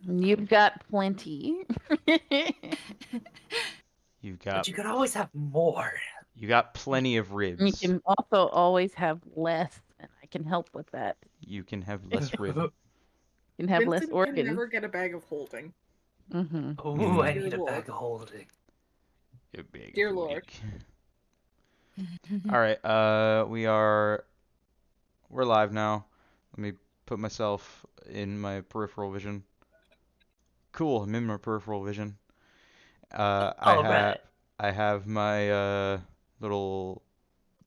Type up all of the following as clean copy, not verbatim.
You've got plenty. You've But got you could always have more. you got plenty of You ribs. can also always have less, and I can help with that. You can have less rib. You can have less Vincent can organs. never get a bag of holding. Mm-hmm. Ooh, I Dear need a Lord. bag of holding. A big Dear holding. Lord. All right. We're live now. Let me put myself in my peripheral vision. Cool. I'm in my peripheral vision. Uh, I All have right. I have my little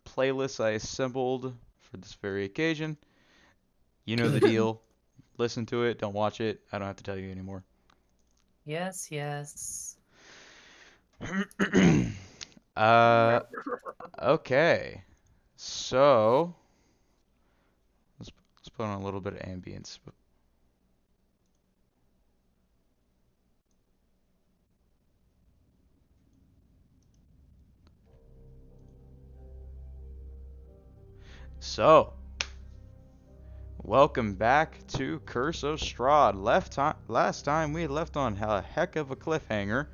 playlist I assembled for this very occasion. You know the deal. Listen to it. Don't watch it. I don't have to tell you anymore. Yes, yes. uh, okay. So let's put on a little bit of ambience. So, welcome back to Curse of Strahd. Last time we left on a heck of a cliffhanger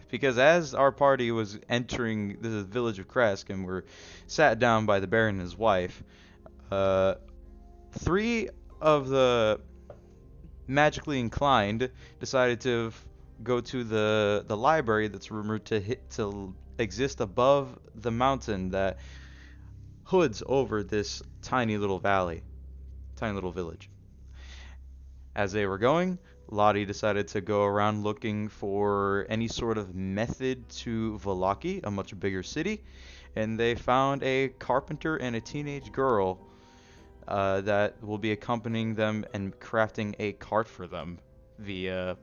because as our party was entering the village of Kresk and were sat down by the Baron and his wife, uh, three of the magically inclined decided to go to the library that's rumored to exist above the mountain that hoods over this tiny little valley, tiny little village. As they were going, Lottie decided to go around looking for any sort of method to Vallaki, a much bigger city, and they found a carpenter and a teenage girl that will be accompanying them and crafting a cart for them via.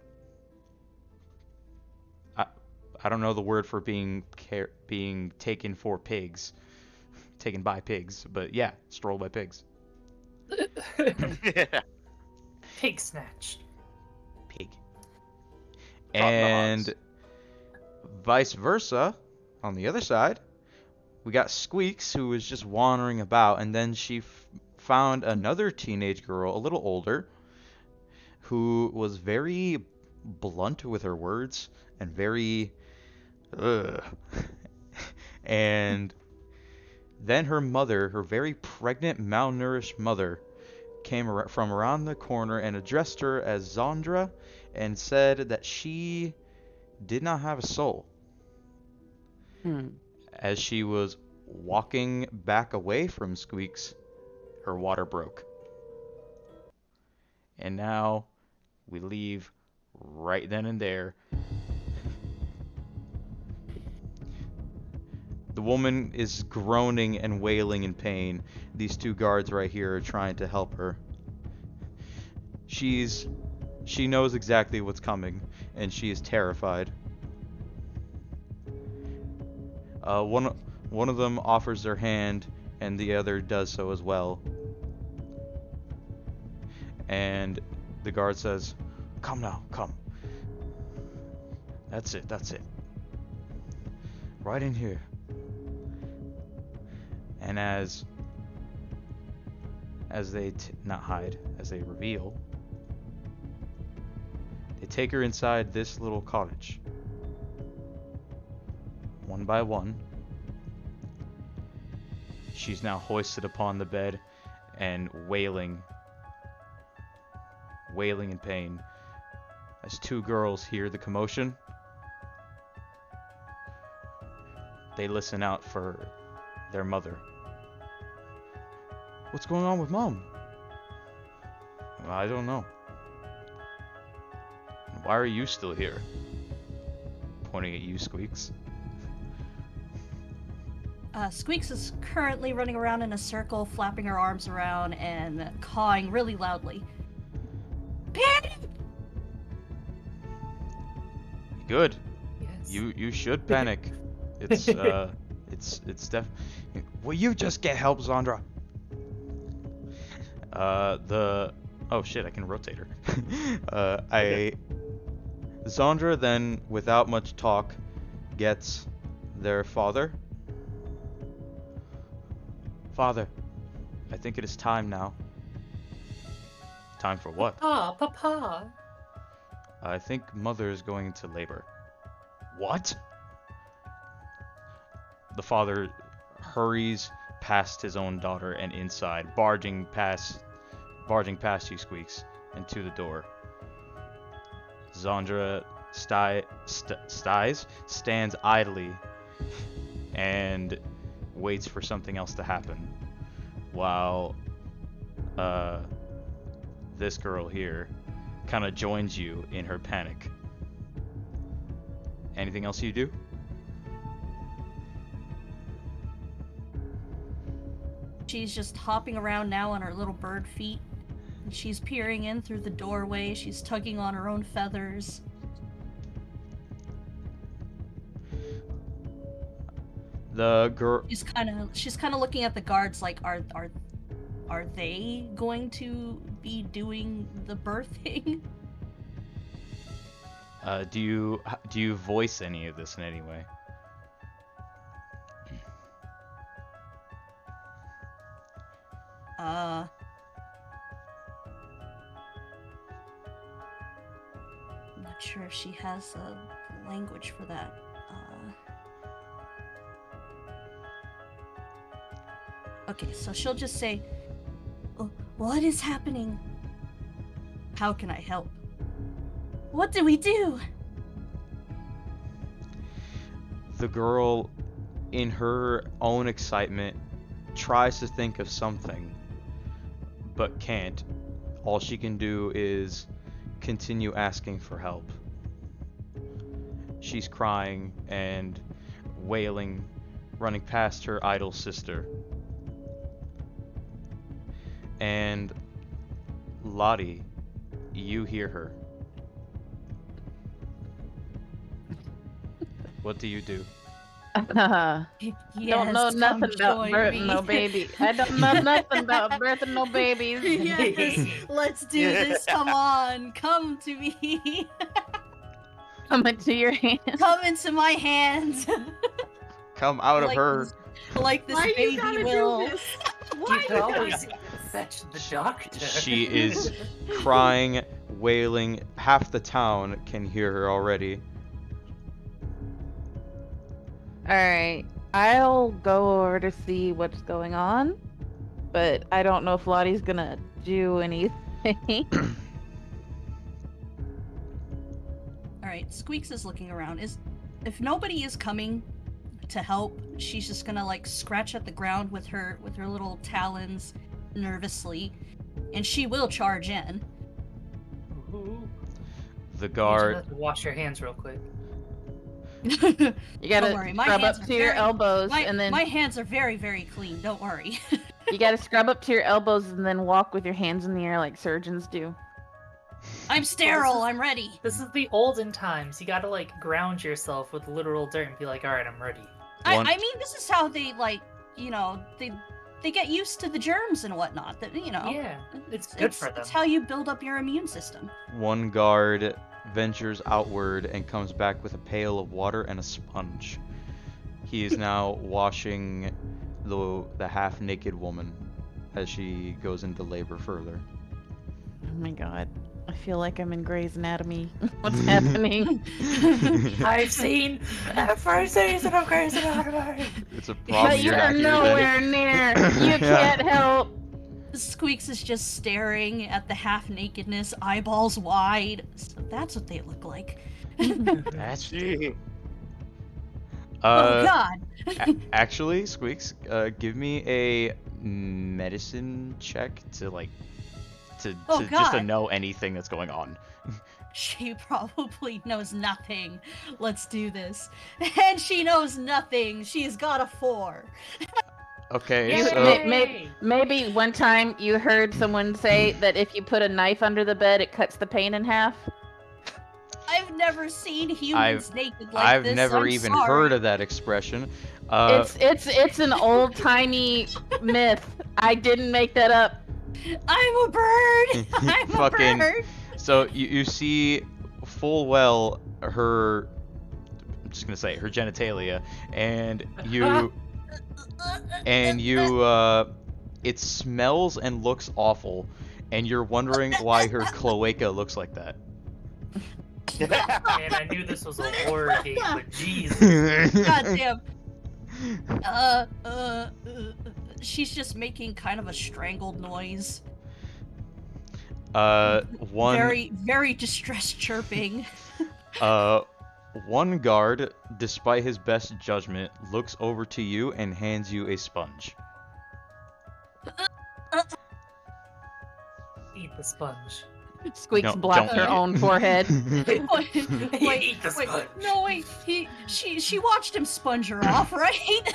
I, I don't know the word for being taken for pigs, taken by pigs, but yeah, strolled by pigs. Pig snatched. Pig. Trot in the And hogs. vice versa, on the other side, we got Squeaks, who was just wandering about, and then she found another teenage girl, a little older, who was very blunt with her words and very, ugh. And then her mother, her very pregnant, malnourished mother, came from around the corner and addressed her as Zandra and said that she did not have a soul. Hmm. As she was walking back away from Squeaks, her water broke. And now we leave right then and there. The woman is groaning and wailing in pain. These two guards right here are trying to help her. She knows exactly what's coming, and she is terrified. One of them offers their hand, and the other does so as well. And the guard says, "Come now, come. That's it, that's it. Right in here." And as they not hide, as they reveal, they take her inside this little cottage. One by one, she's now hoisted upon the bed and wailing in pain. As two girls hear the commotion, they listen out for their mother. "What's going on with Mom?" "I don't know." "Why are you still here?" Pointing at you, Squeaks. Squeaks is currently running around in a circle, flapping her arms around and cawing really loudly. Panic! Good. Yes. You should panic. It's def. Will you just get help, Zandra? Oh shit, I can rotate her. Zandra then, without much talk, gets their father. "Father, I think it is time now Time for what? Ah, Papa. I think Mother is going into labor. What? The father hurries past his own daughter and inside, barging past you, Squeaks, and to the door. Zandra stands idly and waits for something else to happen, while this girl here kind of joins you in her panic. Anything else you do? She's just hopping around now on her little bird feet. She's peering in through the doorway. She's tugging on her own feathers. The girl. She's kind of looking at the guards like, are they going to be doing the birthing? Do you voice any of this in any way? I'm not sure if she has a language for that. Okay, so she'll just say, "Oh, what is happening? How can I help? What do we do?" The girl, in her own excitement, tries to think of something, but can't. All she can do is continue asking for help. She's crying and wailing, running past her idle sister. And Lottie, you hear her. What do you do? Yes, don't know come nothing about join birthing me. no baby. I don't know nothing about birthing no babies. Yes, let's do this. Come on, come to me. Come into your hand. Come into my hands. Come out of Like her. Like this Why you baby gotta will. do this? You Why could you always gotta- fetch the doctor. She is crying, wailing. Half the town can hear her already. Alright. I'll go over to see what's going on. But I don't know if Lottie's gonna do anything. All right, Squeaks is looking around. If nobody is coming to help, she's just gonna like scratch at the ground with her little talons nervously, and she will charge in. Ooh. The You just guard. have to wash your hands real quick. You Don't gotta worry, my scrub hands up are to your very- elbows my, and then my hands are very, very clean. Don't worry. you gotta scrub up to your elbows and then walk with your hands in the air like surgeons do. I'm sterile. I'm ready. This is the olden times. You gotta like ground yourself with literal dirt and be like, all right, I'm ready. One- I mean, this is how they like, they get used to the germs and whatnot. That Yeah, it's good for them. It's how you build up your immune system. One guard ventures outward and comes back with a pail of water and a sponge. He is now washing the half-naked woman as she goes into labor further. Oh my god. I feel like I'm in Grey's Anatomy. What's happening? I've seen the first season of Grey's Anatomy. It's a problem But you're you're not nowhere near. You can't help. Squeaks is just staring at the half nakedness, eyeballs wide. So that's what they look like. That's Gee. Oh God! Actually, Squeaks, give me a medicine check to Oh, just to God. know anything that's going on. She probably knows nothing. Let's do this. And she knows nothing. She's got a 4. Okay, Yay! so Maybe one time you heard someone say that if you put a knife under the bed, it cuts the pain in half. I've never seen humans naked like I've this. never I'm even sorry. heard of that expression. It's an old timey myth. I didn't make that up. I'm a bird. I'm Fucking- a bird. So you see full well her, I'm just gonna say her genitalia, and you it smells and looks awful, and you're wondering why her cloaca looks like that. Man, I knew this was a horror game, but jeez. God damn. She's just making kind of a strangled noise. One Very distressed chirping. one guard, despite his best judgment, looks over to you and hands you a sponge. Eat the sponge. Squeaks No, blocked don't her eat own forehead. Eat the Wait, sponge. no wait, she watched him sponge her off, right?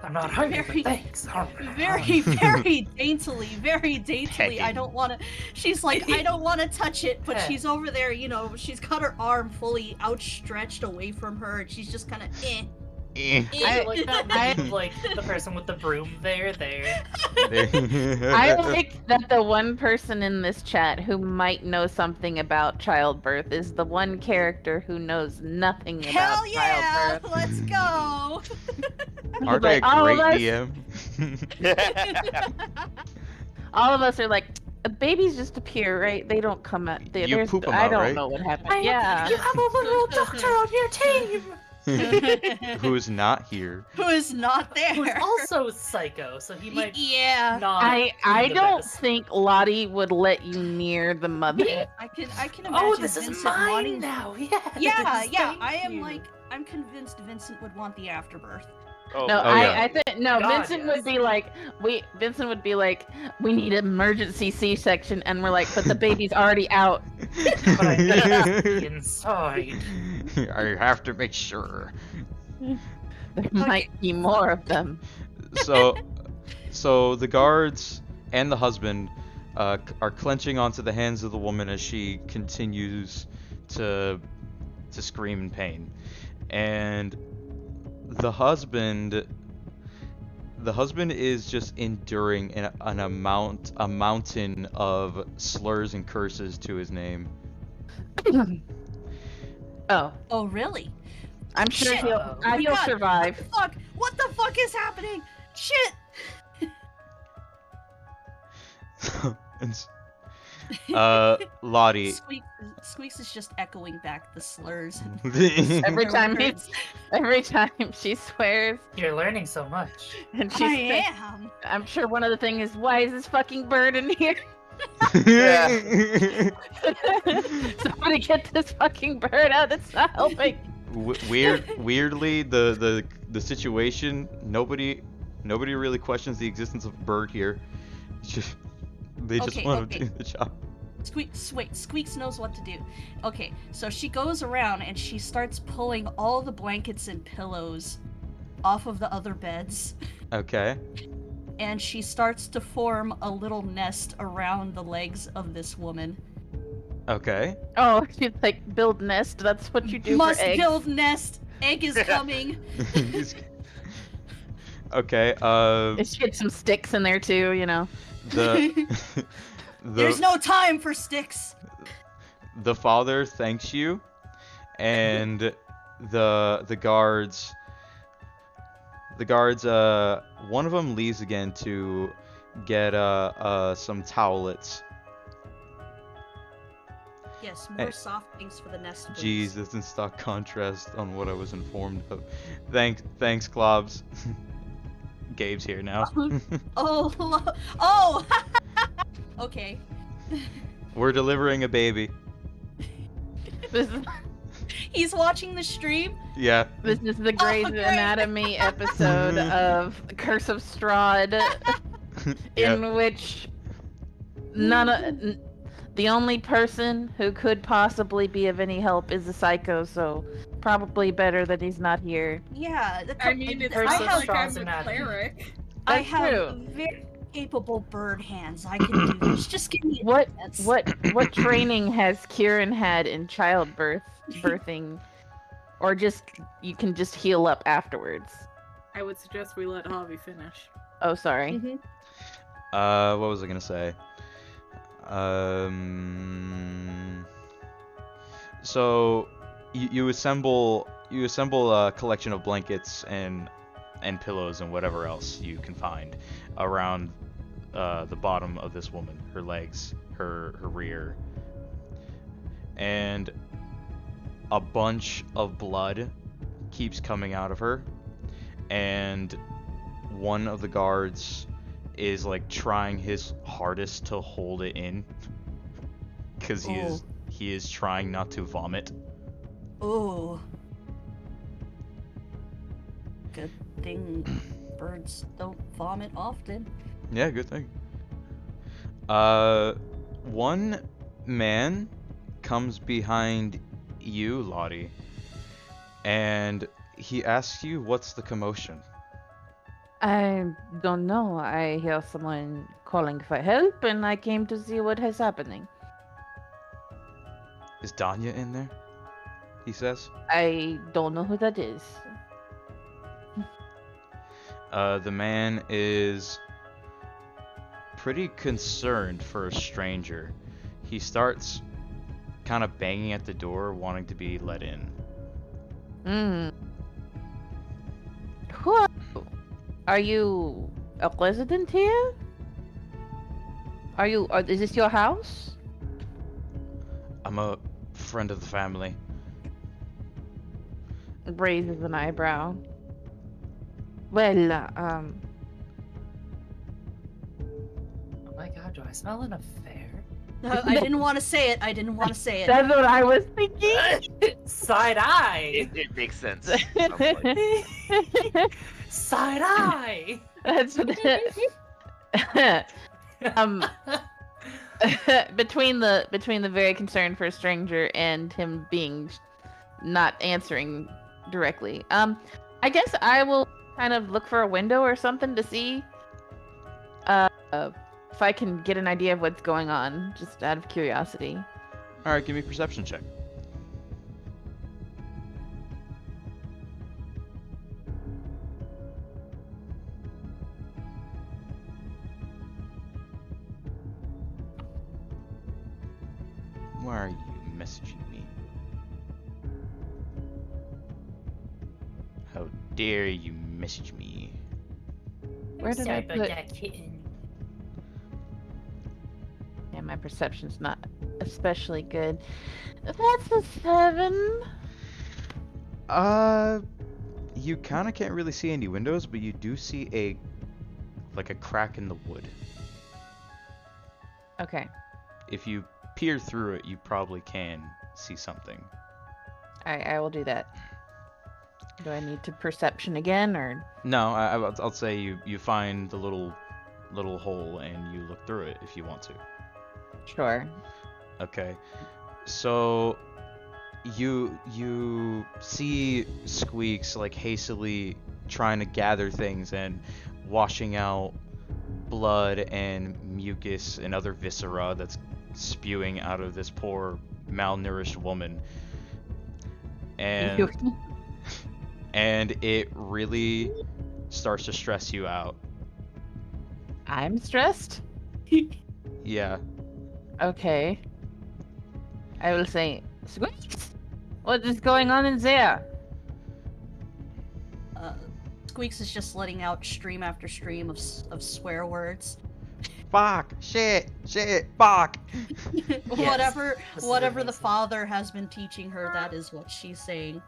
I'm not hungry, Very- but thanks. very daintily. Pecking. I don't want to. She's like, I don't want to touch it, but she's over there. You know, she's got her arm fully outstretched away from her, and she's just kind of I like that meme of, like the person with the broom there. I like that the one person in this chat who might know something about childbirth is the one character who knows nothing about Hell yeah! childbirth. Let's go. Aren't they a Like, all of great us- DM? All of us are like, babies just appear, right? They don't come out. You There's, poop 'em I out, don't right? know what happened. Yeah. You have a literal doctor on your team. Who is not here? Who is not there? Who's also psycho, so he might Yeah. not. I be the don't best. think Lottie would let you near the mother. I can imagine. Oh, this is Vincent mine wanting... now. Yeah, Yes, yeah. thank I am you. like, I'm convinced Vincent would want the afterbirth. Oh, No, Oh, yeah. I think no. God, Vincent yes. would be like, Vincent would be like, we need an emergency C-section, and we're like, but the baby's already out. But I need to be inside. I have to make sure. There might be more of them. So the guards and the husband are clenching onto the hands of the woman as she continues to scream in pain, and the husband is just enduring a mountain of slurs and curses to his name. Oh, Oh, really? I'm sure Shit. he'll Oh he'll God. survive. What the fuck is happening? Shit! And Lottie. Squeaks is just echoing back the slurs. Every Her time words. every time she swears, You're learning so much. and I she's am. I'm sure one of the things is, why is this fucking bird in here? Somebody get this fucking bird out. It's not helping. Weirdly, the situation, nobody really questions the existence of a bird here. It's just, they just Okay, want okay. to do the job. Squeaks knows what to do. Okay, so she goes around and she starts pulling all the blankets and pillows off of the other beds, Okay. and she starts to form a little nest around the legs of this woman. Okay. Oh, she's like, build nest. That's what you do Must for eggs. build nest. Egg is coming. Okay. She get some sticks in there too, you know. The There's no time for sticks. the father thanks you, and the guards. One of them leaves again to get some towelettes. Yes, more Hey. soft things for the nest. Jeez, that's in stark contrast on what I was informed of. Thanks, Clobs. Gabe's here now. Oh. Okay. We're delivering a baby. This is, He's watching the stream. Yeah. this is the Grey's great. Anatomy episode of Curse of Strahd, Yeah. in which the only person who could possibly be of any help is a psycho, so probably better that he's not here. Yeah. I mean, it's Curse not of like Strahd's I'm a anatomy. cleric. I That's have true. very capable bird hands. I can do this. Just give me a What chance. what training has Kieran had in birthing, or just you can just heal up afterwards? I would suggest we let Javi finish. Oh, sorry. Mhm. What was I gonna say? So you assemble a collection of blankets and pillows and whatever else you can find around the bottom of this woman, her legs, her rear, and a bunch of blood keeps coming out of her, and one of the guards is like trying his hardest to hold it in because he is trying not to vomit. Oh. Good thing birds don't vomit often. Yeah, good thing. One man comes behind you, Lottie, and he asks you what's the commotion. I don't know. I hear someone calling for help, and I came to see what is happening. Is Danya in there? He says. I don't know who that is. The man is pretty concerned for a stranger. He starts kind of banging at the door, wanting to be let in. Who are you? Are you a resident here? Is this your house? I'm a friend of the family. Raises an eyebrow. Well, Oh my god, do I smell an affair? I didn't want to say it. I didn't want to say it. that's what I was thinking. Side eye! It makes sense. Sounds like. Side eye! That's what between the very concerned for a stranger and him being not answering directly. I guess I will kind of look for a window or something to see if I can get an idea of what's going on, just out of curiosity. All right, give me a perception check. Why are you messaging me? How dare you message me? Where did Sorry I about put? that kitten. Yeah, my perception's not especially good. That's a 7. You kind of can't really see any windows, but you do see a crack in the wood. Okay. If you peer through it, you probably can see something. I will do that. Do I need to perception again, or? No, I'll say you find the little hole and you look through it if you want to. Sure. Okay. So you see Squeaks like hastily trying to gather things and washing out blood and mucus and other viscera that's spewing out of this poor malnourished woman. And and it really starts to stress you out. I'm stressed? Yeah. Okay. I will say, Squeaks, what is going on in there? Squeaks is just letting out stream after stream of swear words. Fuck! Shit! Fuck! Whatever this is the amazing. father has been teaching her, that is what she's saying.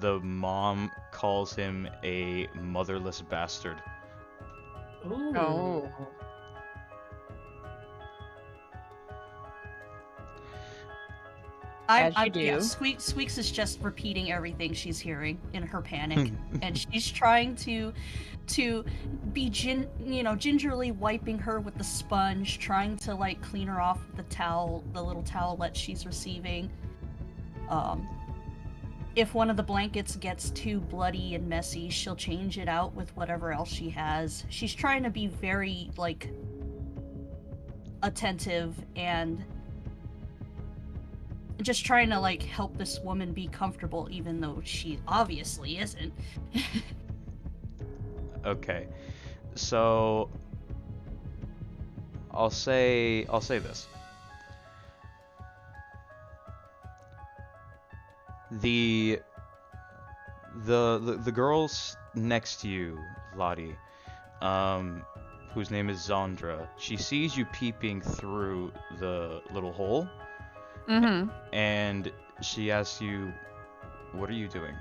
The mom calls him a motherless bastard. Ooh. Oh. As you do. Yeah, Squeaks is just repeating everything she's hearing in her panic, and she's trying to be gingerly wiping her with the sponge, trying to like clean her off with the little towelette she's receiving. If one of the blankets gets too bloody and messy, she'll change it out with whatever else she has. She's trying to be very like attentive and just trying to like help this woman be comfortable, even though she obviously isn't. Okay, so I'll say this. The girls next to you, Lottie, whose name is Zandra, she sees you peeping through the little hole, Mm-hmm. and she asks you, "What are you doing?"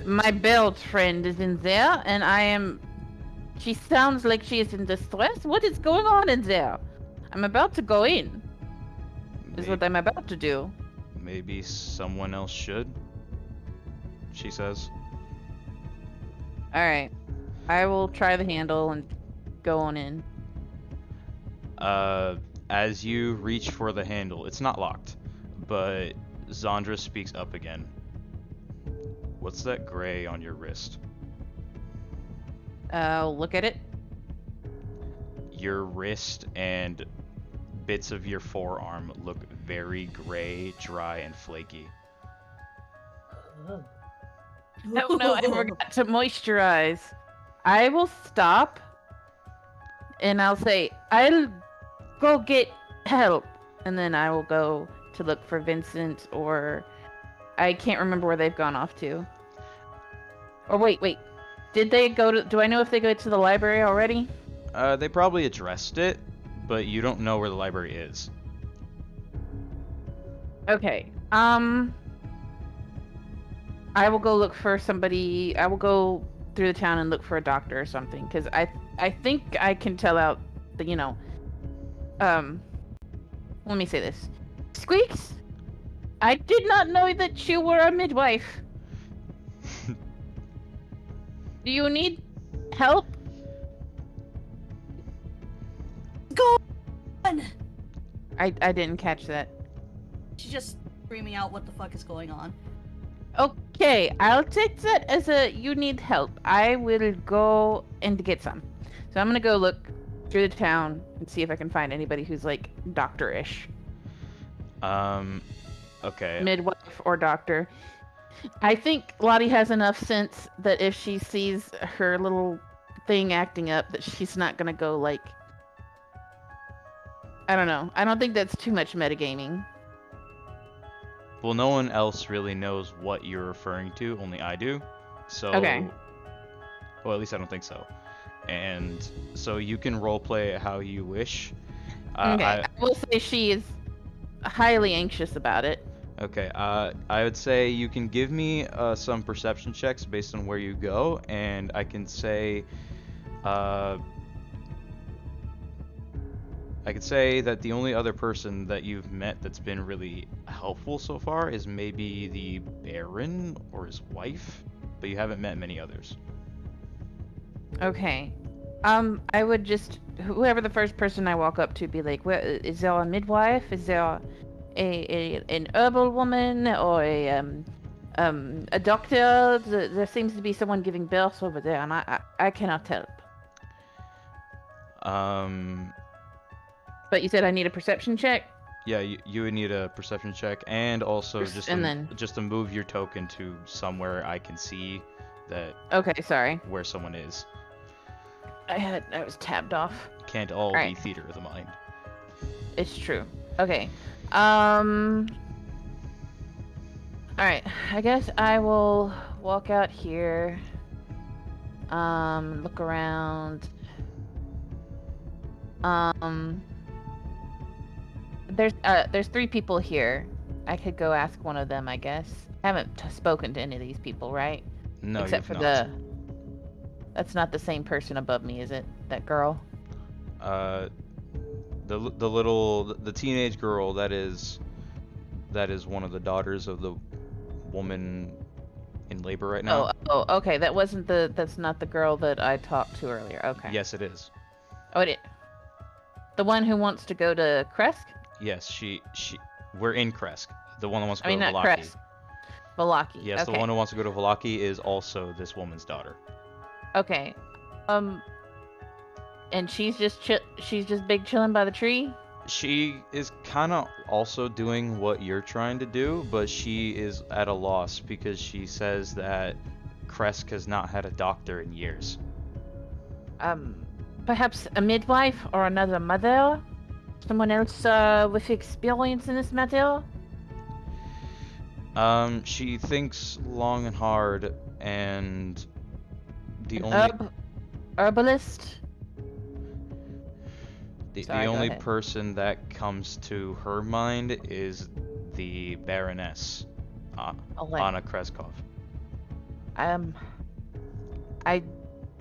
My belt friend is in there, and I am. She sounds like she is in distress. What is going on in there? I'm about to go in. Is what I'm about to do. Maybe someone else should, she says. Alright. I will try the handle and go on in. As you reach for the handle, it's not locked, but Zandra speaks up again. What's that gray on your wrist? I'll look at it. Your wrist and bits of your forearm look very gray, dry, and flaky. Oh. Oh no, I forgot to moisturize. I will stop and I'll say, I'll go get help. And then I will go to look for Vincent, or I can't remember where they've gone off to. Or wait. Did they go to, do I know if they go to the library already? They probably addressed it, but you don't know where the library is. Okay. I will go look for somebody. I will go through the town and look for a doctor or something, because I think I can tell out the, let me say this. Squeaks, I did not know that you were a midwife. Do you need help? Go on! I didn't catch that. She's just screaming out what the fuck is going on. Okay, I'll take that as a you need help. I will go and get some. So I'm gonna go look through the town and see if I can find anybody who's like doctor-ish. Okay. Midwife or doctor. I think Lottie has enough sense that if she sees her little thing acting up, that she's not gonna go like... I don't know. I don't think that's too much metagaming. Well, no one else really knows what you're referring to, only I do. So... Okay. Well, at least I don't think so. And so you can roleplay it how you wish. Okay, I will say she is highly anxious about it. Okay, I would say you can give me some perception checks based on where you go, and I can say, I could say that the only other person that you've met that's been really helpful so far is maybe the Baron or his wife, but you haven't met many others. Okay. I would just, whoever the first person I walk up to, be like, well, is there a midwife? Is there an herbal woman or a doctor? There seems to be someone giving birth over there, and I cannot help. But you said I need a perception check? Yeah, you would need a perception check, and also just to move your token to somewhere I can see that. Okay, sorry. Where someone is. I was tabbed off. Can't all be theater of the mind. It's true. Okay. Alright, I guess I will walk out here. Look around. There's 3 people here. I could go ask one of them, I guess. I haven't spoken to any of these people, right? No, except for not. That's not the same person above me, is it? That girl? The teenage girl that is one of the daughters of the woman in labor right now. Oh, okay. That's not the girl that I talked to earlier. Okay. Yes, it is. Oh, the one who wants to go to Kresk? Yes, we're in Kresk. The one that wants to go to not Vallaki. Kresk. Vallaki. Yes, okay. The one who wants to go to Vallaki is also this woman's daughter. Okay. And she's just big chilling by the tree? She is kind of also doing what you're trying to do, but she is at a loss because she says that Kresk has not had a doctor in years. Perhaps a midwife or another mother? Someone else with experience in this matter? She thinks long and hard, and the An only herbalist? the Sorry, go only ahead. person that comes to her mind is the Baroness, Elen. Anna Kreskov. I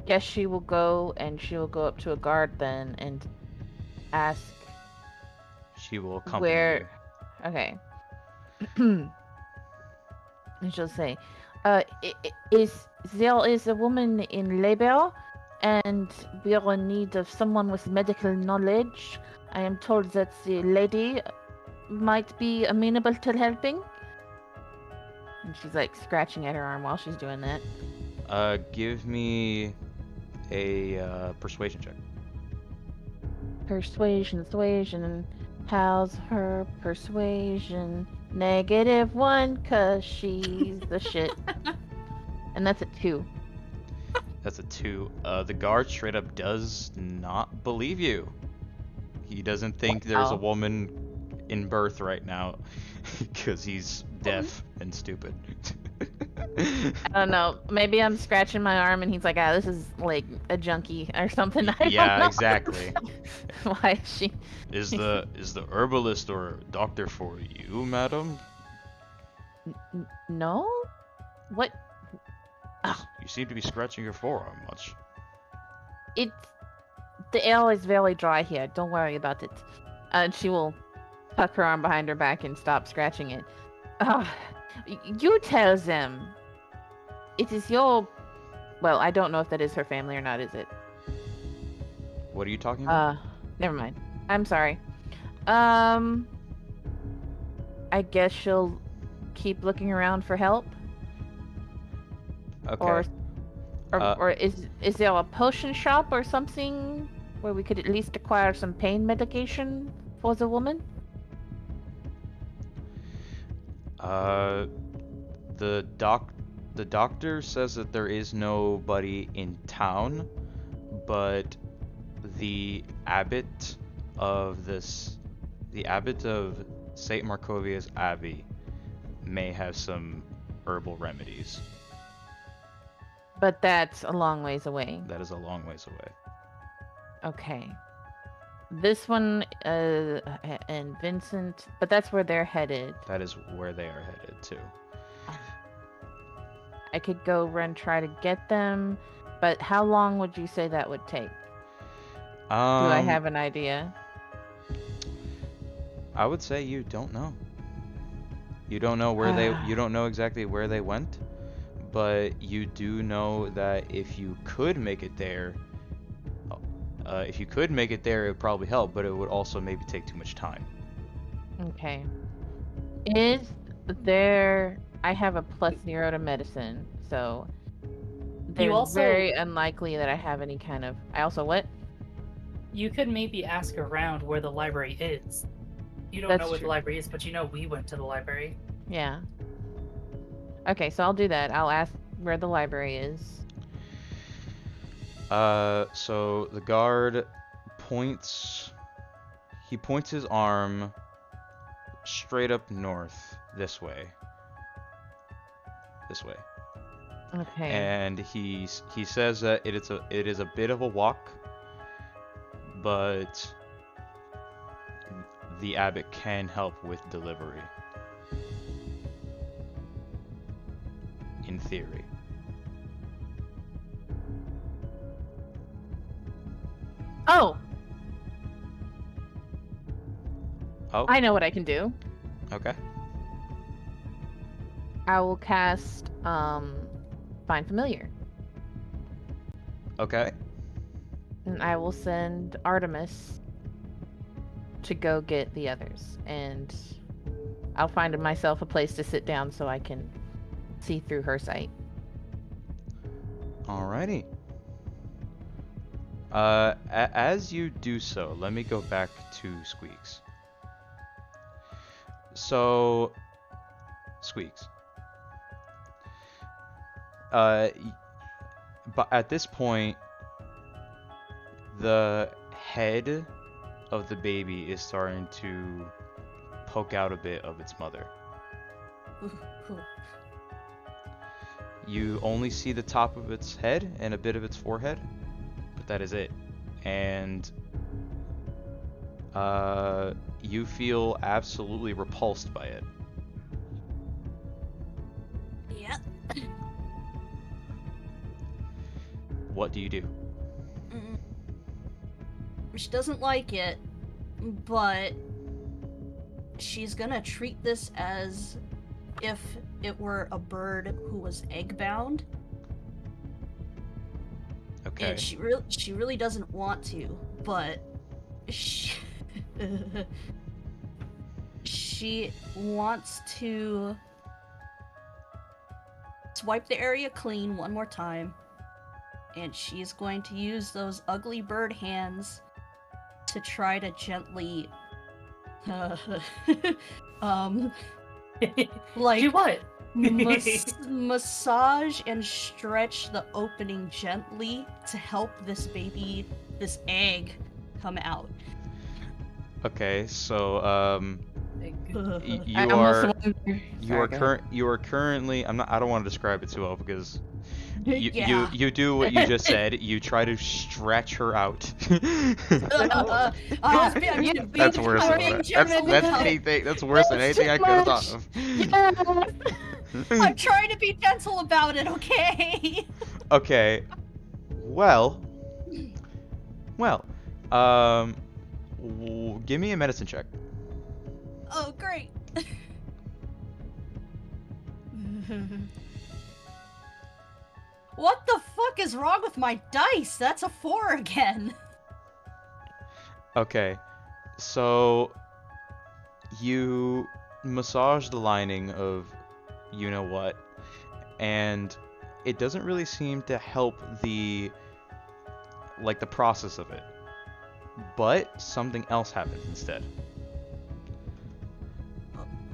guess she will go up to a guard then and ask She will accompany where. you. Okay. And she'll say, there is a woman in labor, and we are in need of someone with medical knowledge. I am told that the lady might be amenable to helping. And she's like scratching at her arm while she's doing that. Give me a persuasion check. Persuasion. How's her persuasion? -1, 'cause she's the shit. And that's a 2. That's a 2. The guard straight up does not believe you. He doesn't think there's a Wow. woman in birth right now because he's deaf and stupid. I don't know. Maybe I'm scratching my arm and he's like, this is like a junkie or something. I don't Yeah, know. exactly. Why is she? Is the herbalist or doctor for you, madam? No? What? You seem to be scratching your forearm much. The ale is very dry here. Don't worry about it. And she will tuck her arm behind her back and stop scratching it. You tell them. It is your. Well, I don't know if that is her family or not, is it? What are you talking about? Never mind. I'm sorry. I guess she'll keep looking around for help. Okay. Or is there a potion shop or something where we could at least acquire some pain medication for the woman? The doctor says that there is nobody in town, but the abbot of St. Markovia's Abbey may have some herbal remedies. But that's a long ways away. That is a long ways away. Okay. This one, and Vincent, but that's where they're headed. That is where they are headed too. I could go run try to get them, but how long would you say that would take? Do I have an idea? I would say you don't know. You don't know where you don't know exactly where they went, but you do know that if you could make it there, it would probably help, but it would also maybe take too much time. Okay. Is there... I have a +0 to medicine, so there's very unlikely that I have any kind of... I also what? You could maybe ask around where the library is. You don't know where the library is, but you know we went to the library. Yeah. Okay, so I'll do that. I'll ask where the library is. So the guard points his arm straight up north, this way. Okay. And he says that it is a bit of a walk, but the abbot can help with delivery. In theory. Oh! Oh, I know what I can do. okay. I will cast Find Familiar. Okay. And I will send Artemis to go get the others. And I'll find myself a place to sit down so I can see through her sight. Alrighty. As you do so, let me go back to Squeaks. So, Squeaks. But at this point, the head of the baby is starting to poke out a bit of its mother. Cool. You only see the top of its head and a bit of its forehead, but that is it. And you feel absolutely repulsed by it. Yep. What do you do? She doesn't like it, but she's gonna treat this as if it were a bird who was egg-bound. Okay. And she really doesn't want to, but she wants to swipe the area clean one more time, and she's going to use those ugly bird hands to try to gently like Do what? massage and stretch the opening gently to help this egg come out. Okay, so I almost wonder- you are currently, I don't want to describe it too well because Yeah. you do what you just said. You try to stretch her out. That's worse than that's worse than anything I could have thought of. I'm trying to be gentle about it, okay? Okay. Well, give me a medicine check. Oh, great. What the fuck is wrong with my dice? That's a 4 again. Okay, so you massage the lining of you know what, and it doesn't really seem to help the process of it. But something else happens instead.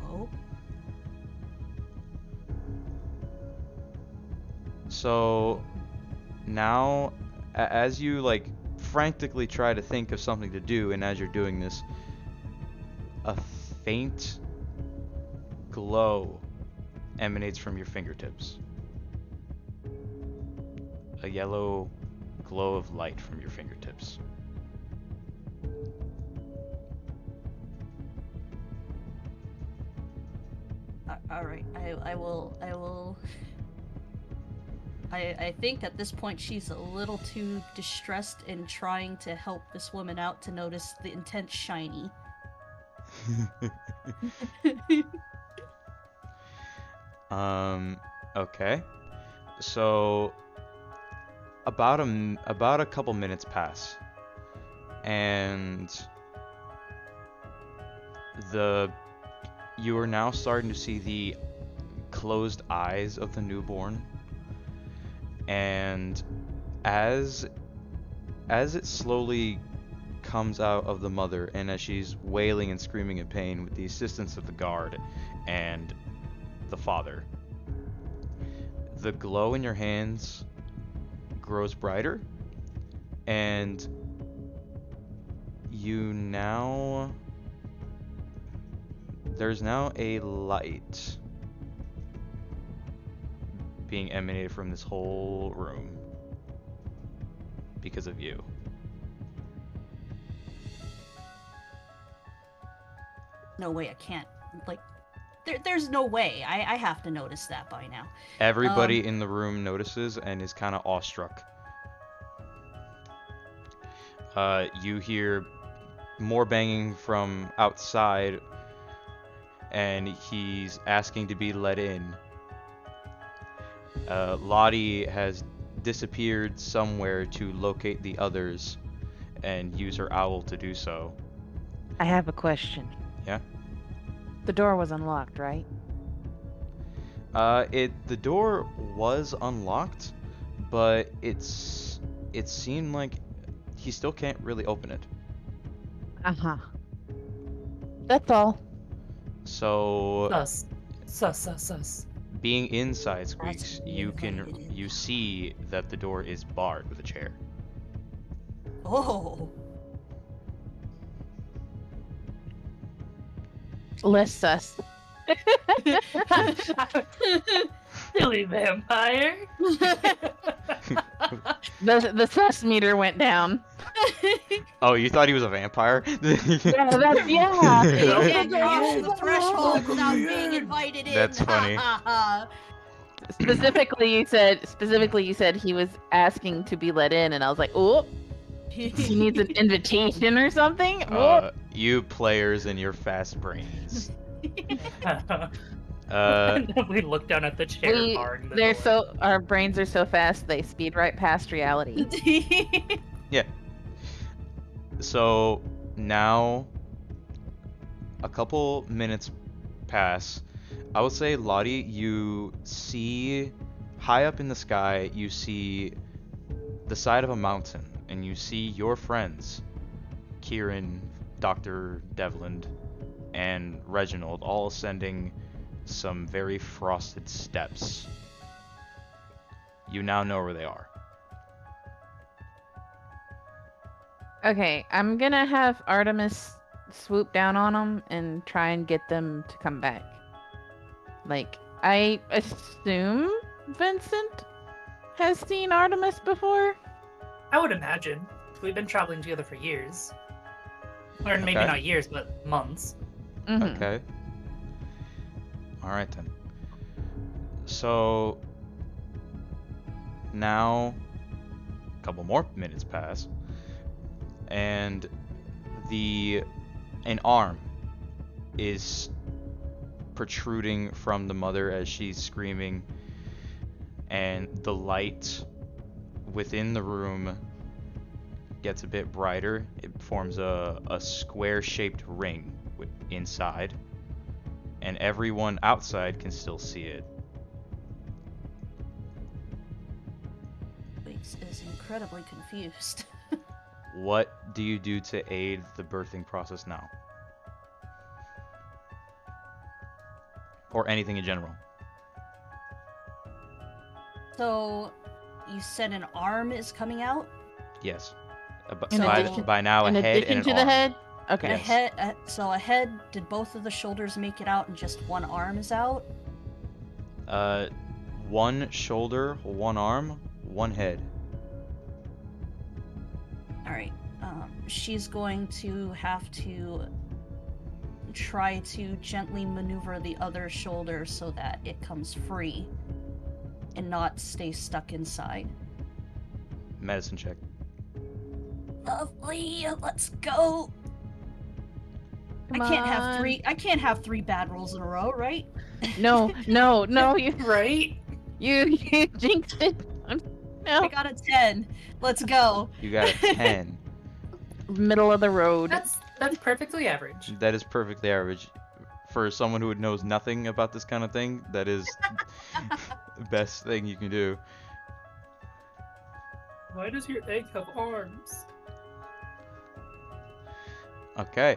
Oh. So now, as you frantically try to think of something to do, and as you're doing this, a faint glow emanates from your fingertips. A yellow glow of light from your fingertips. All right. I will. I think at this point she's a little too distressed in trying to help this woman out to notice the intense shiny. Okay. So about a couple minutes pass, and you are now starting to see the closed eyes of the newborn, and as it slowly comes out of the mother, and as she's wailing and screaming in pain with the assistance of the guard and the father, the glow in your hands grows brighter, and there's now a light being emanated from this whole room because of you. No way, I can't. There's no way. I have to notice that by now. Everybody in the room notices and is kind of awestruck. You hear more banging from outside, and he's asking to be let in. Lottie has disappeared somewhere to locate the others and use her owl to do so. I have a question. Yeah? The door was unlocked, right? The door was unlocked, but it seemed like he still can't really open it. Uh-huh. That's all. So Sus. being inside Squeaks, That's you see that the door is barred with a chair. Oh. Less sus. Silly vampire. The sus meter went down. Oh, you thought he was a vampire? Yeah. You can't cross the threshold without being invited in. That's funny. Specifically, you said he was asking to be let in, and I was like, oh, he needs an invitation or something. You players and your fast brains. And then we look down at the chair barring the door. Our brains are so fast they speed right past reality. Yeah. So now a couple minutes pass. I would say, Lottie, you see high up in the sky, you see the side of a mountain, and you see your friends, Kieran, Dr. Devland, and Reginald, all ascending some very frosted steps. You now know where they are. Okay, I'm gonna have Artemis swoop down on them and try and get them to come back. Like, I assume Vincent has seen Artemis before? I would imagine. We've been traveling together for years. Or maybe Okay. not years, but months. Mhm. Okay. Alright then. So now a couple more minutes pass, and an arm is protruding from the mother as she's screaming, and the light within the room gets a bit brighter. It forms a square-shaped ring inside, and everyone outside can still see it. Weeks is incredibly confused. What do you do to aid the birthing process now? Or anything in general? So, you said an arm is coming out? Yes. In addition- By now, a In head addition and to an the arm. head? Okay. Yes. A head, so a head, did both of the shoulders make it out and just one arm is out? One shoulder, one arm, one head. Alright, she's going to have to try to gently maneuver the other shoulder so that it comes free and not stay stuck inside. Medicine check. Lovely, let's go. I can't have three bad rolls in a row, right? No, you Right? you jinxed it. No. I got a 10. Let's go. You got a 10. Middle of the road. That's perfectly average. That is perfectly average. For someone who knows nothing about this kind of thing, that is the best thing you can do. Why does your egg have arms? Okay.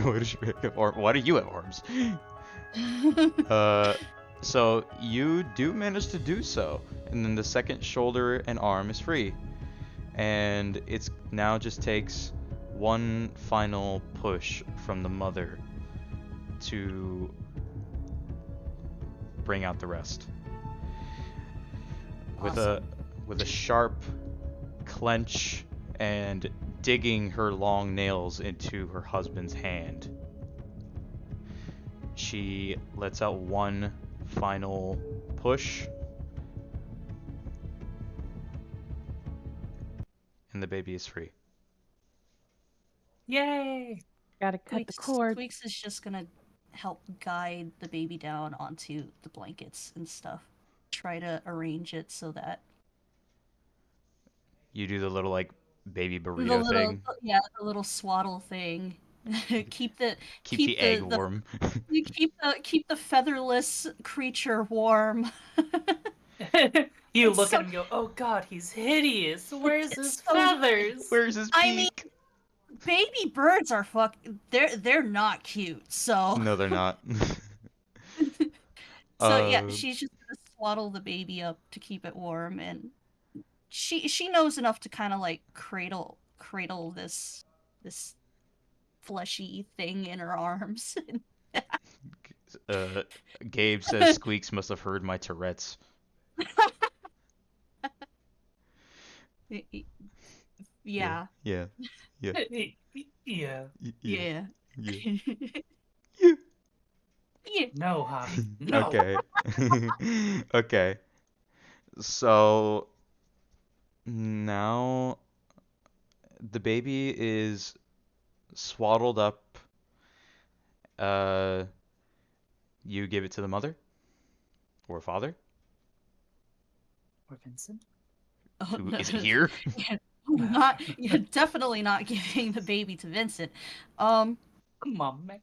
What is your why do you have arms? So you do manage to do so, and then the second shoulder and arm is free, and it's now just takes one final push from the mother to bring out the rest. Awesome. With a sharp clench and digging her long nails into her husband's hand, she lets out one final push, and the baby is free. Yay! Gotta cut the cord. Tweaks is just gonna help guide the baby down onto the blankets and stuff. Try to arrange it so that You do the little like baby the burrito little, thing. yeah, the little swaddle thing. keep the Egg warm. keep the featherless creature warm. You It's look so- at him and go, oh god, he's hideous. Where's It's his so- feathers? Where's his I mean, beak? baby birds are they're not cute. So No, they're not. So yeah, Uh, she's just gonna swaddle the baby up to keep it warm, and she knows enough to kind of like cradle this fleshy thing in her arms. Uh, Gabe says Squeaks must have heard my Tourette's. Yeah. Yeah. Yeah. Yeah. Yeah. Yeah. Yeah. Yeah. No, Javi. No. Okay. Okay. So now the baby is swaddled up. Uh, you give it to the mother or father Or Vincent? Oh, who no. is here. Not, you're definitely not giving the baby to Vincent. Come on, man.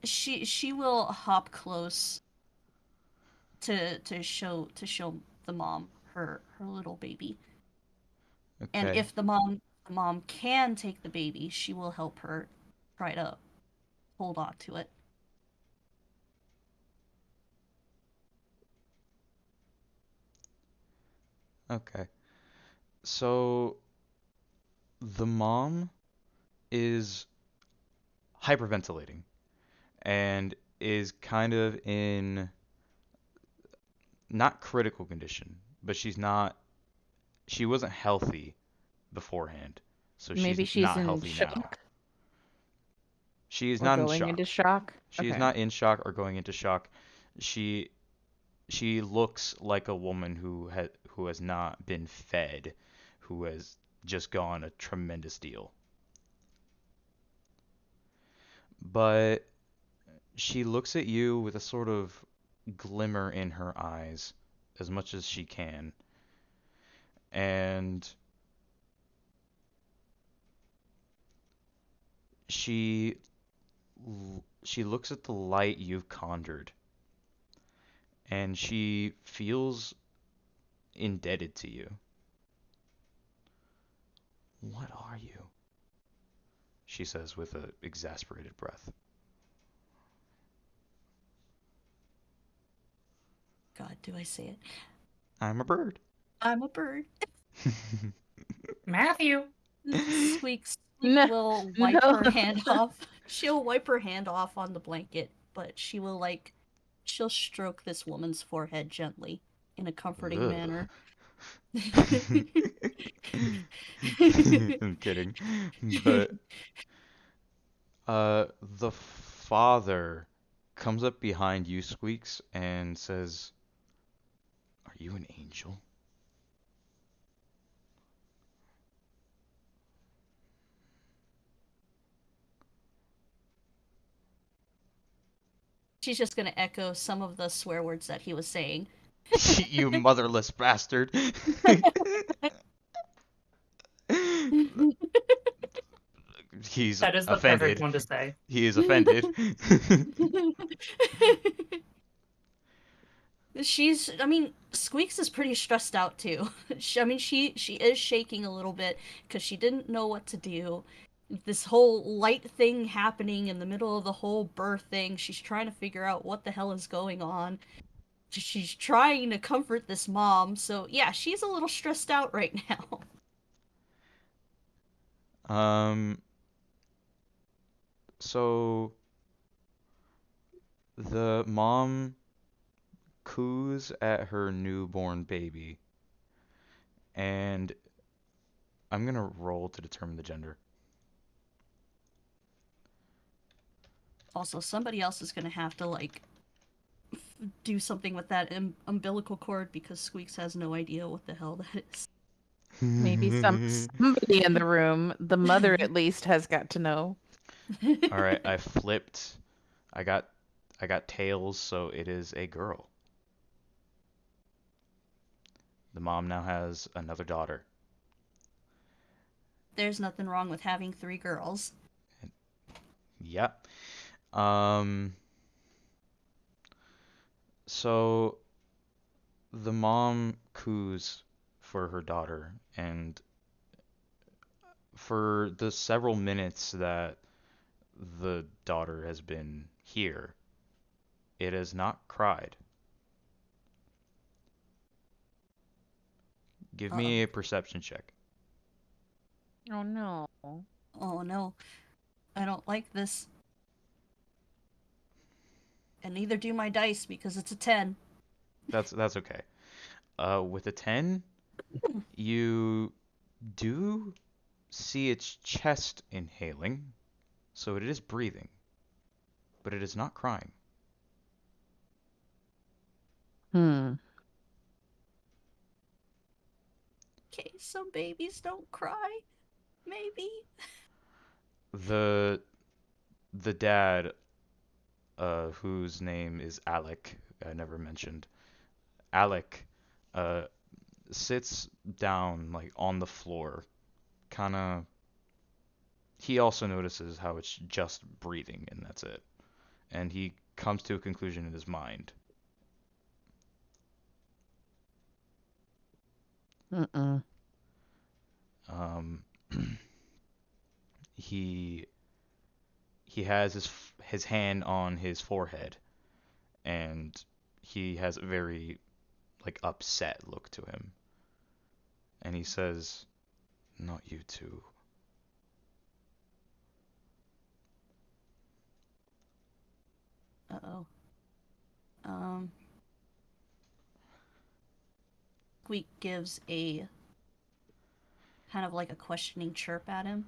She will hop close to show the mom her little baby. And Okay. if the mom can take the baby, she will help her try to hold on to it. Okay. So the mom is hyperventilating and is kind of in not critical condition, but she wasn't healthy beforehand, so she's Maybe she's not in healthy now. shock She is or not in going into shock. shock. She is Okay. not in shock or going into shock. She she looks like a woman who has not been fed, who has just gone a tremendous deal. But she looks at you with a sort of glimmer in her eyes as much as she can. And she she looks at the light you've conjured and she feels indebted to you. What are you? She says with an exasperated breath. God, do I say it? I'm a bird. I'm a bird. Matthew! Squeak No, will wipe no. her hand off. She'll wipe her hand off on the blanket, but she'll stroke this woman's forehead gently in a comforting Ugh. manner. I'm kidding. But the father comes up behind you, Squeaks, and says, "Are you an angel?" She's just gonna echo some of the swear words that he was saying. You motherless bastard. He's That is the perfect offended. one to say. He is offended. Squeaks is pretty stressed out too. She is shaking a little bit because she didn't know what to do. This whole light thing happening in the middle of the whole birth thing, she's trying to figure out what the hell is going on. She's trying to comfort this mom, so yeah, she's a little stressed out right now. So the mom coos at her newborn baby, and I'm gonna roll to determine the gender. Also, somebody else is gonna have to do something with that umbilical cord because Squeaks has no idea what the hell that is. Maybe somebody in the room, the mother at least, has got to know. All right, I flipped. I got tails, so it is a girl. The mom now has another daughter. There's nothing wrong with having 3 girls. Yep. So the mom coos for her daughter, and for the several minutes that the daughter has been here, it has not cried. Give Uh-oh. me a perception check. Oh no. Oh no, I don't like this. And neither do my dice because it's a 10. That's okay. With a 10, you do see its chest inhaling, so it is breathing, but it is not crying. Hmm. Okay, some babies don't cry. Maybe. The dad, whose name is Alec, I never mentioned. Alec, uh, sits down like on the floor, kind of. He also notices how it's just breathing and that's it, and he comes to a conclusion in his mind. Mm-mm. Um, he has his hand on his forehead, and he has a very like upset look to him, and he says, "Not you two." Uh-oh. Um, Squeak gives a kind of like a questioning chirp at him.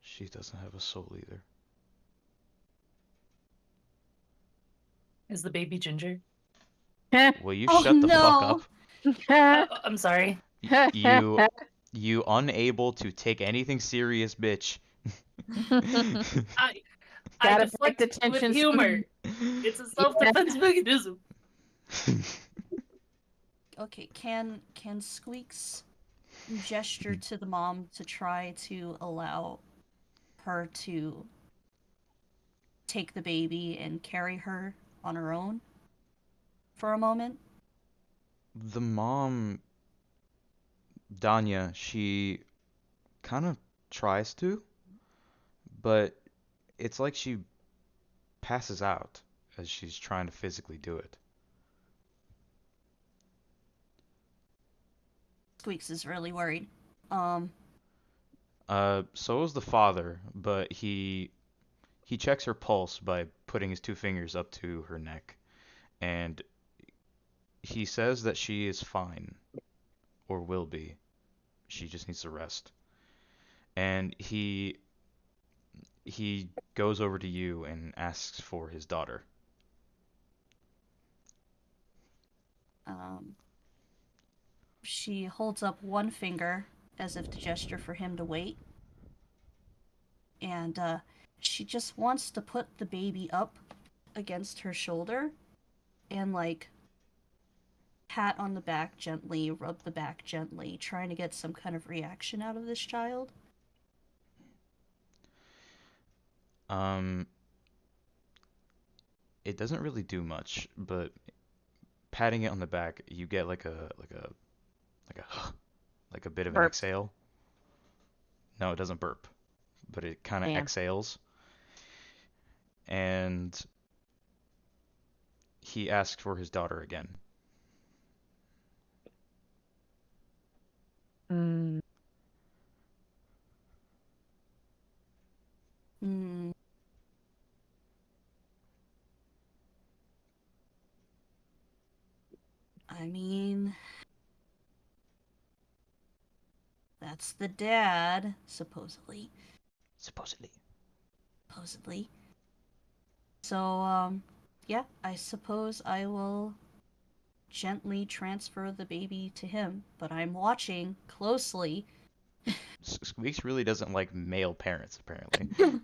She doesn't have a soul either. Is the baby ginger? Will you Oh, shut the fuck no. up? I'm sorry. You unable to take anything serious, bitch. I Gotta break deflect the with tension. humor. It's a self-defense mechanism. Okay, can Squeaks gesture to the mom to try to allow her to take the baby and carry her on her own for a moment? The mom, Danya, she kind of tries to, but it's like she passes out as she's trying to physically do it. Squeaks is really worried. So is the father, but he checks her pulse by putting his two fingers up to her neck, and he says that she is fine, or will be. She just needs to rest. And he goes over to you and asks for his daughter. She holds up one finger as if to gesture for him to wait. And she just wants to put the baby up against her shoulder and like pat on the back gently, rub the back gently, trying to get some kind of reaction out of this child. Um, it doesn't really do much, but patting it on the back, you get like a like a bit of an Burp. exhale. No, it doesn't burp, but it kind of Damn. exhales. And he asks for his daughter again. Mm. Hmm. I mean, that's the dad, supposedly. Supposedly. Supposedly. So, yeah, I suppose I will gently transfer the baby to him, but I'm watching closely. Squeaks really doesn't like male parents, apparently.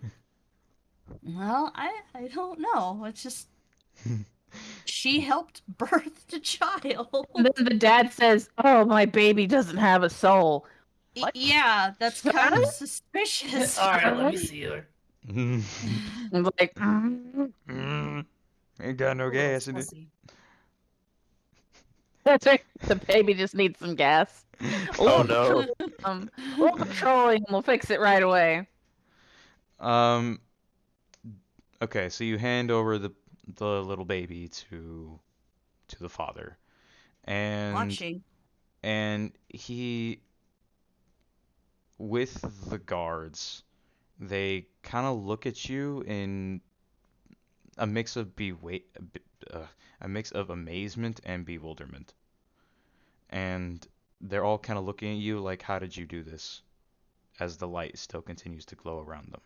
Well, I don't know. It's just she helped birth the child. And then the dad says, "Oh, my baby doesn't have a soul." What? Yeah, that's kind of suspicious. All right, let me see her. I'm like, Ain't got no A little gas in it. sussy. that's right. The baby just needs some gas. Oh Little no. little petroleum will fix it right away. Um. Okay, so you hand over the little baby to the father, and Watching. he with the guards, They kind of look at you in a mix of a mix of amazement and bewilderment. And they're all kind of looking at you like, how did you do this? As the light still continues to glow around them.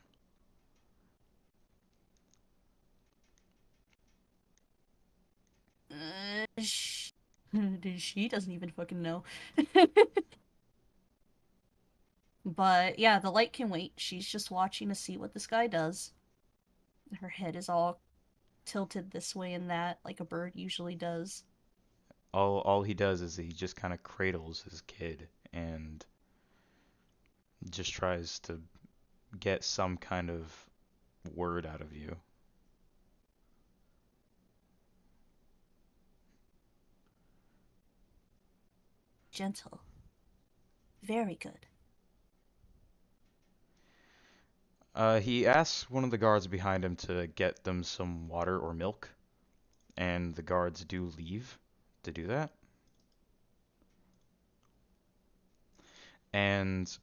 She doesn't even fucking know. But yeah, the light can wait. She's just watching to see what this guy does. Her head is all tilted this way and that, like a bird usually does. All he does is he just kind of cradles his kid and just tries to get some kind of word out of you. Gentle. Very good. He asks one of the guards behind him to get them some water or milk, and the guards do leave to do that. And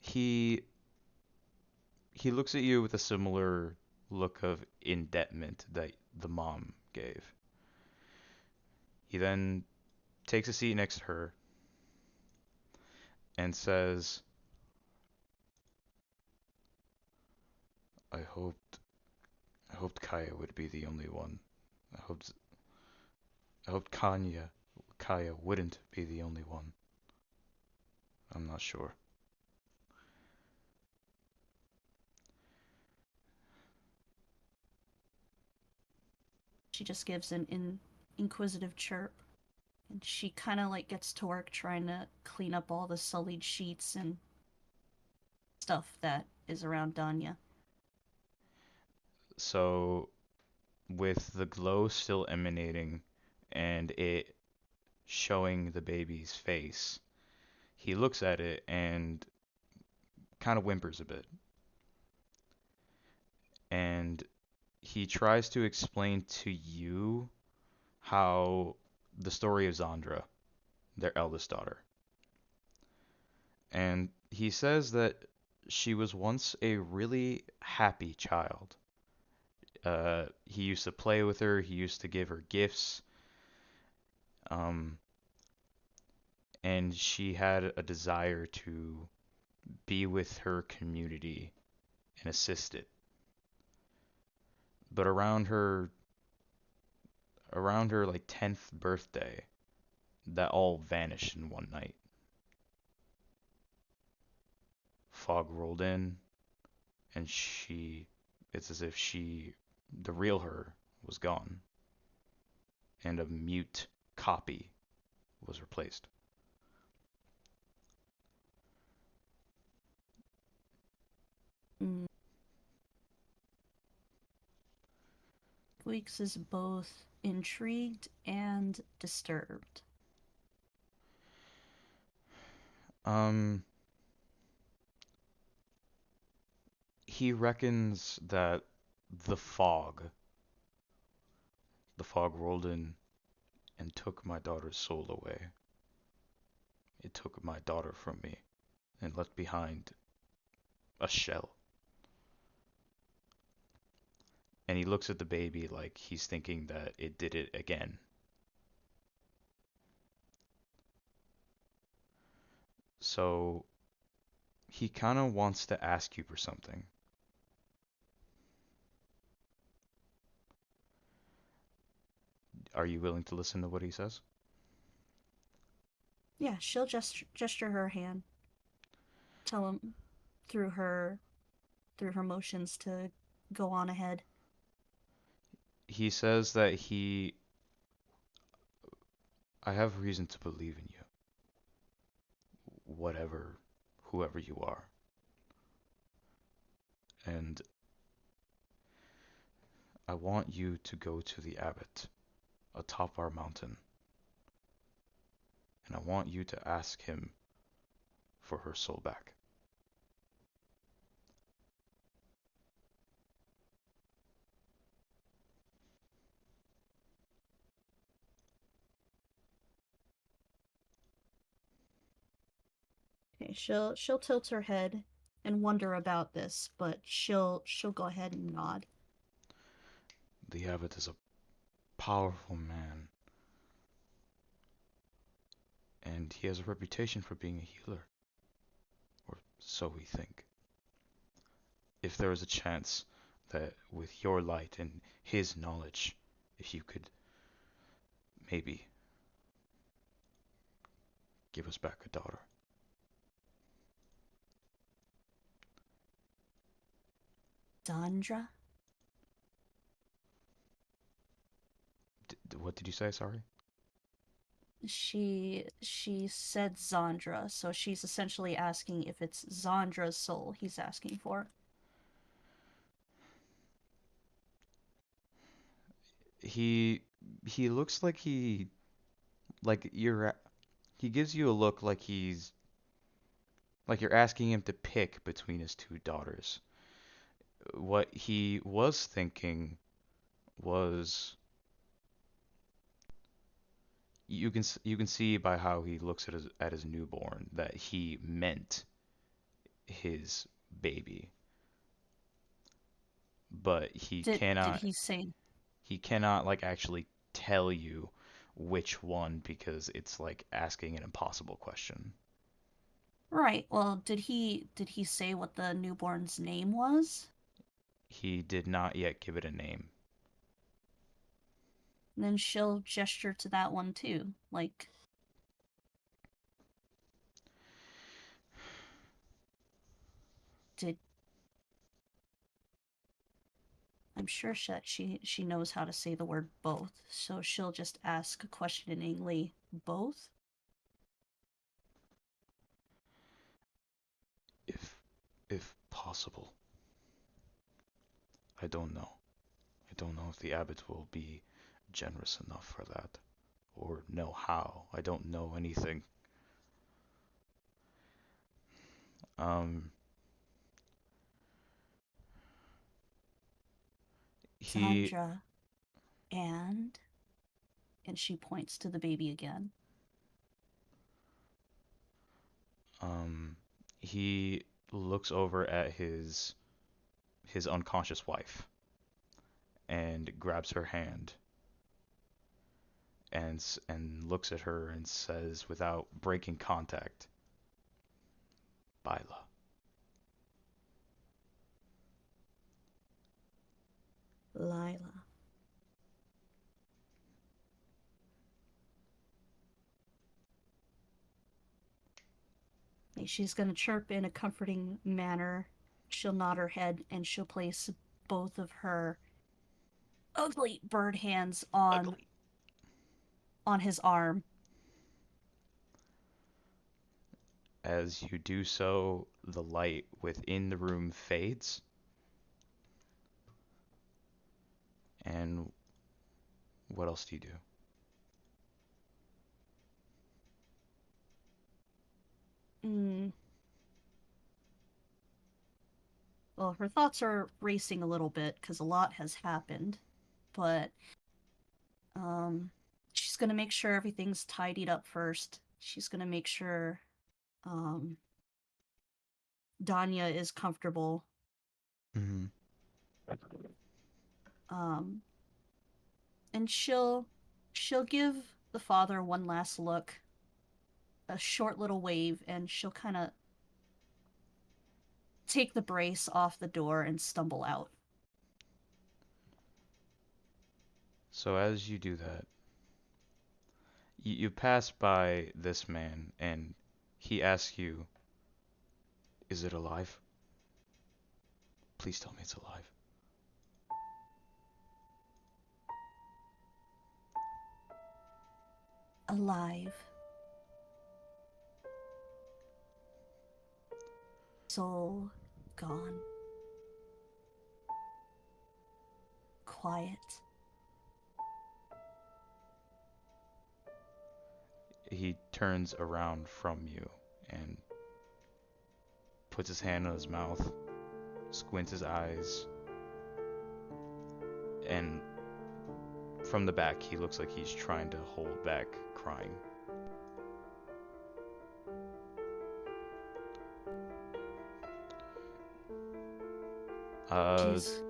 he he looks at you with a similar look of indebtment that the mom gave. He then takes a seat next to her and says, I hoped Kaya would be the only one. I hoped Kaya wouldn't be the only one. I'm not sure. She just gives an inquisitive chirp. And she kind of like gets to work trying to clean up all the sullied sheets and stuff that is around Danya. So, with the glow still emanating and it showing the baby's face, he looks at it and kind of whimpers a bit. And he tries to explain to you how the story of Zandra, their eldest daughter. And he says that she was once a really happy child. He used to play with her, he used to give her gifts, and she had a desire to be with her community and assist it. But around her like 10th birthday, that all vanished in one night. Fog rolled in, and it's as if the real her was gone, and a mute copy was replaced. Weeks is both intrigued and disturbed. He reckons that the fog rolled in and took my daughter's soul away. It took my daughter from me and left behind a shell. And he looks at the baby like he's thinking that it did it again. So he kind of wants to ask you for something. Are you willing to listen to what he says? Yeah, she'll gesture her hand. Tell him through her motions to go on ahead. He says that I have reason to believe in you. Whoever you are. And I want you to go to the abbot atop our mountain. And I want you to ask him for her soul back. Okay, she'll tilt her head and wonder about this, but she'll go ahead and nod. The abbot is a powerful man, and he has a reputation for being a healer, or so we think. If there was a chance that with your light and his knowledge, if you could maybe give us back a daughter. Sandra? What did you say? Sorry. She said Zandra, so she's essentially asking if it's Zandra's soul he's asking for. He looks like he gives you a look like you're asking him to pick between his two daughters. What he was thinking was you can see by how he looks at his newborn that he meant his baby, but Did he cannot like actually tell you which one because it's like asking an impossible question. Right, well, did he say what the newborn's name was? He did not yet give it a name. Then she'll gesture to that one too, like, I'm sure she knows how to say the word both, so she'll just ask questioningly, both? If possible. I don't know. I don't know if the abbot will be generous enough for that, or know how. I don't know anything. Um, he Sandra, and she points to the baby again. he looks over at his unconscious wife and grabs her hand and looks at her and says without breaking contact, Bila. Lila. She's gonna chirp in a comforting manner. She'll nod her head and she'll place both of her ugly bird hands on his arm. As you do so, the light within the room fades. And what else do you do? Well, her thoughts are racing a little bit because a lot has happened, but she's gonna make sure everything's tidied up first. She's gonna make sure Danya is comfortable. Mm-hmm. And she'll give the father one last look, a short little wave, and she'll kind of take the brace off the door and stumble out. So as you do that, you pass by this man and he asks you, is it alive? Please tell me it's alive. Alive. Soul gone. Quiet. He turns around from you and puts his hand on his mouth, squints his eyes, and from the back he looks like he's trying to hold back crying. She's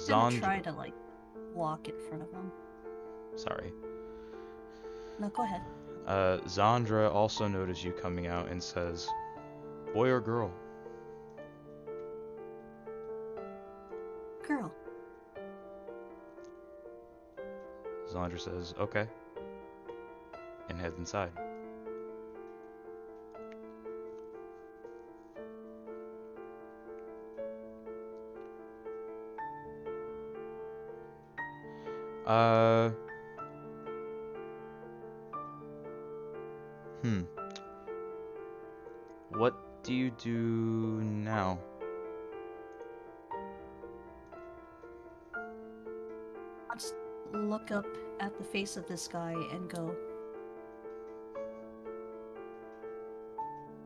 gonna try Zandra. to like walk in front of him. Sorry. No, go ahead. Zandra also noticed you coming out and says, "Boy or girl?" Girl. Zandra says, "Okay," and heads inside. Uh. What do you do now? I'll just look up at the face of this guy and go,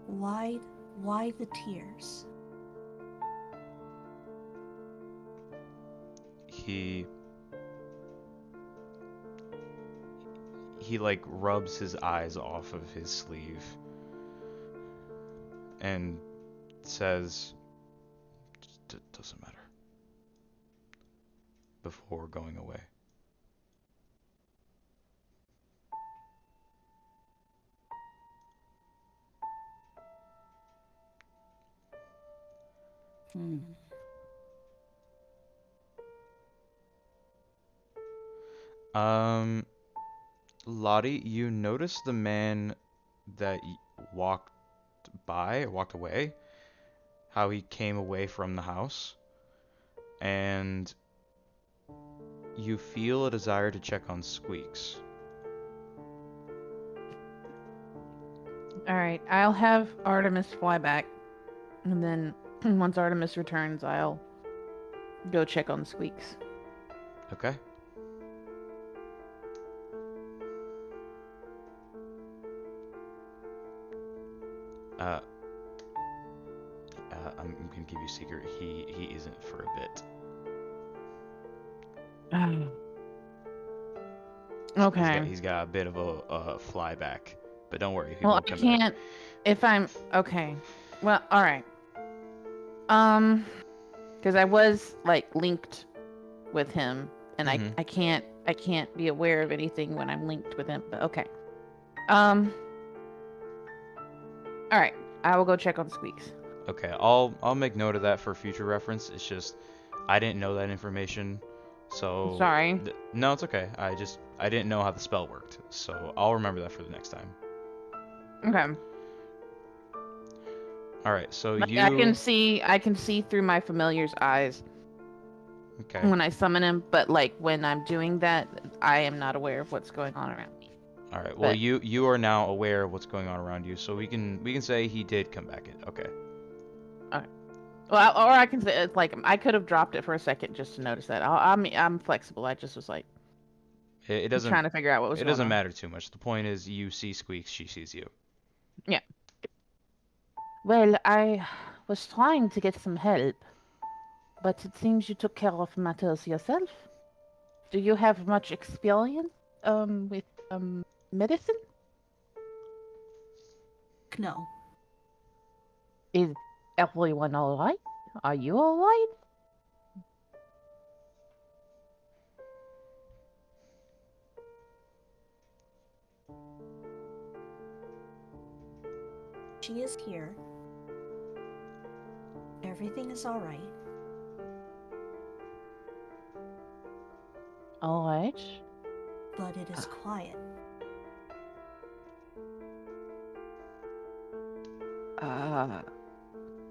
why the tears? He like rubs his eyes off of his sleeve and says, "Doesn't matter," before going away. Lottie, you notice the man that walked away, how he came away from the house, and you feel a desire to check on Squeaks. Alright, I'll have Artemis fly back. And then once Artemis returns, I'll go check on Squeaks. Okay. I'm gonna give you a secret. He isn't for a bit. Okay. He's got a bit of a flyback, but don't worry, he Well, will I come can't. back. If I'm okay. Well, all right. Because I was like linked with him, and Mhm. I can't be aware of anything when I'm linked with him. But okay. All right. I will go check on Squeaks. Okay, I'll make note of that for future reference. It's just I didn't know that information, so Sorry. No, it's okay. I didn't know how the spell worked, so I'll remember that for the next time. Okay. All right, so Like, you I can see through my familiar's eyes okay? when I summon him, but like when I'm doing that, I am not aware of what's going on around me. All right. Well, But you are now aware of what's going on around you, so we can say he did come back in. Okay. well, or I can say it's like I could have dropped it for a second just to notice that. I'm flexible. I just was like It doesn't trying to figure out what was it going doesn't on. matter too much. The point is you see Squeaks, she sees you. Yeah. Well, I was trying to get some help, but it seems you took care of matters yourself. Do you have much experience with medicine? No. Is everyone all right? Are you all right? She is here. Everything is alright. All right. But it is quiet.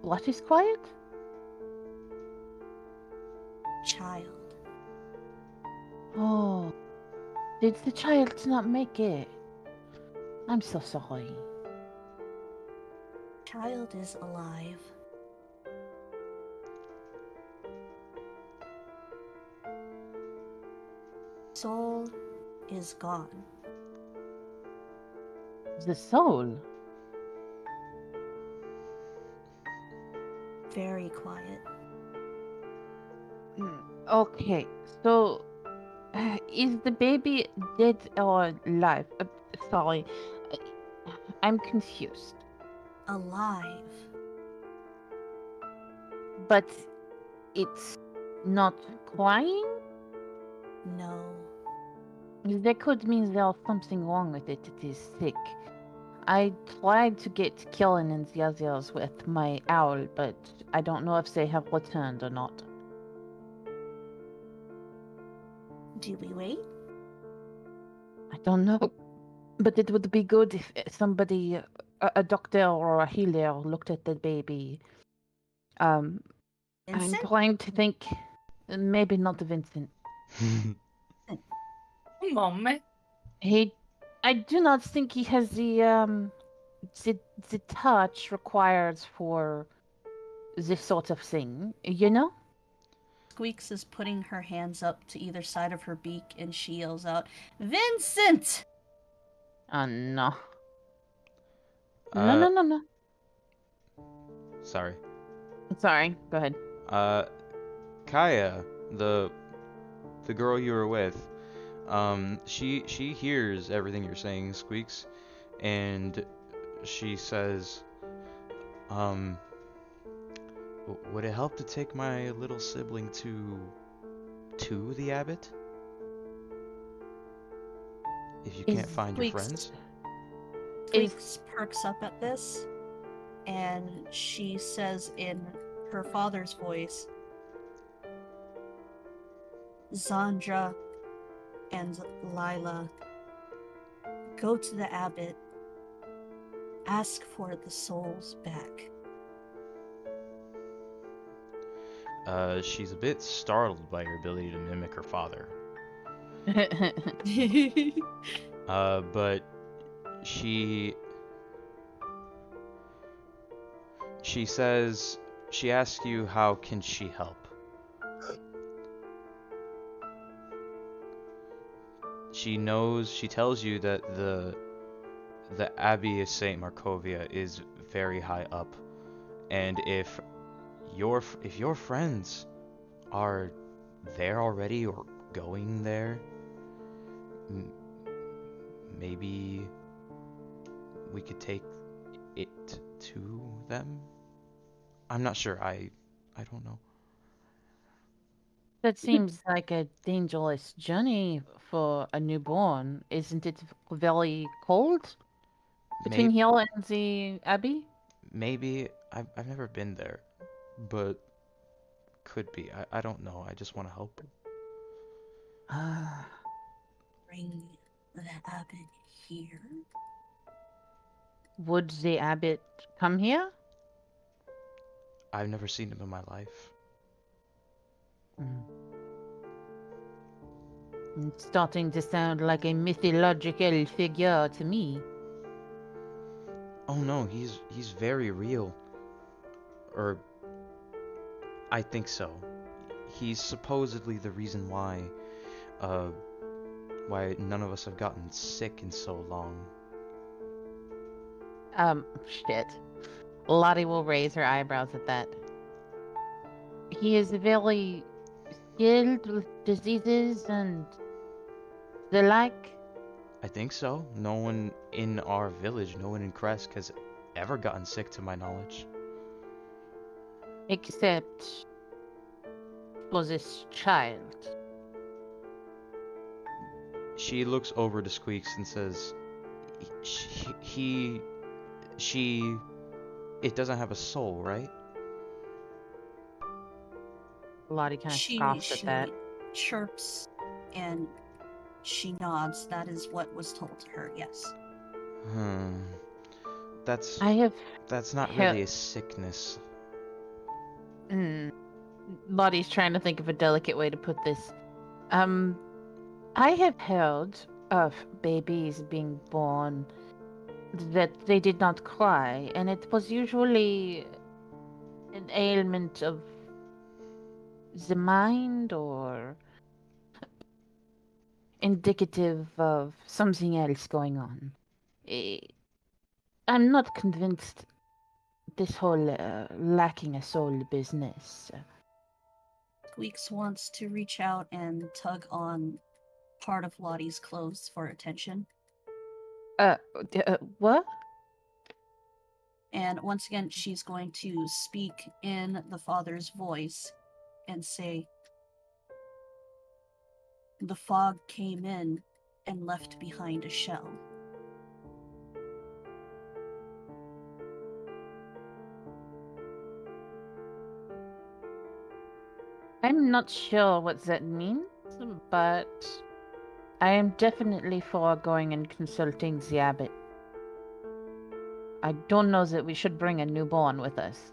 What is quiet? Child. Oh, did the child not make it? I'm so sorry. Child is alive. Soul is gone. The soul? Very quiet. Okay, so is the baby dead or alive? Sorry, I'm confused. Alive. But it's not crying? No. That could mean there's something wrong with it. It is sick. I tried to get Killen and the others with my owl, but I don't know if they have returned or not. Do we wait? I don't know. But it would be good if somebody, a doctor or a healer, looked at the baby. I'm Vincent? trying to think. Maybe not Vincent. Moment. I do not think he has the touch required for this sort of thing. You know? Squeaks is putting her hands up to either side of her beak and she yells out, Vincent! Oh no. Uh, No. Sorry. Sorry. Go ahead. Kaya, the girl you were with, she hears everything you're saying, Squeaks, and she says, would it help to take my little sibling to the abbot? If you can't find your friends? Squeaks perks up at this, and she says in her father's voice, Zandra and Lila, go to the abbot, ask for the souls back. She's a bit startled by your ability to mimic her father. But she says, she asks you how can she help. She tells you that the Abbey of Saint Markovia is very high up, and if your friends are there already or going there, maybe we could take it to them. I'm not sure. I don't know. That seems like a dangerous journey for a newborn. Isn't it very cold between here and the abbey? Maybe I've never been there, but could be. I don't know. I just want to help. Bring the abbot here. Would the abbot come here? I've never seen him in my life. It's starting to sound like a mythological figure to me. Oh no, he's very real. Or I think so. He's supposedly the reason why none of us have gotten sick in so long. Shit. Lottie will raise her eyebrows at that. He is very skilled with diseases and the like. I think so. No one in our village, no one in Kresk has ever gotten sick to my knowledge. Except for this child. She looks over to Squeaks and says, it doesn't have a soul, right? Lottie kind of scoffs at that. She chirps and she nods. That is what was told to her, yes. That's not really a sickness. Lottie's trying to think of a delicate way to put this. I have heard of babies being born that they did not cry, and it was usually an ailment of the mind or indicative of something else going on. I'm not convinced this whole lacking a soul business. Squeaks wants to reach out and tug on part of Lottie's clothes for attention. What? And once again, she's going to speak in the father's voice and say, the fog came in and left behind a shell. I'm not sure what that means, but I am definitely for going and consulting the abbot. I don't know that we should bring a newborn with us.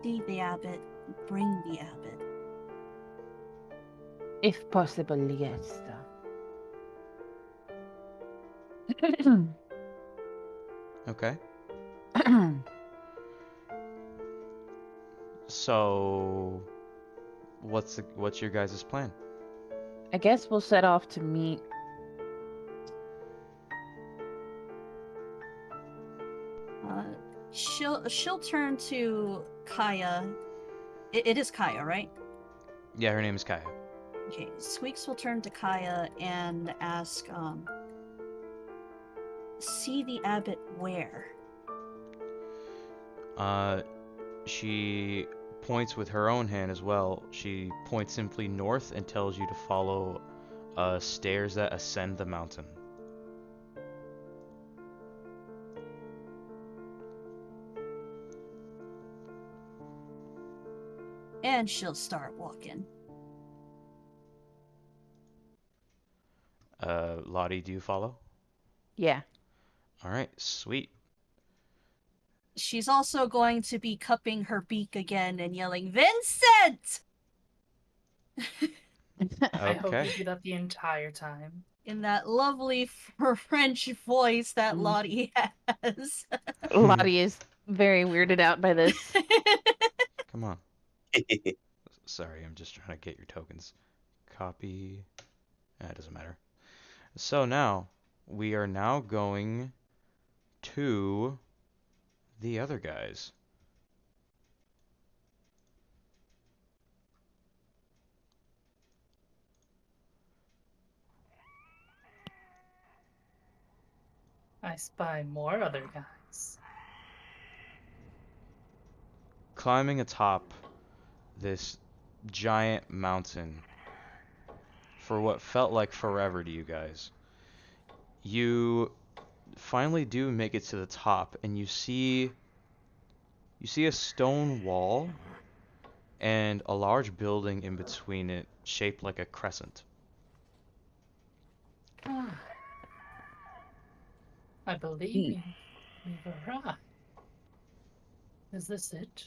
See the abbot, bring the abbot. If possible, yes. Okay. So, what's your guys' plan? I guess we'll set off to meet. She'll turn to Kaya. It is Kaya, right? Yeah, her name is Kaya. Okay, Squeaks will turn to Kaya and ask, see the abbot where? She points with her own hand as well. She points simply north and tells you to follow stairs that ascend the mountain. And she'll start walking. Lottie, do you follow? Yeah. All right, sweet. She's also going to be cupping her beak again and yelling, Vincent! I hope Okay. you do that the entire time. In that lovely French voice that Lottie has. Lottie is very weirded out by this. Come on. Sorry, I'm just trying to get your tokens. Copy. It doesn't matter. So now, we are now going to the other guys. I spy more other guys. Climbing atop this giant mountain for what felt like forever to you guys. You finally do make it to the top, and you see a stone wall and a large building in between it shaped like a crescent. Ah. I believe we've arrived. Is this it?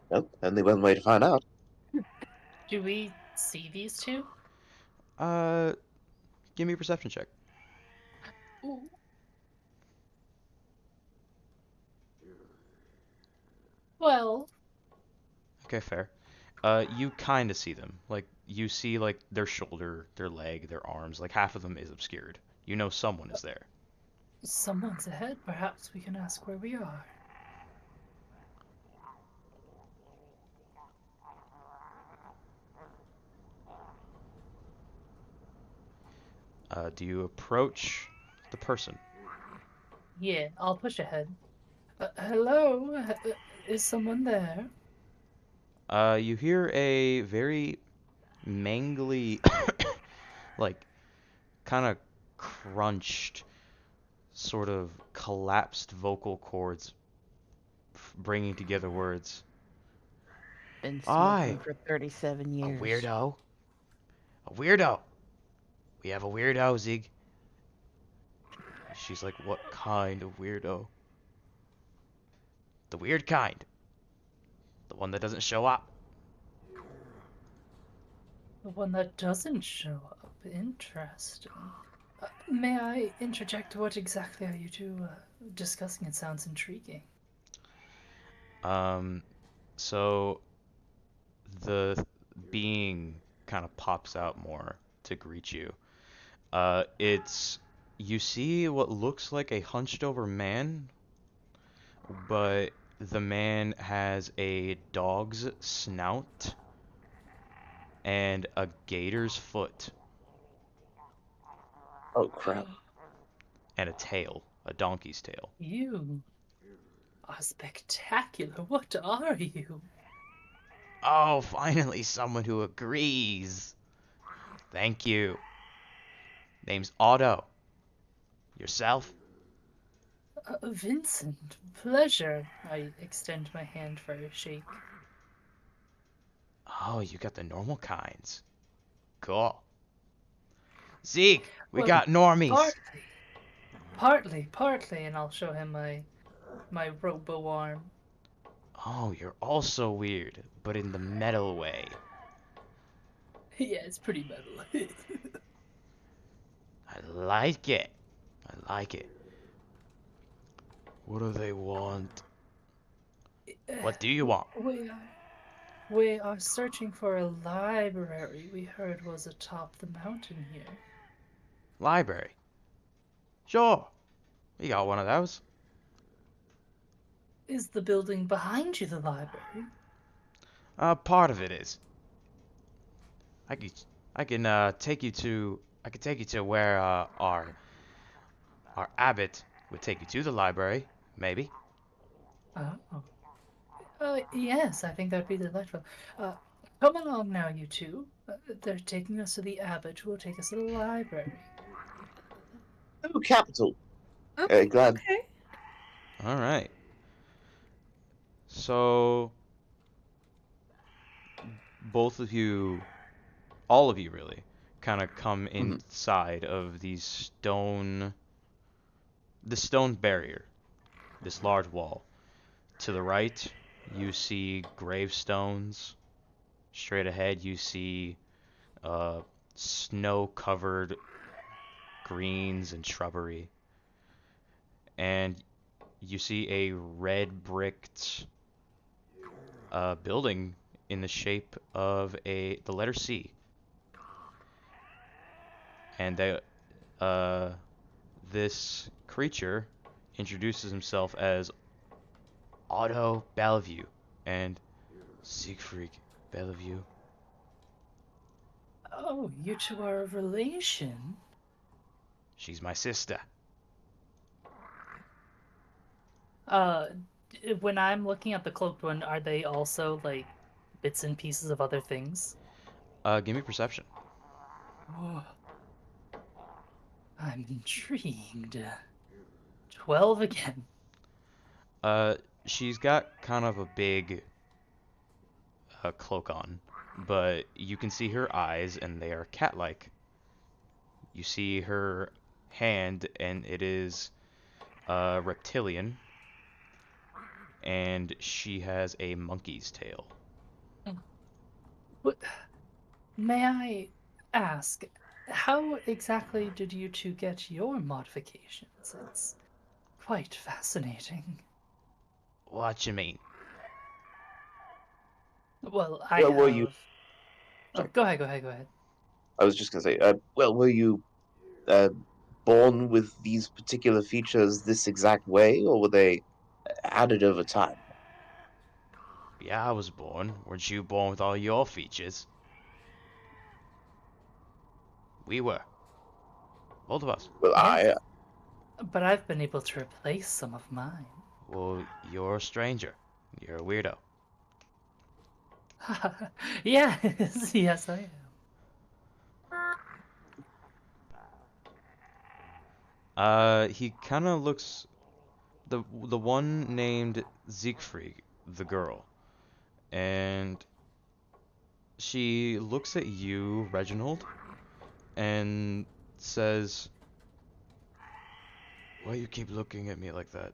Well, only one way to find out. Do we see these two? Give me a perception check. Ooh. Well, Okay, fair. You kind of see them. Like, you see, like, their shoulder, their leg, their arms. Like, half of them is obscured. You know someone is there. someone's ahead. Perhaps we can ask where we are. Do you approach the person? Yeah, I'll push ahead. Hello? Is someone there? You hear a very mangly, like, kind of crunched, sort of collapsed vocal cords bringing together words. Been Aye. smoking for 37 years. A weirdo. A weirdo. We have a weirdo, Zig. She's like, what kind of weirdo? The weird kind. The one that doesn't show up. The one that doesn't show up. Interesting. May I interject? What exactly are you two discussing? It sounds intriguing. So the being kind of pops out more to greet you. You see what looks like a hunched over man, but the man has a dog's snout and a gator's foot Oh crap. and a tail, a donkey's tail. You. are spectacular. What are you? Oh, finally someone who agrees. Thank you. Name's Otto. Yourself? Vincent, pleasure. I extend my hand for a shake. Oh, you got the normal kinds. Cool. Zeke, we Well, got normies. partly, and I'll show him my robo arm. Oh, you're also weird, but in the metal way. Yeah, it's pretty metal. I like it. I like it. What do they want? What do you want? We are searching for a library we heard was atop the mountain here. Library. Sure. We got one of those. Is the building behind you the library? Part of it is. I can, I can take you to. I can take you to where our abbot would take you to the library, maybe. Oh. Yes, I think that'd be delightful. Uh, Come along now, you two. They're taking us to the abbot, who will take us to the library. Oh, capital. Okay, Glad. okay. All right. So both of you, all of you really, kind of come inside of the stone barrier, this large wall. To the right, you see gravestones. Straight ahead, you see snow-covered greens and shrubbery. And you see a red bricked building in the shape of the letter C. And this creature introduces himself as Otto Bellevue and Siegfried Bellevue. Oh, you two are a relation? She's my sister. Uh, when I'm looking at the cloaked one, are they also, like, bits and pieces of other things? Give me perception. Oh, I'm intrigued. 12 again. She's got kind of a big cloak on, but you can see her eyes, and they are cat-like. You see her hand, and it is reptilian, and she has a monkey's tail. What, may I ask, how exactly did you two get your modifications? It's quite fascinating. What you mean? Well, I Well, were have... you? Oh, Sorry. go ahead. I was just gonna say. Well, were you born with these particular features this exact way, or were they added over time? Yeah, I was born. Weren't you born with all your features? We were. Both of us. Well, Yes, but I've been able to replace some of mine. Well, you're a stranger. You're a weirdo. Yes, yes, I am. He kind of looks the one named Siegfried, the girl, and she looks at you, Reginald, and says, "Why you keep looking at me like that?"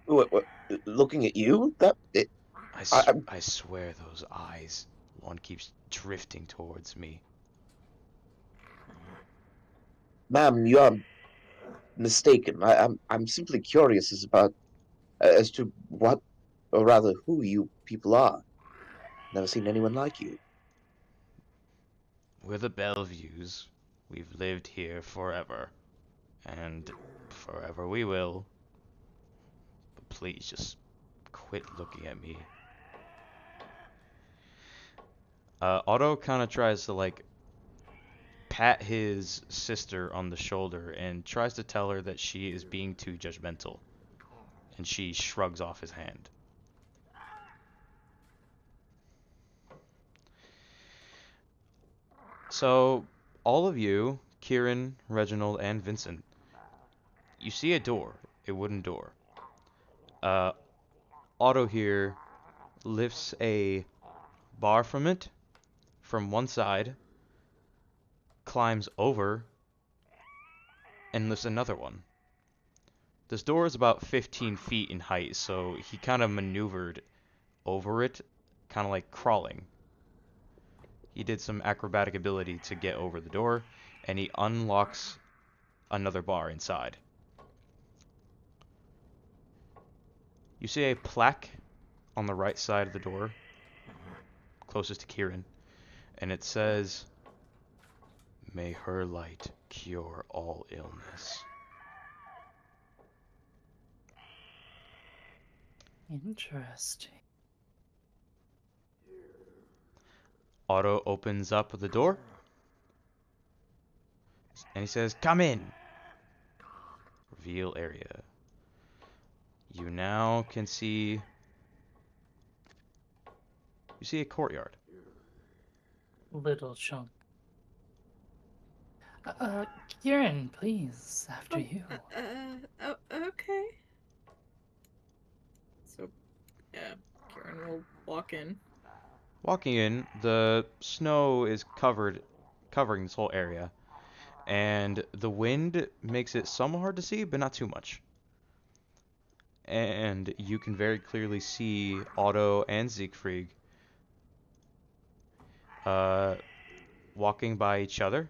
What? Looking at you? I swear those eyes. One keeps drifting towards me. Ma'am, you are mistaken. I'm simply curious as to what, or rather, who you people are. Never seen anyone like you. We're the Bellevues. We've lived here forever, and forever we will. But please just quit looking at me. Otto kind of tries to like pat his sister on the shoulder and tries to tell her that she is being too judgmental. And she shrugs off his hand. So, all of you, Kieran, Reginald, and Vincent, you see a door, a wooden door. Otto here lifts a bar from it, from one side, climbs over, and lifts another one. This door is about 15 feet in height, so he kind of maneuvered over it, kind of like crawling. He did some acrobatic ability to get over the door, and he unlocks another bar inside. You see a plaque on the right side of the door, closest to Kieran, and it says, "May her light cure all illness." Interesting. Otto opens up the door, and he says, "Come in." Reveal area. You now can see... You see a courtyard. Little chunk. Kieran, please, after you. Okay. So, yeah, Kieran will walk in. Walking in, the snow is covering this whole area, and the wind makes it somewhat hard to see, but not too much. And you can very clearly see Otto and Siegfried walking by each other,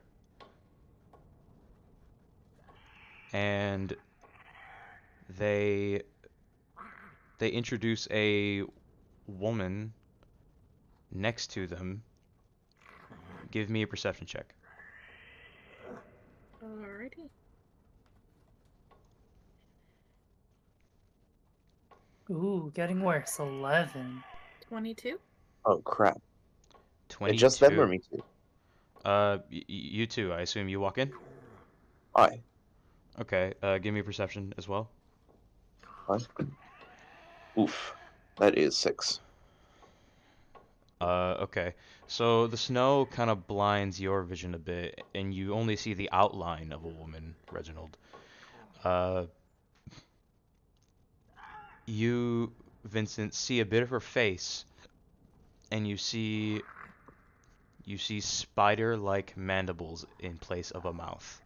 and they introduce a woman next to them. Give me a perception check. Alrighty. Ooh, getting worse. 11. 22? Oh crap! 22. It's just them or me too? You two. I assume you walk in. Aye. Okay. Give me a perception as well. Fine. Oof. That is 6. Okay. So the snow kind of blinds your vision a bit, and you only see the outline of a woman, Reginald. You, Vincent, see a bit of her face, and you see spider-like mandibles in place of a mouth.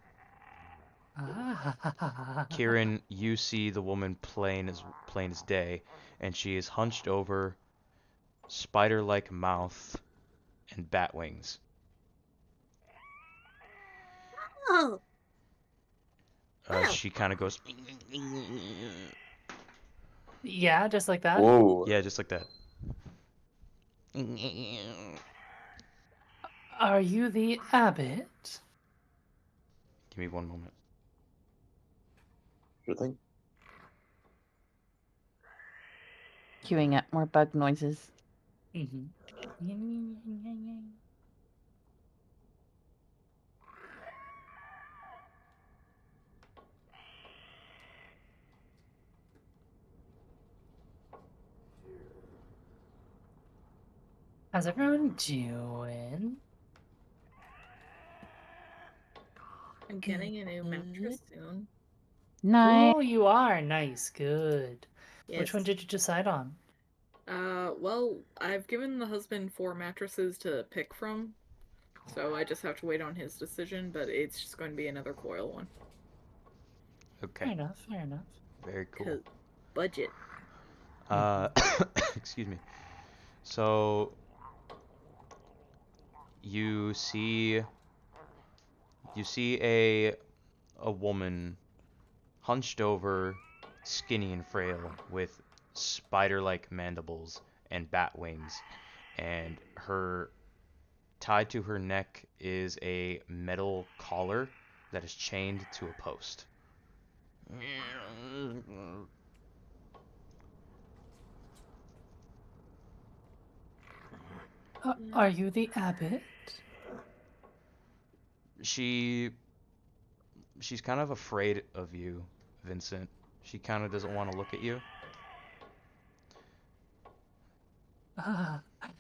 Kieran, you see the woman plain as day, and she is hunched over, spider-like mouth, and bat wings. Oh! She kind of goes, Yeah, just like that. Whoa. yeah, just like that. Are you the abbot? Give me one moment. Sure thing. Queuing up more bug noises. Mm-hmm. How's everyone doing? I'm getting a new mattress soon. Nice. Oh, you are nice. Good. Yes. Which one did you decide on? Well, I've given the husband 4 mattresses to pick from, so I just have to wait on his decision, but it's just going to be another coil one. Okay. Fair enough. Fair enough. Very cool. 'Cause budget. Excuse me. So you see a woman hunched over, skinny and frail, with spider-like mandibles and bat wings, and tied to her neck is a metal collar that is chained to a post. Are you the abbot? She's kind of afraid of you, Vincent. She kind of doesn't want to look at you.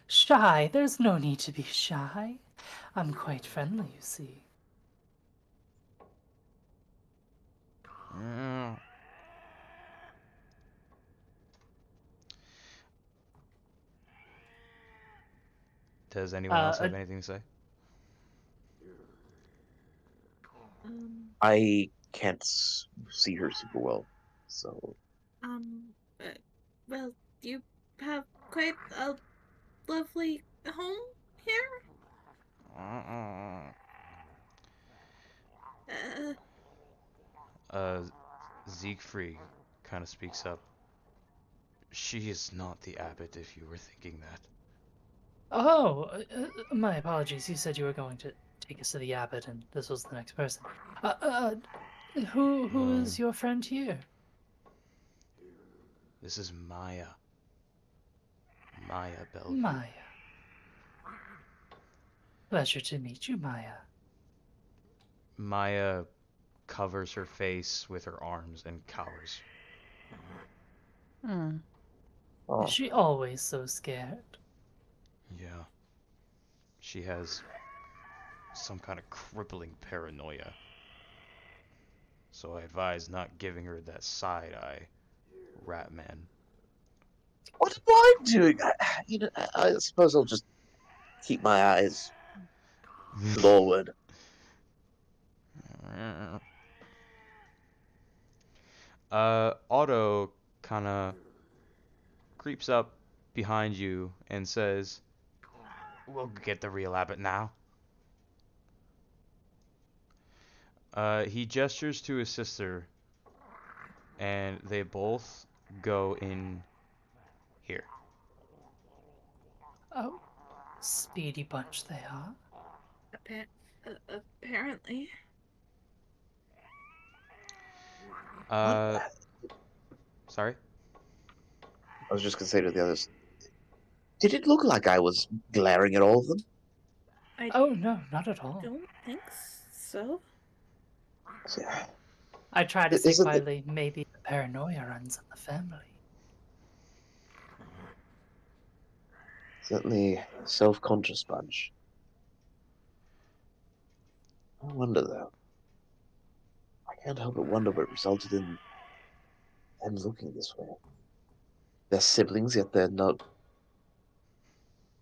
Shy? There's no need to be shy. I'm quite friendly, you see. Mm. Does anyone else have anything to say? I can't see her super well, so. Uh, well, you have quite a lovely home here? Uh, Siegfried kind of speaks up. She is not the abbot, if you were thinking that. Oh, my apologies. You said you were going to take us to the abbot, and this was the next person. Who is your friend here? This is Maya. Maya Bellevue. Maya. Pleasure to meet you, Maya. Maya covers her face with her arms and cowers. Hmm. Oh. Is she always so scared? Yeah. She has some kind of crippling paranoia. So I advise not giving her that side eye, Ratman. What am I doing? I suppose I'll just keep my eyes forward. Otto kind of creeps up behind you and says, "We'll get the real abbot now." He gestures to his sister, and they both go in here. Oh, speedy bunch they are. apparently. Sorry? I was just gonna say to the others, did it look like I was glaring at all of them? Oh, no, not at all. Don't think so. I try to say Isn't it- quietly, maybe the paranoia runs in the family. Certainly a self-conscious bunch. I wonder, though. I can't help but wonder what resulted in them looking this way. They're siblings, yet they're not.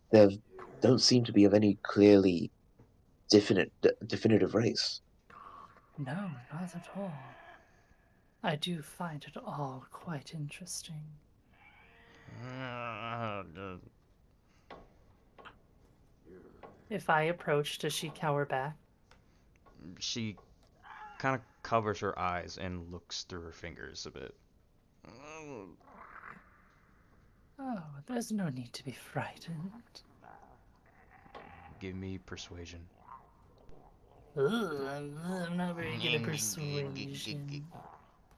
They don't seem to be of any clearly definitive race. No, not at all. I do find it all quite interesting. If I approach, does she cower back? She kind of covers her eyes and looks through her fingers a bit. Oh, there's no need to be frightened. Give me persuasion. Ugh, I'm not very good at persuasion.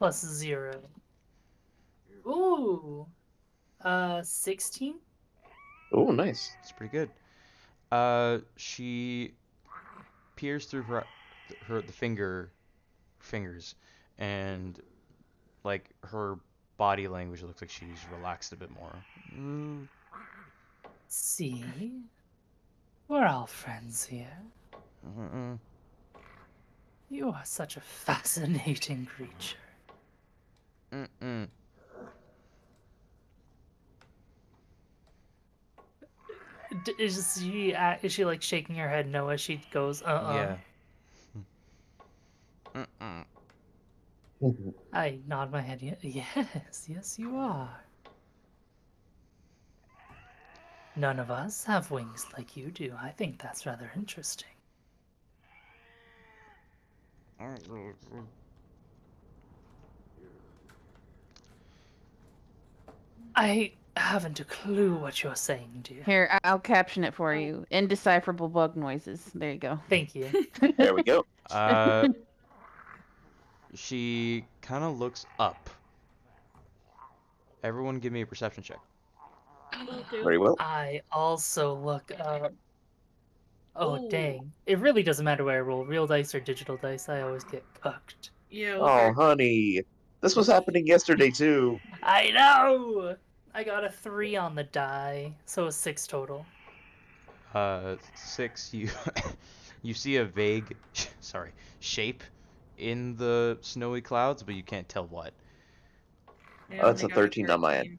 +0. Ooh. 16? Oh, nice. It's pretty good. She peers through the fingers, and like her body language looks like she's relaxed a bit more. See? We're all friends here. You are such a fascinating creature. Is she like shaking her head no as she goes, Yeah. I nod my head, yes, you are. None of us have wings like you do. I think that's rather interesting. I haven't a clue what you're saying, dear. Here, I'll caption it for you. Indecipherable bug noises. There you go. Thank you. There we go. She kind of looks up. Everyone give me a perception check. Very well. I also look up. Oh, Ooh. dang. It really doesn't matter where I roll, real dice or digital dice, I always get cooked. Yeah. Oh, Okay. honey. This was happening yesterday, too. I know! I got a 3 on the die, so it's 6 total. 6. You see a vague, shape in the snowy clouds, but you can't tell what. I Oh, it's only a got 13 on my end.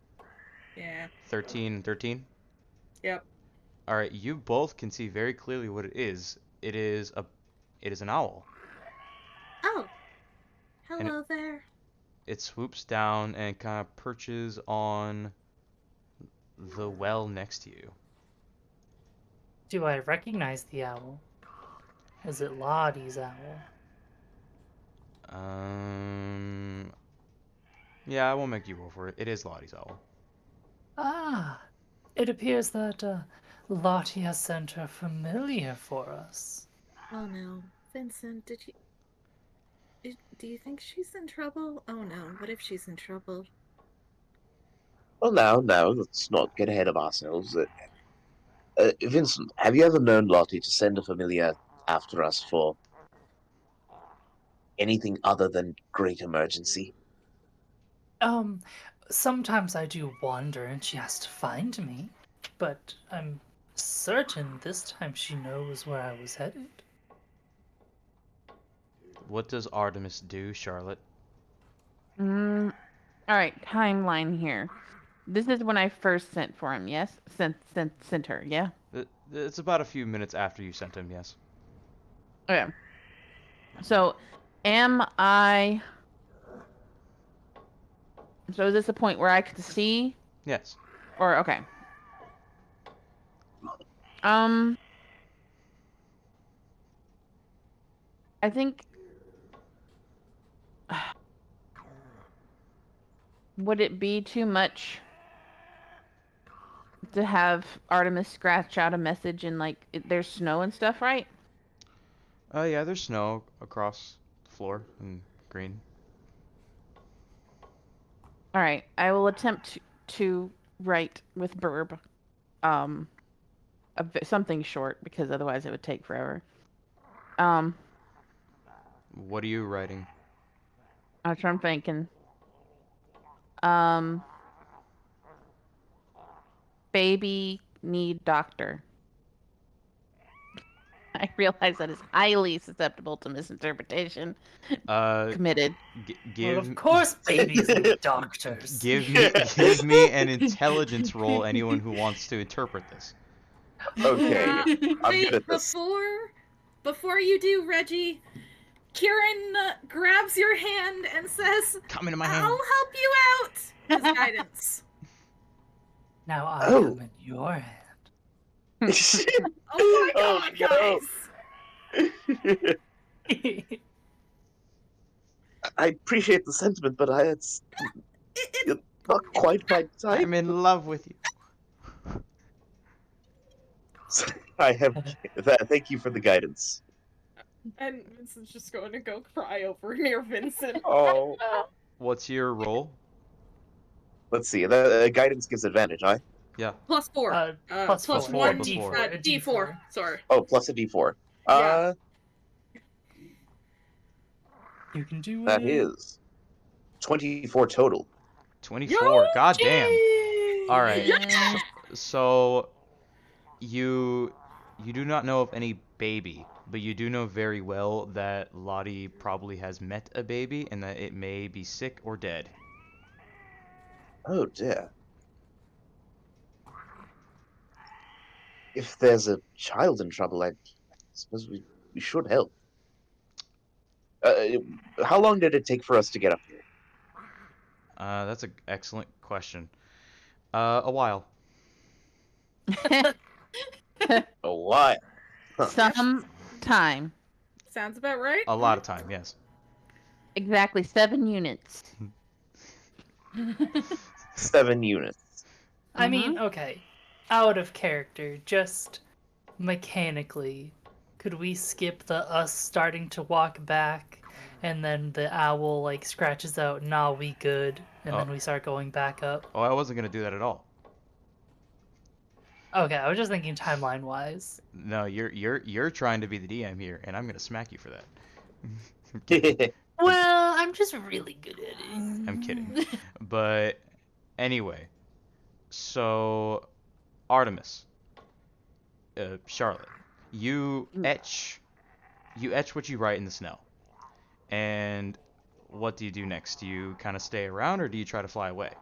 13. Yeah. 13, 13. Yep. All right, you both can see very clearly what it is. It is an owl. Oh. And Hello there. it swoops down and kind of perches on the well next to you. Do I recognize the owl? Is it Lottie's owl? Yeah, I won't make you roll for it. It is Lottie's owl. Ah, it appears that Lottie has sent her familiar for us. Oh no. Vincent, do you think she's in trouble? Oh no, what if she's in trouble? Well, now, let's not get ahead of ourselves. Vincent, have you ever known Lottie to send a familiar after us for anything other than great emergency? Sometimes I do wander and she has to find me, but I'm certain this time she knows where I was headed. What does Artemis do, Charlotte? All right, timeline here. This is when I first sent for him, yes? Sent her, yeah? It's about a few minutes after you sent him, yes. Okay. So, am I... So is this a point where I could see? Yes. Or, okay. I think... Would it be too much to have Artemis scratch out a message and, like, there's snow and stuff, right? Yeah, there's snow across the floor and green. All right, I will attempt to write with Burb, something short because otherwise it would take forever. What are you writing? That's what I'm thinking. Baby need doctor. I realize that is highly susceptible to misinterpretation. Committed. Well, of course babies need doctors. Give me an intelligence roll, anyone who wants to interpret this. Okay, I'm Wait, good at this. before you do, Reggie, Kieran grabs your hand and says, Come into my I'll hand. help you out as guidance. Now I Oh. am in your hand. Oh my Oh, god, no. guys! I appreciate the sentiment, but it's not quite my type. I'm in love with you. I have. Thank you for the guidance. And Vincent's just going to go cry over near Vincent. Oh. What's your roll? Let's see. The guidance gives advantage, right? Yeah. Plus 4. Plus plus 4. 1 D4. D4. Sorry. Oh, plus a d4. Yeah. You can do That it. is 24 total. 24. God damn. All right. Yeah. So you do not know of any baby, but you do know very well that Lottie probably has met a baby and that it may be sick or dead. Oh dear. If there's a child in trouble, I suppose we should help. How long did it take for us to get up here? That's an excellent question. A while. A while. Huh. Some time. Sounds about right. A lot of time, yes. Exactly 7 units. 7 units. I mean, okay. Out of character, just mechanically, could we skip the us starting to walk back and then the owl like scratches out, nah, we good, and then we start going back up? Oh, I wasn't gonna do that at all. Okay, I was just thinking timeline wise. No, you're trying to be the DM here, and I'm gonna smack you for that. I'm kidding. Well, I'm just really good at it. I'm kidding. But anyway, so Artemis, Charlotte, you etch what you write in the snow. And what do you do next? Do you kind of stay around or do you try to fly away?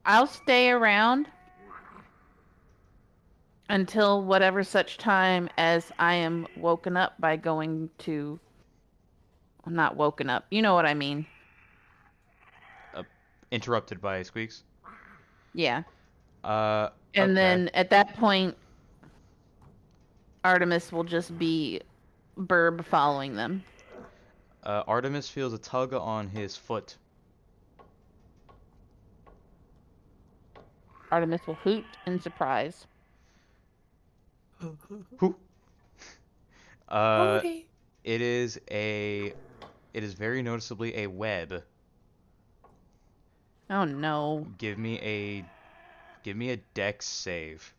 I'll stay around until whatever such time as I am woken up by going to. I'm not woken up. You know what I mean? Interrupted by squeaks? Yeah. And And then at that point, Artemis will just be Burb following them. Artemis feels a tug on his foot. Artemis will hoot in surprise. Who? Howdy. It is very noticeably a web. Oh no. Give me a dex save.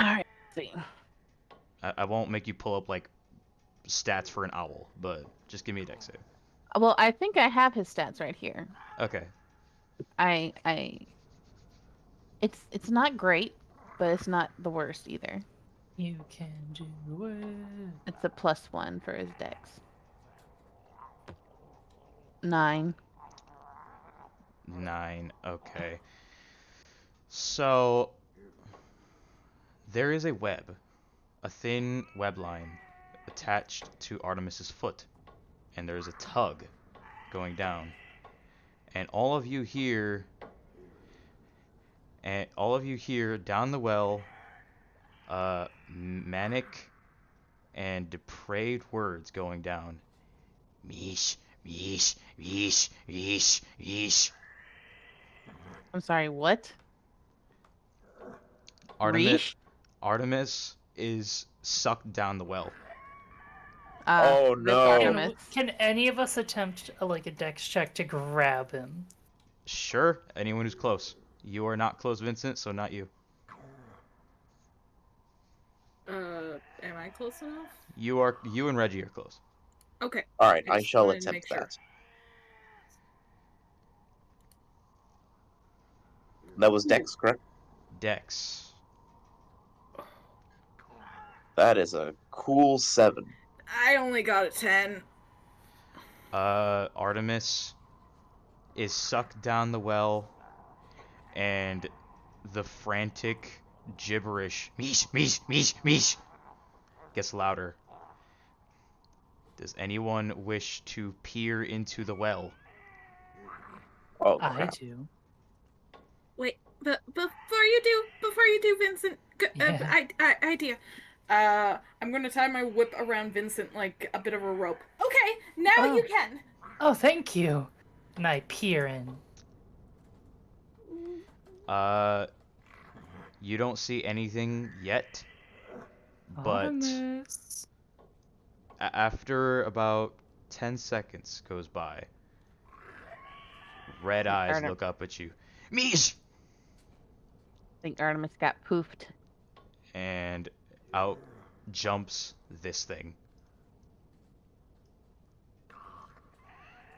Alright, let's see. I won't make you pull up like stats for an owl, but just give me a dex save. Well, I think I have his stats right here. Okay. It's not great, but it's not the worst either. You can do it. It's a +1 for his dex. 9. 9. Okay. So there is a web, a thin web line attached to Artemis's foot, and there's a tug going down. And all of you hear down the well manic and depraved words going down. Meesh, meesh, meesh, meesh, meesh. I'm sorry, what? Artemis, Reesh? Artemis is sucked down the well. Oh, Rip no. Artemis. Can any of us attempt a dex check to grab him? Sure, anyone who's close. You are not close, Vincent, so not you. Am I close enough? You and Reggie are close. Okay. Alright, I I just shall wanted to attempt make sure. that. That was Dex, correct? Dex. That is a cool 7. I only got a 10. Artemis is sucked down the well, and the frantic gibberish, meesh, meesh, meesh, meesh, gets louder. Does anyone wish to peer into the well? Oh, I crap. do. Wait, but before you do, Vincent, Yeah. idea. I'm gonna tie my whip around Vincent like a bit of a rope. Okay, now you can. Oh, thank you. And I peer in. You don't see anything yet, but Artemis. after about 10 seconds goes by, red eyes Artem- look up at you. Meesh! I think Artemis got poofed. And out jumps this thing.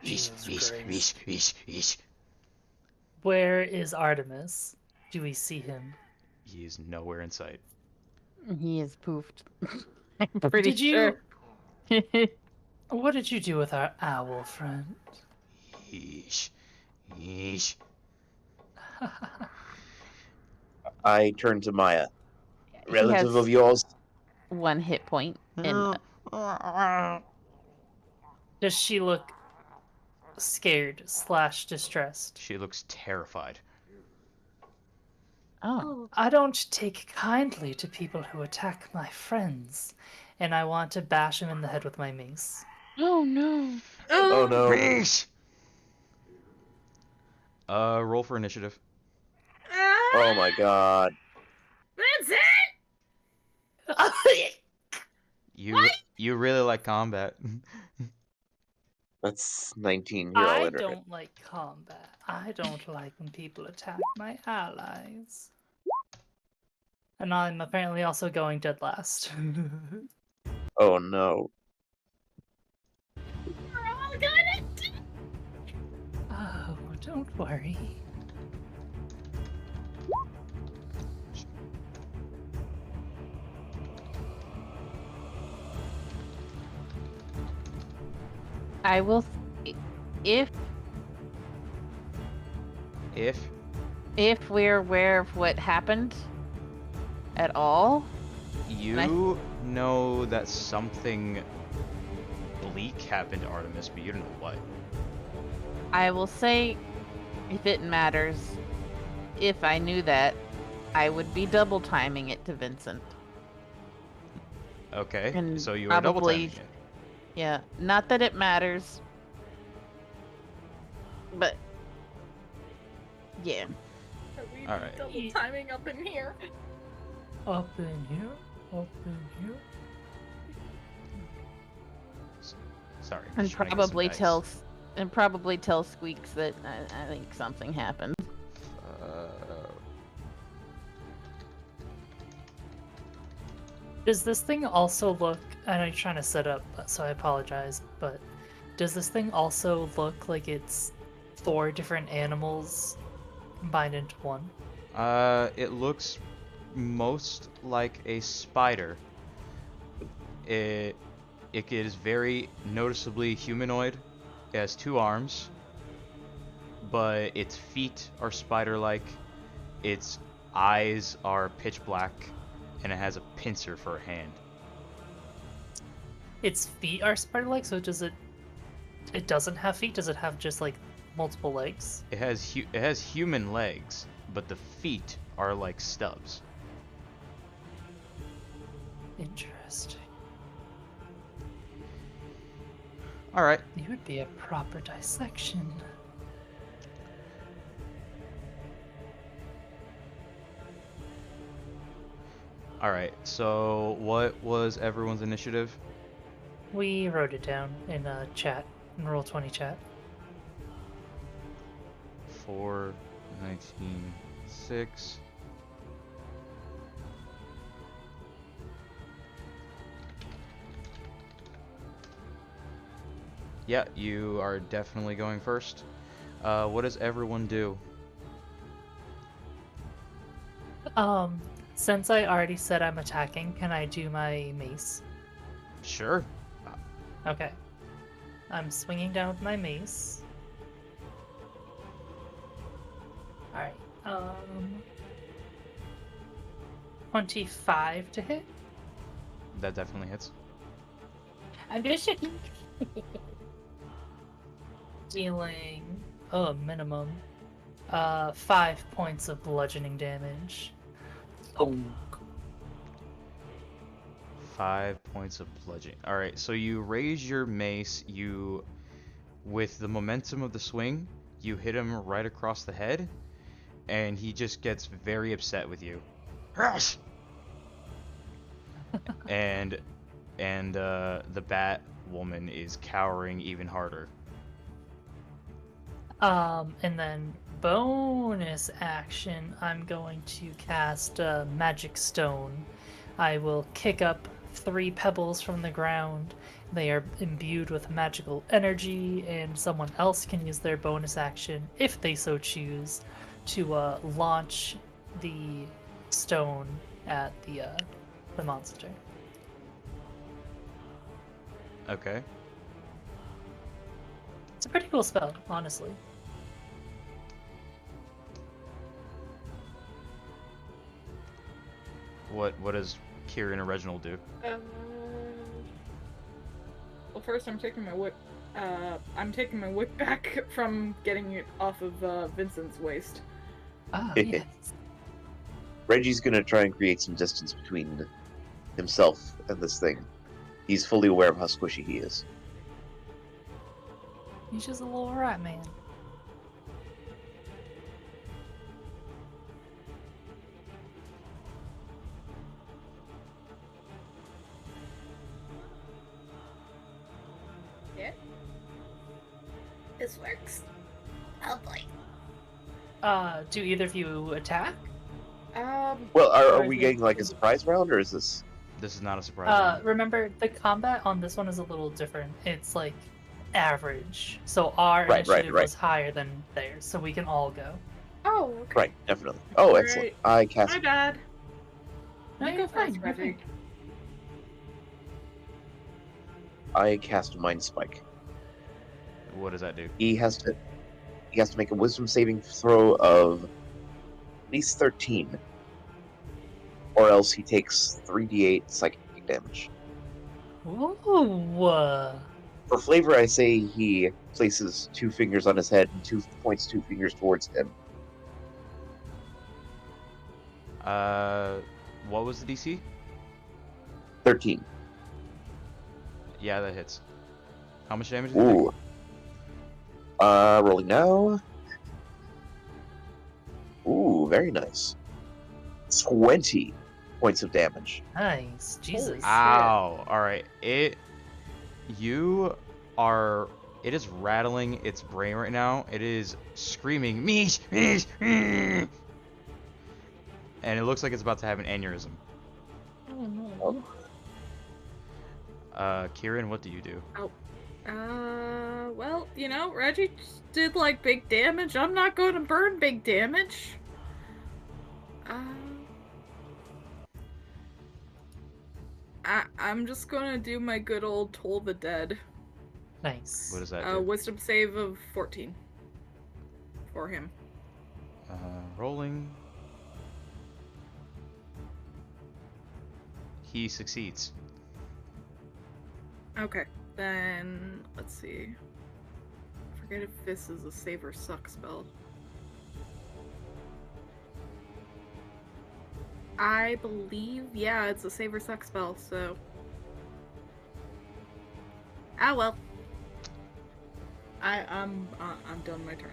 Meesh, Jesus meesh, Christ. meesh, meesh, meesh. Where is Artemis? Do we see him? He is nowhere in sight. He is poofed. I'm pretty Did you- sure. What did you do with our owl friend? Yeesh. Yeesh. I turn to Maya. He Relative has of yours? 1 hit point. And Does she look scared / distressed? She looks terrified. oh, I don't take kindly to people who attack my friends, and I want to bash him in the head with my mace. oh no. Oh no. Meesh! Roll for initiative. Oh my god. Vincent! You really like combat. That's 19. Here, I'll I enter it. don't like combat. I don't like when people attack my allies. And I'm apparently also going dead last. Oh no. We're all gonna die. Oh, don't worry. I will. If we're aware of what happened at all, You know that something bleak happened to Artemis, but you don't know what. I will say, if it matters, if I knew that, I would be double timing it to Vincent. Okay, And so you are double timing probably- it. Yeah, not that it matters, but yeah. Are we All right. double timing up in here? Up in here, up in here. Sorry. I'm And just trying to get some dice. probably tell Squeaks that I think something happened. Does this thing also look? I know you're trying to set up, so I apologize, but does this thing also look like it's 4 different animals combined into one? It looks most like a spider. It is very noticeably humanoid. It has 2 arms, but its feet are spider-like. Its eyes are pitch black, and it has a pincer for a hand. Its feet are spider-like, so does it? It doesn't have feet. Does it have just like multiple legs? It has human legs, but the feet are like stubs. Interesting. All right. It would be a proper dissection. All right. So, what was everyone's initiative? We wrote it down in chat, in Roll20 chat. 4, 19, 6. Yeah, you are definitely going first. What does everyone do? Since I already said I'm attacking, can I do my mace? Sure. Okay. I'm swinging down with my mace. Alright, 25 to hit. That definitely hits. I'm just checking. Dealing, minimum, 5 points of bludgeoning damage. Oh. 5 points of bludgeoning. All right, so you raise your mace. With the momentum of the swing, you hit him right across the head, and he just gets very upset with you. and the bat woman is cowering even harder. And then bonus action, I'm going to cast Magic Stone. I will kick up 3 pebbles from the ground. They are imbued with magical energy, and someone else can use their bonus action, if they so choose, to launch the stone at the monster. Okay. It's a pretty cool spell, honestly. What does Kieran or Reginald do? Well, first I'm taking my whip. I'm taking my whip back from getting it off of Vincent's waist. Ah, yes. Reggie's gonna try and create some distance between himself and this thing. He's fully aware of how squishy he is. He's just a little rat man. Yeah. next. Oh boy. Do either of you attack? Well, are Or we is getting like a is surprise round, or is this? This is not a surprise round. Remember, the combat on this one is a little different. It's like average. So our Right, initiative right. was higher than theirs, so we can all go. Oh, okay. Right, definitely. Oh, excellent. Right. I cast. My bad. No, You you're go first, fine. You're Reggie. fine. I cast Mind Spike. What does that do? He has to make a Wisdom saving throw of at least 13, or else he takes 3d8 psychic damage. Ooh. For flavor, I say he places 2 fingers on his head and points 2 fingers towards him. What was the DC? 13. Yeah, that hits. How much damage did you Ooh. Rolling now. Ooh, very nice. 20 points of damage. Nice. Jesus. take? Ow. Alright. It is rattling its brain right now. It is screaming, Meesh, Meesh, Meesh. And it looks like it's about to have an aneurysm. Kieran, what do you do? Well, you know, Reggie did like big damage. I'm not going to burn big damage. I'm just gonna do my good old Toll the Dead. Nice. What does that do? Wisdom save of 14 for him. Rolling. He succeeds. Okay, then let's see. I forget if this is a save or suck spell. I believe, yeah, it's a save or suck spell, so. Ah well. I'm done my turn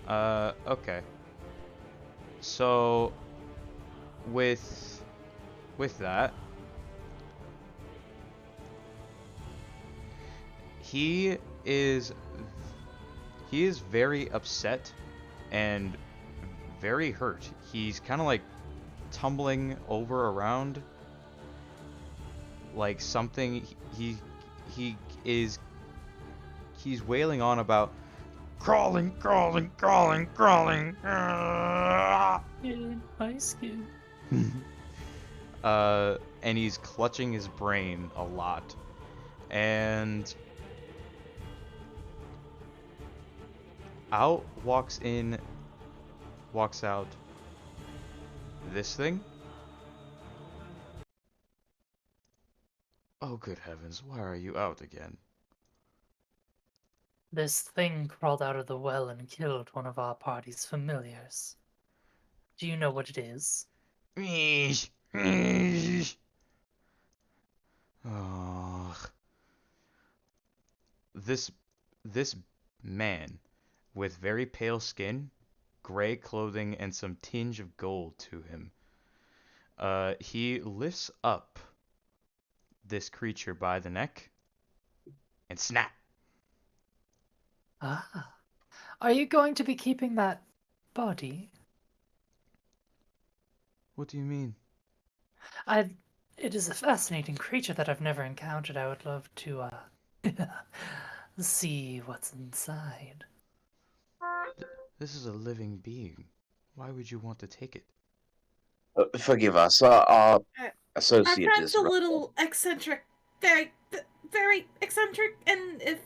then. Okay. So with that, he is very upset and very hurt. He's kind of like tumbling over around like something. He's wailing on about crawling. Ice cube. And he's clutching his brain a lot. And walks out this thing. Oh, good heavens, why are you out again? This thing crawled out of the well and killed one of our party's familiars. Do you know what it is? Oh, this man with very pale skin, gray clothing, and some tinge of gold to him. He lifts up this creature by the neck and snap. Ah. Are you going to be keeping that body? What do you mean? It is a fascinating creature that I've never encountered. I would love to, see what's inside. This is a living being. Why would you want to take it? Forgive us. Our My associate friend's is a little eccentric. Very eccentric, and if,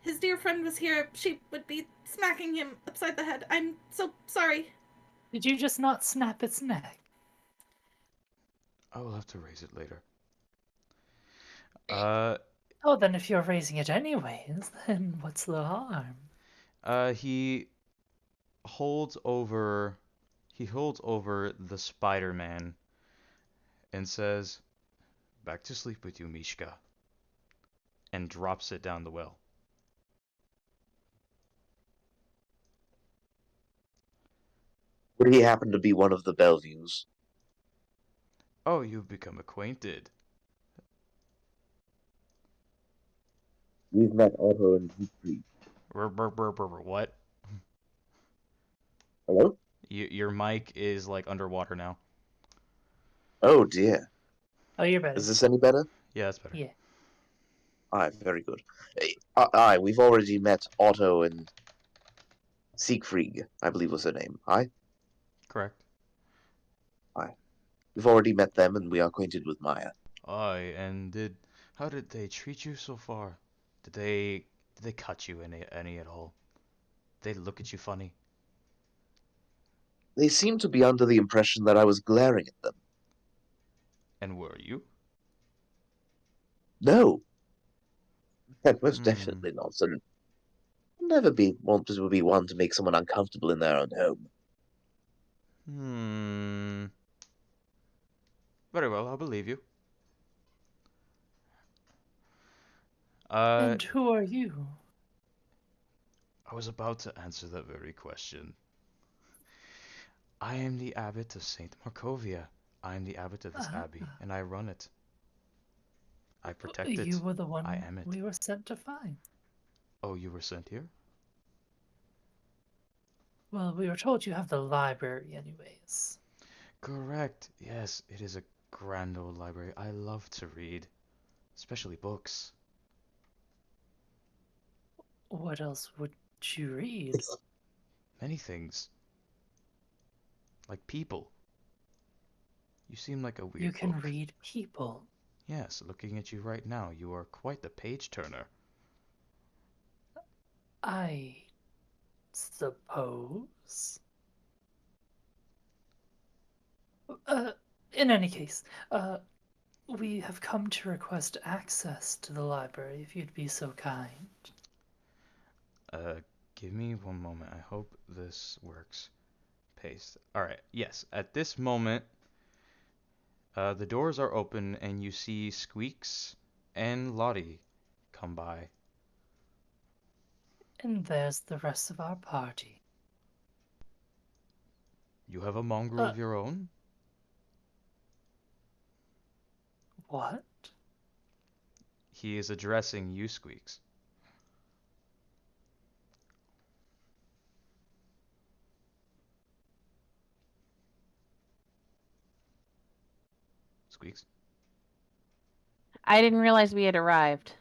his dear friend was here, she would be smacking him upside the head. I'm so sorry. Did you just not snap its neck? I will have to raise it later. Oh, then if you're raising it anyways, then what's the harm? He holds over the Spider-Man and says, "Back to sleep with you, Mishka," and drops it down the well. Would he happen to be one of the Bellevues? Oh, you've become acquainted. We've met Otto and Siegfried. What? Hello? Your mic is like underwater now. Oh dear. Oh, you're better. Is this any better? Yeah, that's better. Yeah. Aye, very good. Aye, we've already met Otto and Siegfried, I believe was her name. Aye? Correct. Aye. We've already met them and we are acquainted with Maya. Aye, and how did they treat you so far? Did they cut you any at all? Did they look at you funny? They seem to be under the impression that I was glaring at them. And were you? No, most Hmm. definitely not. So never be wanted to be one to make someone uncomfortable in their own home. Hmm. Very well, I'll believe you. And who are you? I was about to answer that very question. I am the abbot of Saint Markovia. I am the abbot of this abbey, and I run it. I protect it. You were the one I am it. we were sent to find. Oh, you were sent here? Well, we were told you have the library anyways. Correct. Yes, it is a grand old library. I love to read, especially books. What else would you read? Many things. Like people. You seem like a weird You can book. read people. Yes, looking at you right now, you are quite the page turner. I suppose. In any case, we have come to request access to the library, if you'd be so kind. Give me one moment. I hope this works. Paste. Alright, yes. At this moment, the doors are open and you see Squeaks and Lottie come by. And there's the rest of our party. You have a mongrel of your own? What? He is addressing you, Squeaks. Squeaks? I didn't realize we had arrived.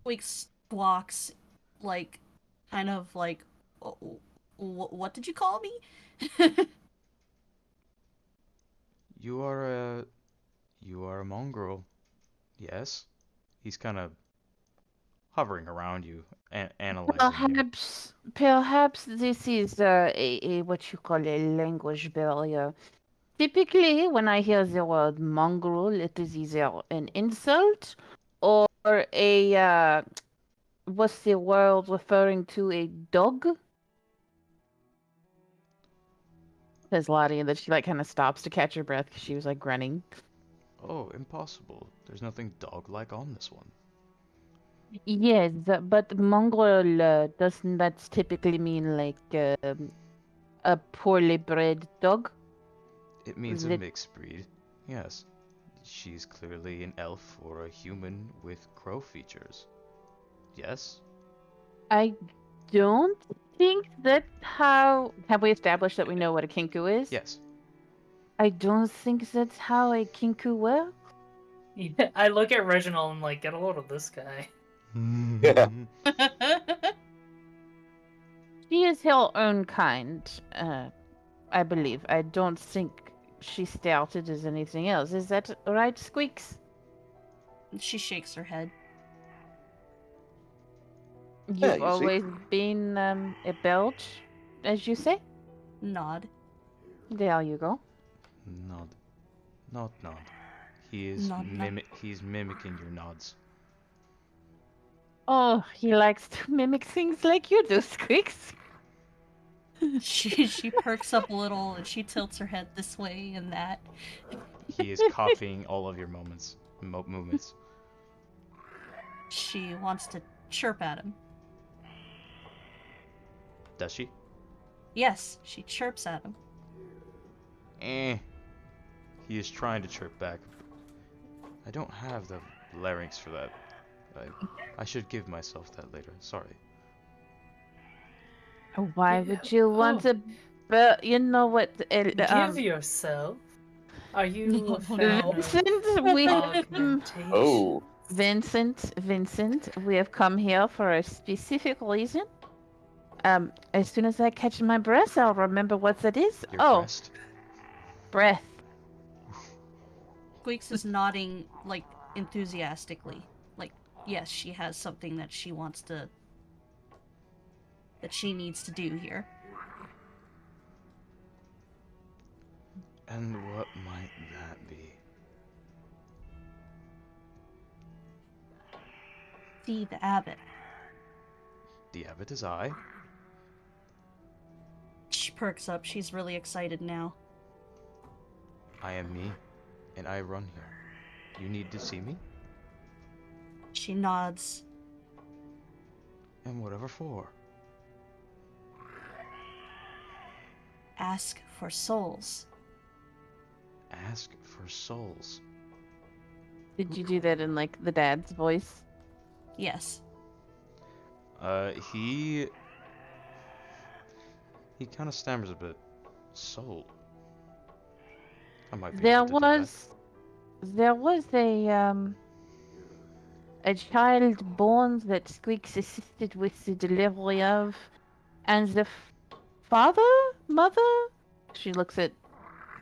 Squeaks walks, like, kind of like, what did you call me? You are a mongrel. Yes? He's kind of hovering around you and analyzing you. Perhaps this is a what you call a language barrier. Typically, when I hear the word mongrel, it is either an insult or a what's the word referring to a dog? Says Lottie, and then she like kind of stops to catch her breath because she was like grunting. Oh, impossible. There's nothing dog-like on this one. Yes, but mongrel doesn't that typically mean like a poorly bred dog? It means a Lit- mixed breed. Yes. She's clearly an elf or a human with crow features. Yes? I don't think that's how. Have we established that we know what a kinku is? Yes. I don't think that's how a kinku works. Yeah, I look at Reginald and like, get a load of this guy. Yeah. She is her own kind, I believe. I don't think she started as anything else. Is that right, Squeaks? She shakes her head. You've you see. always been a belch, as you say? Nod. There you go. Nod. Not nod. He is Nod, nod. he's mimicking your nods. Oh, he likes to mimic things like you do, Squeaks. She perks up a little and she tilts her head this way and that. He is copying all of your movements. She wants to chirp at him. Does she? Yes, she chirps at him. Eh. He is trying to chirp back. I don't have the larynx for that. I should give myself that later. Sorry. Why would you want to? But you know what? Give yourself. Are you a fan of Vincent, we augmentation? Oh, Vincent, we have come here for a specific reason. As soon as I catch my breath, I'll remember what that is. Your breast. Breath. Squeaks is nodding, like, enthusiastically. Like, yes, she has something that she wants to... that she needs to do here. And what might that be? See the abbot. The abbot is I. She perks up. She's really excited now. I am me, and I run here. You need to see me? She nods. And whatever for. Ask for souls. Ask for souls. Did you do that in like the dad's voice? Yes. He kind of stammers a bit. Soul. I might be able to do that. There was a child born that Squeaks assisted with the delivery of, and the mother. She looks at,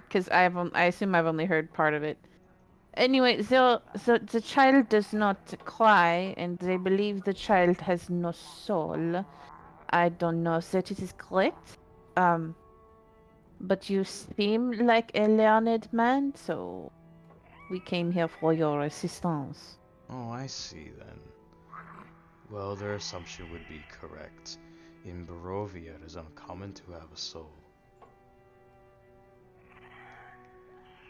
because I assume I've only heard part of it. Anyway, so the child does not cry, and they believe the child has no soul. I don't know if that is correct. But you seem like a learned man, so we came here for your assistance. Oh, I see then. Well, their assumption would be correct. In Barovia, it is uncommon to have a soul.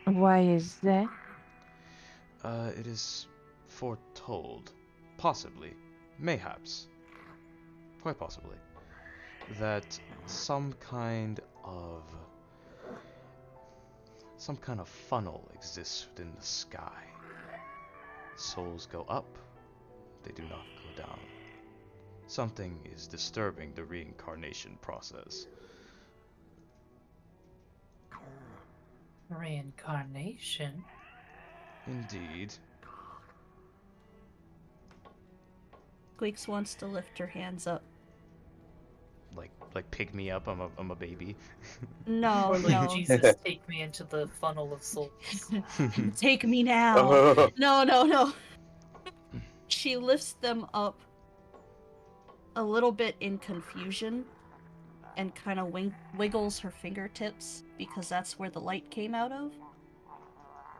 Why is that? It is foretold, possibly, mayhaps, quite possibly, that some kind of funnel exists within the sky. Souls go up, they do not go down. Something is disturbing the reincarnation process. Reincarnation? Indeed. Squeaks wants to lift her hands up. Like pick me up, I'm a baby. No, Or like, no. Jesus, take me into the funnel of souls. Take me now. No. She lifts them up a little bit in confusion and kind of wiggles her fingertips because that's where the light came out of.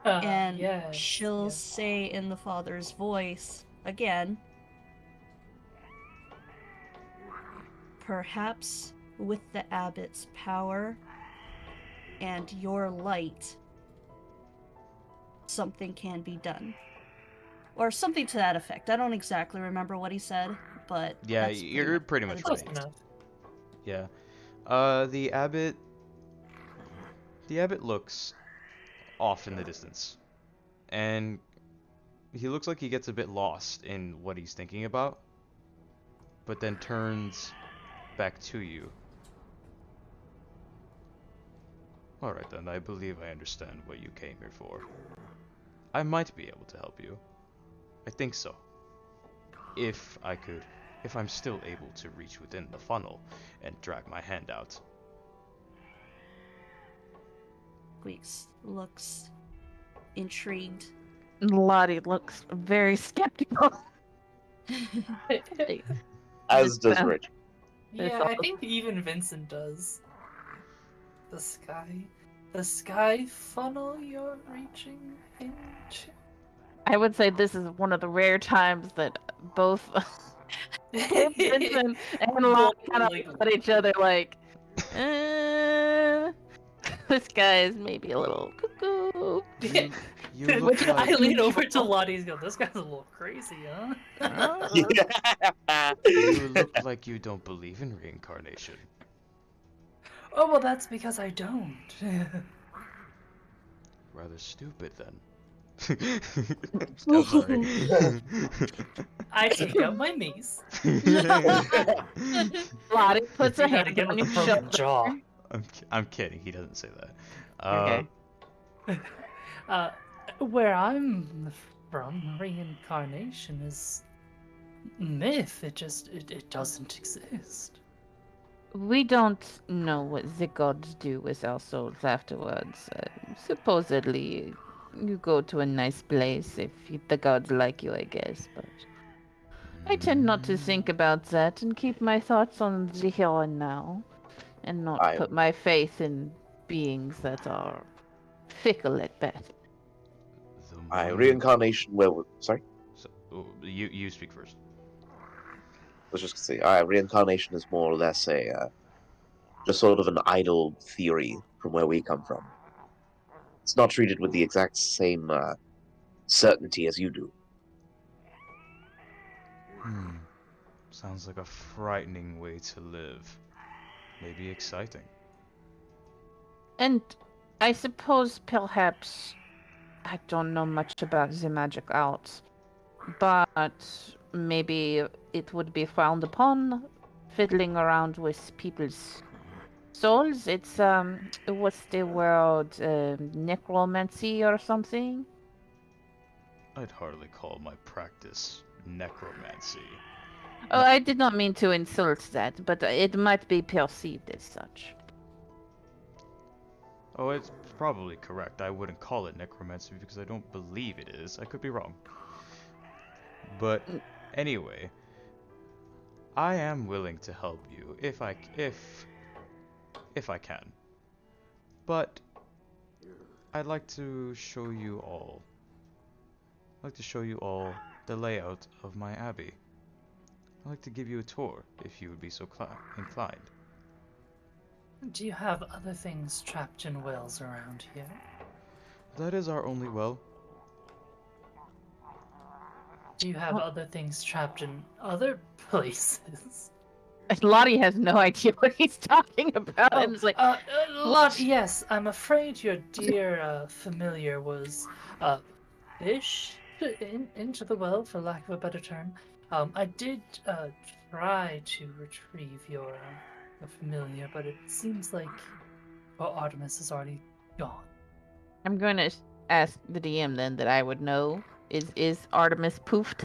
And yes, she'll yes. say in the father's voice again, perhaps with the abbot's power and your light, something can be done. Or something to that effect. I don't exactly remember what he said, but Yeah, that's you're pretty what much it's Close right. enough. Yeah. The abbot looks off in the distance. And he looks like he gets a bit lost in what he's thinking about, but then turns back to you. Alright then, I believe I understand what you came here for. I might be able to help you. I think so. If I'm still able to reach within the funnel and drag my hand out. Squeaks looks intrigued. Lottie looks very skeptical. as does Rich. Yeah, I think even Vincent does. The sky funnel you're reaching into? I would say this is one of the rare times that both Vincent and Lottie kind of look at each other like, this guy is maybe a little cuckoo. You look I like lean over to Lottie and go, this guy's a little crazy, huh? you look like you don't believe in reincarnation. Oh, well, that's because I don't. Rather stupid then. I'm sorry. I take out my mace. Lottie puts a You gotta hand get on with your a broken shoulder. jaw. I'm kidding. He doesn't say that. Okay. Where I'm from, reincarnation is myth. It doesn't exist. We don't know what the gods do with our souls afterwards. Supposedly, you go to a nice place if the gods like you, I guess, but I tend not to think about that and keep my thoughts on the here and now, and not I- put my faith in beings that are fickle at best. Reincarnation. Sorry, So, you speak first. I was just gonna say, reincarnation is more or less just sort of an idle theory from where we come from. It's not treated with the exact same certainty as you do. Sounds like a frightening way to live. Maybe exciting. And I suppose perhaps I don't know much about the magic arts, but maybe it would be frowned upon fiddling around with people's souls. It's what's the word? Necromancy or something? I'd hardly call my practice necromancy. Oh, I did not mean to insult that, but it might be perceived as such. Oh, it's probably correct. I wouldn't call it necromancy because I don't believe it is. I could be wrong. But anyway, I am willing to help you if I can. But I'd like to show you all. I'd like to show you all the layout of my abbey. I'd like to give you a tour if you would be so inclined. Do you have other things trapped in wells around here? That is our only well. Do you have other things trapped in other places? Lottie has no idea what he's talking about, and it's like, Lot, yes, I'm afraid your dear familiar was fish into the well, for lack of a better term. I did try to retrieve your familiar, but it seems like Artemis is already gone. I'm going to ask the DM then that I would know. Is Artemis poofed?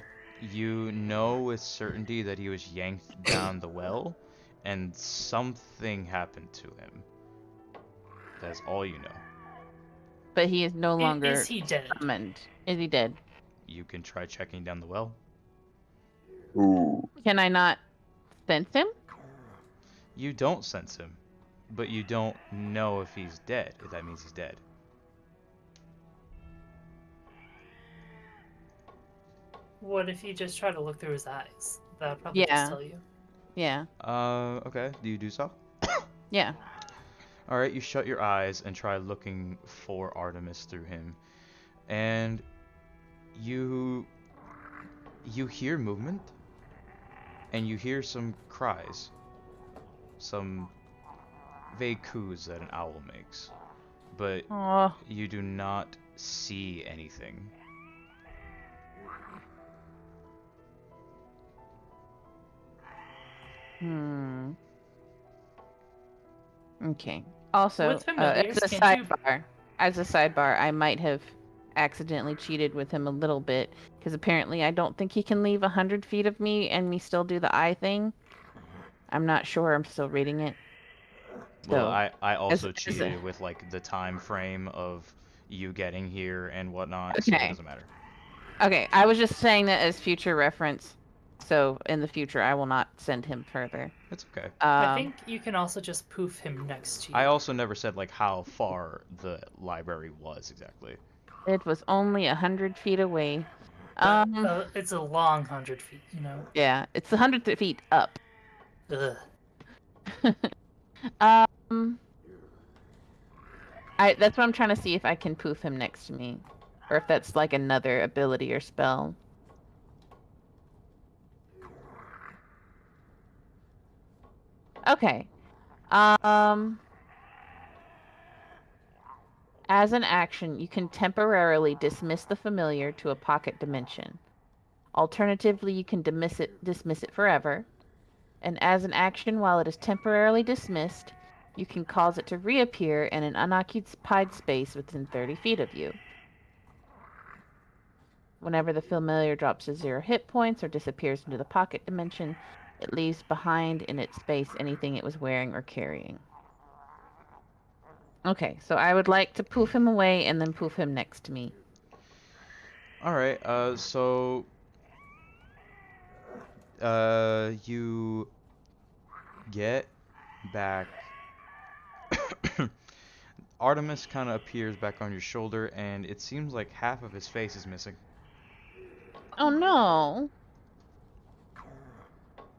You know with certainty that he was yanked down the well, and something happened to him. That's all you know. But he is no longer Is he dead? summoned. Is he dead? You can try checking down the well. Ooh. Can I not sense him? You don't sense him, but you don't know if he's dead, if that means he's dead. What if you just try to look through his eyes? That would probably just tell you. Yeah. Okay. Do you do so? Yeah. Alright, you shut your eyes and try looking for Artemis through him. And you hear movement, and you hear some cries. Some vague coos that an owl makes. But Oh. you do not see anything. Okay. Also, With familiars, as a can't you- sidebar, I might have accidentally cheated with him a little bit because apparently I don't think he can leave 100 feet of me and me still do the eye thing. I'm not sure. I'm still reading it. Well, So, I also as a- cheated with like the time frame of you getting here and whatnot, so it Okay. doesn't matter. Okay, I was just saying that as future reference. So in the future, I will not send him further. It's okay. I think you can also just poof him next to you. I also never said like how far the library was exactly. It was only 100 feet away. But, it's a long 100 feet, you know? Yeah, it's 100 feet up. Ugh. That's what I'm trying to see if I can poof him next to me, or if that's like another ability or spell. Okay. As an action, you can temporarily dismiss the familiar to a pocket dimension. Alternatively, you can dismiss it forever. And as an action, while it is temporarily dismissed, you can cause it to reappear in an unoccupied space within 30 feet of you. Whenever the familiar drops to 0 hit points or disappears into the pocket dimension, it leaves behind in its space anything it was wearing or carrying. Okay, so I would like to poof him away and then poof him next to me. Alright, so you get back. Artemis kind of appears back on your shoulder, and it seems like half of his face is missing. Oh no.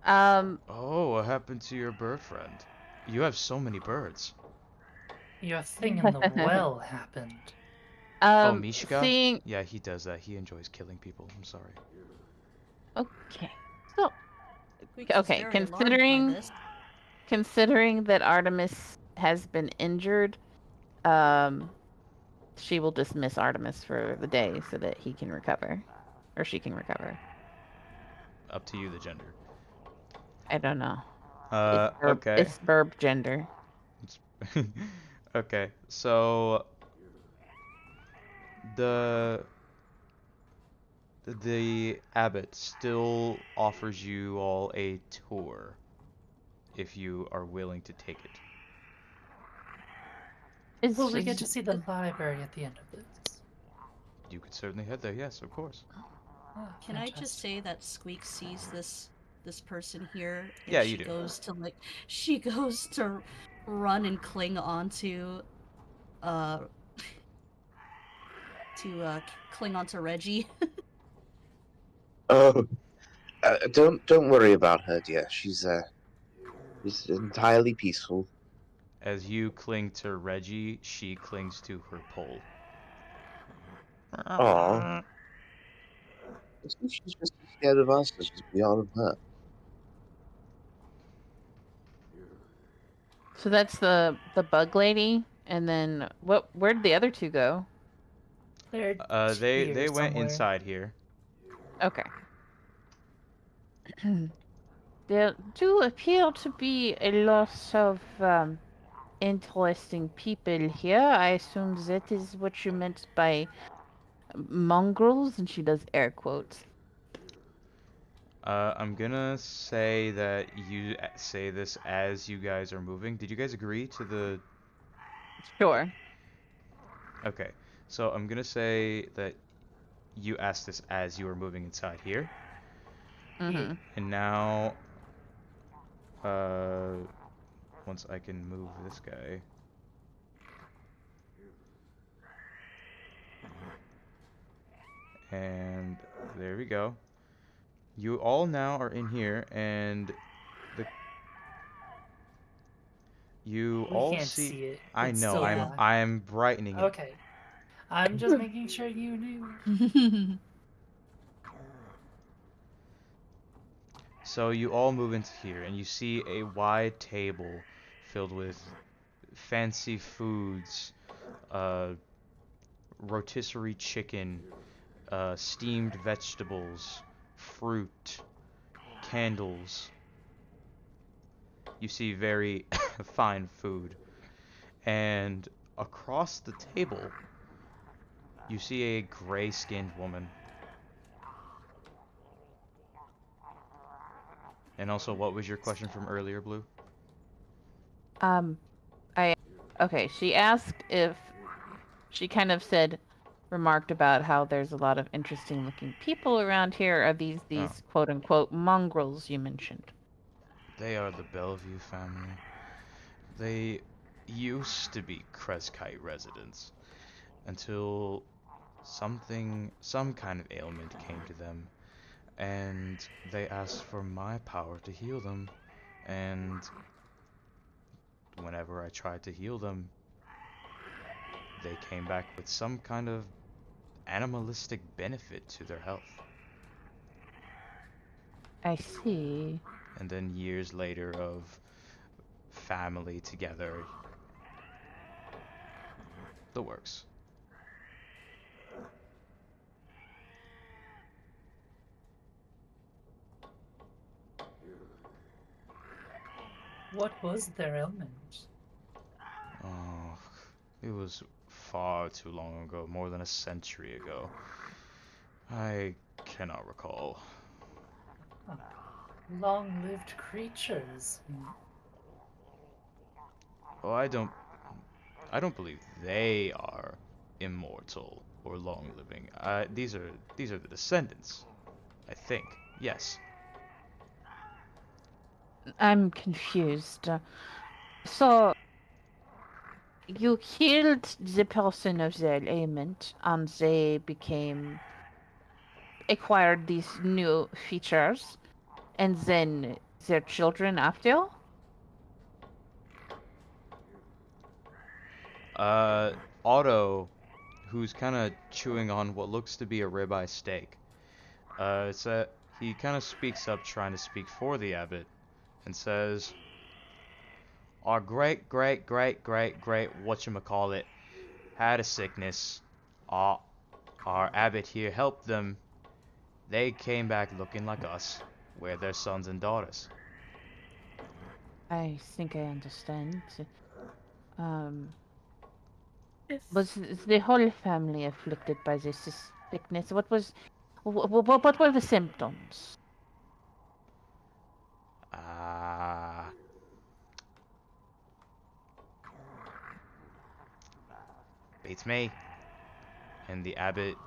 Oh, what happened to your bird friend? You have so many birds. Your thing in the well happened. Oh, Mishka? Seeing. Yeah, he does that. He enjoys killing people. I'm sorry. Okay. So. Squeaks is Okay, very alarmed by this. considering that Artemis has been injured, she will dismiss Artemis for the day so that he can recover, or she can recover. Up to you, the gender. I don't know. Okay. It's verb gender. Okay, so the abbot still offers you all a tour if you are willing to take it. Will we get to see the library at the end of this? You could certainly head there, yes, of course. Oh, Can I just fantastic. say that Squeak sees this person here, and Yeah, she you do. goes to run and cling onto cling onto Reggie. Oh, don't worry about her, dear. She's entirely peaceful. As you cling to Reggie, she clings to her pole. Aw. She's just as scared of us as we are of her. So that's the bug lady, and then where'd the other two go? They're They here went somewhere. inside here. Okay. There do appear to be a lot of interesting people here. I assume that is what you meant by mongrels, and she does air quotes. I'm gonna say that you say this as you guys are moving. Did you guys agree to the... Sure. Okay, so I'm gonna say that you asked this as you were moving inside here. Mm-hmm. And now, once I can move this guy. And there we go. You all now are in here, and you We all can't see... see it. I It's know, so Yeah. black. I'm brightening it. Okay. I'm just making sure you knew. So you all move into here, and you see a wide table filled with fancy foods, rotisserie chicken, steamed vegetables, fruit, candles. You see very fine food. And across the table, you see a gray-skinned woman. And also, what was your question from earlier, Blue? Okay, she asked if she kind of remarked about how there's a lot of interesting looking people around here. Are these Oh, quote unquote mongrels you mentioned? they are the Bellevue family. They used to be Kreskite residents until some kind of ailment came to them, and they asked for my power to heal them, and whenever I tried to heal them, they came back with some kind of animalistic benefit to their health. I see. And then years later of family together, the works. What was their ailment? Oh, it was far too long ago, more than a century ago. I cannot recall. Long-lived creatures. Oh, I don't believe they are immortal or long-living. These are the descendants, I think. Yes. I'm confused. So, you healed the person of their ailment, and they acquired these new features, and then their children after? Otto, who's kind of chewing on what looks to be a ribeye steak. He kind of speaks up, trying to speak for the abbot, and says, "Our great whatchamacallit had a sickness. Our our abbot here helped them. They came back looking like us. We're their sons and daughters." I think I understand. Um, If was the whole family afflicted by this sickness? What were the symptoms? Ah, beats me. And the abbot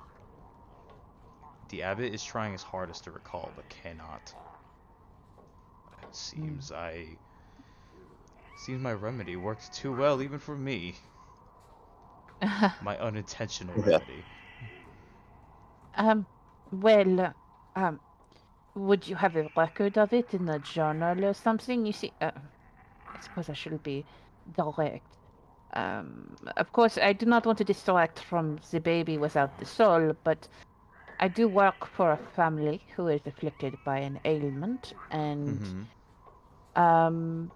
is trying his hardest to recall, but cannot. It seems my remedy worked too well even for me. My unintentional Yeah. remedy. Um, well, um, would you have a record of it in a journal or something? You see, I suppose I should be direct. Of course, I do not want to distract from the baby without the soul, but I do work for a family who is afflicted by an ailment, and Mm-hmm. um,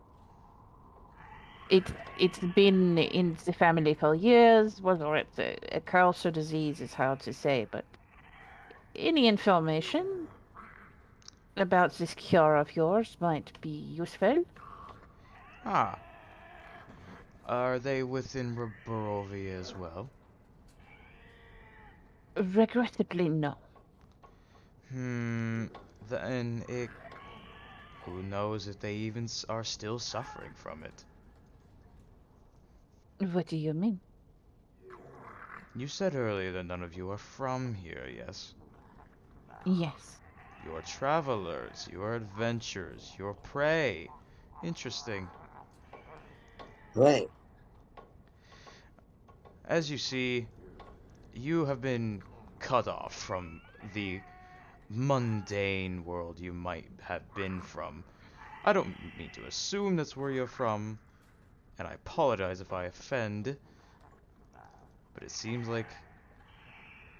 it's been in the family for years. Whether it's a curse or disease is hard to say, but any information about this cure of yours might be useful. Ah, are they within Barovia as well? Regrettably, no. Hmm. Then it. Who knows if they even are still suffering from it? What do you mean? You said earlier that none of you are from here, yes? Yes. You are travelers, you are adventurers, you are prey. Interesting. Right. As you see, you have been cut off from the mundane world you might have been from. I don't mean to assume that's where you're from, and I apologize if I offend, but it seems like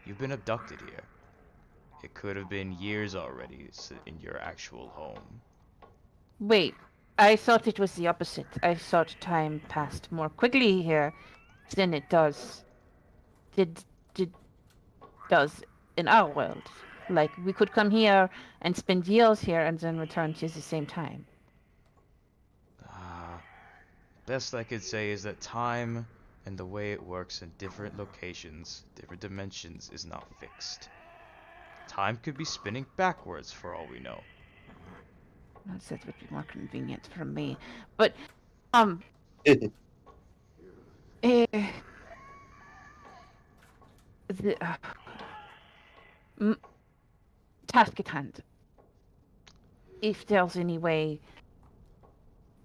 you've been abducted here. It could have been years already in your actual home. Wait, I thought it was the opposite. I thought time passed more quickly here than it did did does in our world. Like we could come here and spend years here and then return to the same time. Ah, best I could say is that time and the way it works in different locations, different dimensions, is not fixed. Time could be spinning backwards for all we know. That would be more convenient for me. But um, eh, the m- task at hand. If there's any way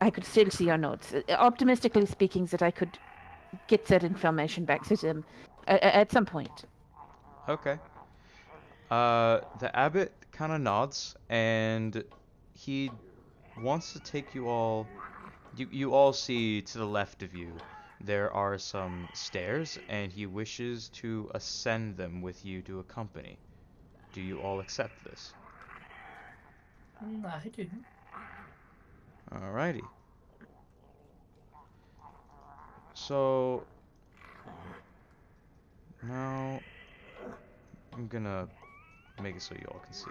I could still see your notes. Optimistically speaking, that I could get that information back to them at some point. Okay. The abbot kind of nods, and he wants to take you all. You all see to the left of you, there are some stairs, and he wishes to ascend them with you to accompany. Do you all accept this? I do. Alrighty. So, Now, I'm gonna make it so you all can see.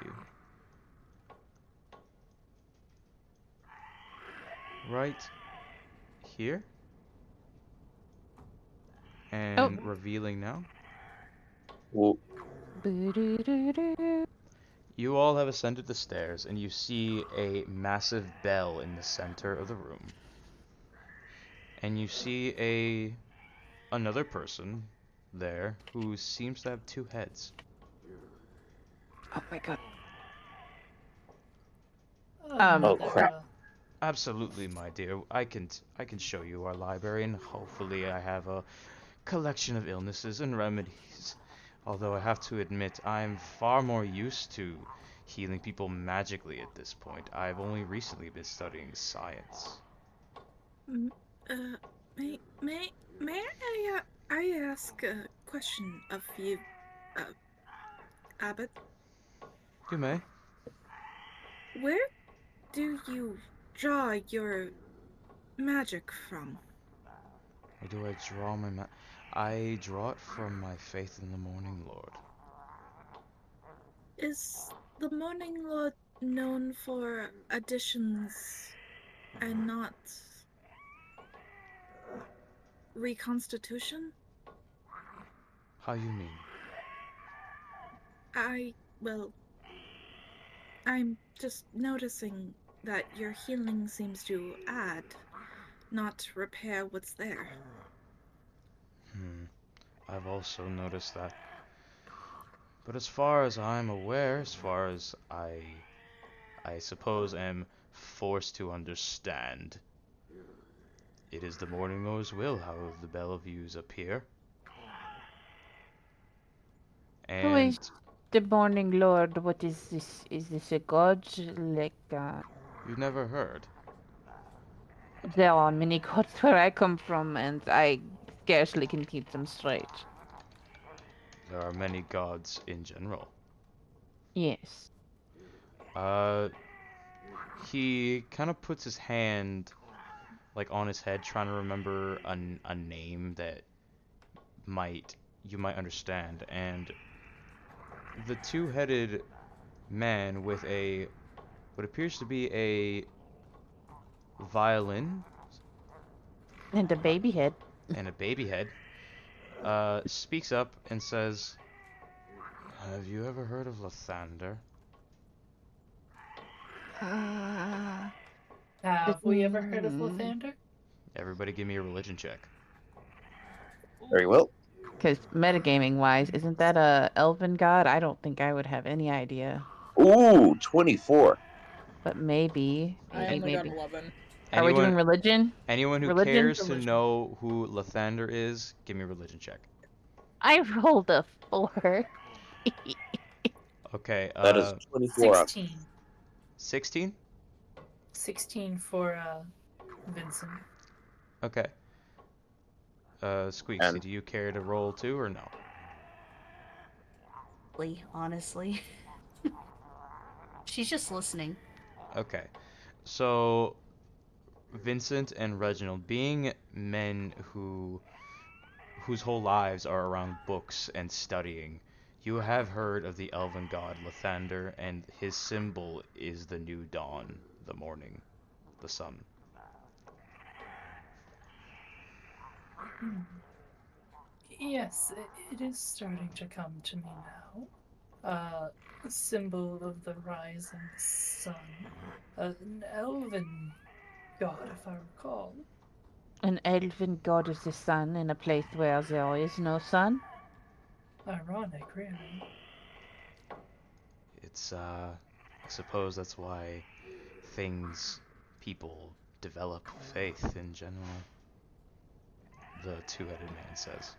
Right here. And revealing now. Well, Boo-doo-doo-doo. You all have ascended the stairs, and you see a massive bell in the center of the room. And you see another person there who seems to have two heads. Oh my god. Oh, Mother, crap. Absolutely, my dear. I can show you our library, and hopefully I have a collection of illnesses and remedies. Although I have to admit, I'm far more used to healing people magically at this point. I've only recently been studying science. Mm, Uh, may I ask a question of you, uh, Abbott? You may. Where do you draw your magic from? Or do I draw I draw it from my faith in the Morning Lord. Is the Morning Lord known for additions and not reconstitution? How you mean? Well, I'm just noticing that your healing seems to add, not repair what's there. I've also noticed that. But as far as I'm aware, as far as I suppose am forced to understand, it is the Morning Lord's will how the Bellevues appear. Who And is the Morning Lord? What is this? Is this a god? Like, you've never heard. there are many gods where I come from, and I scarcely can keep them straight. There are many gods in general. Yes. He kind of puts his hand like on his head, trying to remember a name that you might understand. And the two-headed man with what appears to be a violin And a baby head. and a baby head speaks up and says, "Have you ever heard of Lathander?" have we ever heard of Lathander? Everybody give me a religion check. Very well. Because metagaming wise, isn't that a elven god? I don't think I would have any idea. Ooh, 24. But maybe, I only got maybe. 11. Are we doing religion? Anyone who Religion? cares to know who Lathander is, give me a religion check. I rolled a 4. Okay, That is 24 up. 16. 16? 16 for Vincent. Okay. Squeaksy, And- do you care to roll too or no? Honestly. She's just listening. Okay. So, Vincent and Reginald, being men whose whole lives are around books and studying, you have heard of the elven god Lathander, and his symbol is the new dawn, the morning, the sun. Yes, it is starting to come to me now. A symbol of the rising sun. An elven god, if I recall. An elven god is the sun in a place where there is no sun? Ironic, really. It's, I suppose that's why people develop faith in general, the two-headed man says.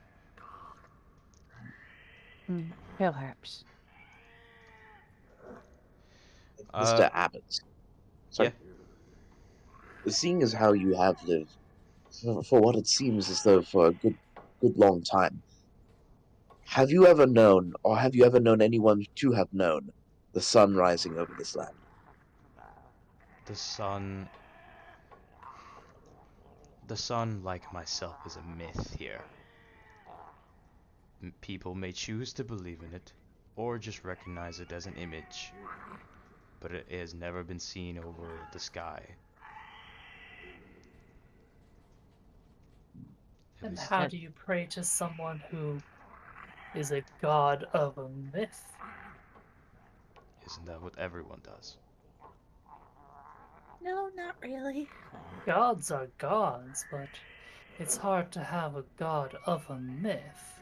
Perhaps. Mr. Abbott. Sorry. Yeah. Seeing as how you have lived, for what it seems as though for a good long time, have you ever known, or have you ever known anyone to have known, the sun rising over this land? The sun, like myself, is a myth here. People may choose to believe in it, or just recognize it as an image, but it has never been seen over the sky. At And least how do you pray to someone who is a god of a myth? isn't that what everyone does? No, not really. Gods are gods, but it's hard to have a god of a myth.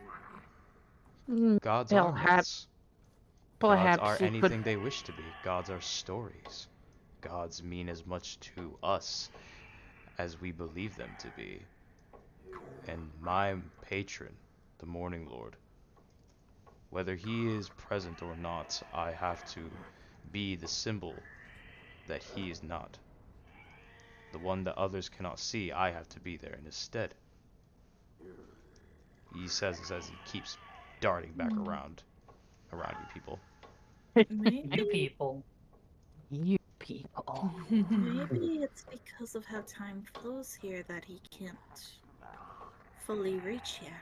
Gods are Perhaps, myths. Gods perhaps are you could. anything they wish to be. Gods are stories. Gods mean as much to us as we believe them to be. And my patron, the Morning Lord, whether he is present or not, I have to be the symbol that he is not. The one that others cannot see, I have to be there in his stead. He says this as he keeps darting back around you people. You Maybe, people. You people. maybe it's because of how time flows here that he can't fully reach yet.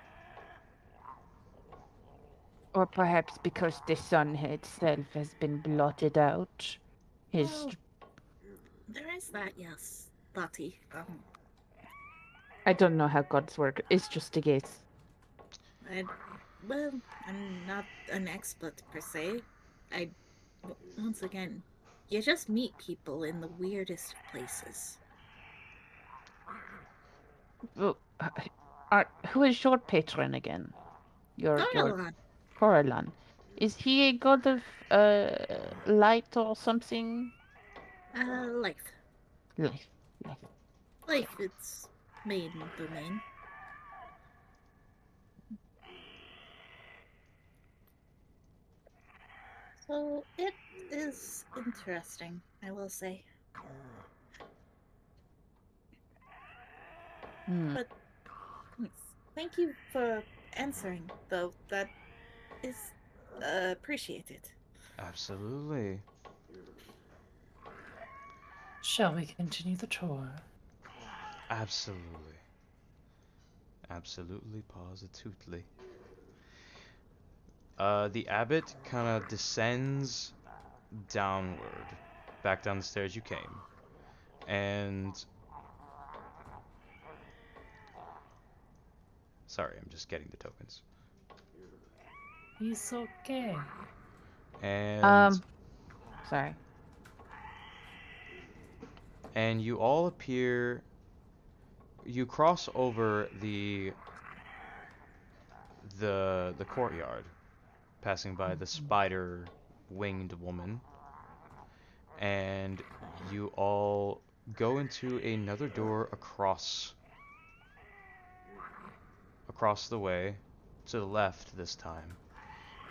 Or perhaps because the sun itself has been blotted out. His Well, there is that, yes, Lottie. I don't know how gods work. It's just a guess. Well, I'm not an expert per se. Once again, you just meet people in the weirdest places. Well, who is your patron again? Your Darlan, Coralan. Is he a god of light or something? life. Life. Life, it's main domain. So it is interesting, I will say. But thank you for answering, though. That is appreciated. Absolutely. Shall we continue the tour? Absolutely. Absolutely, positively. The abbot kind of descends downward, back down the stairs you came, and sorry, I'm just getting the tokens. It's okay. And Sorry. and you all appear. You cross over the courtyard, passing by the spider-winged woman, and you all go into another door across the way, to the left this time,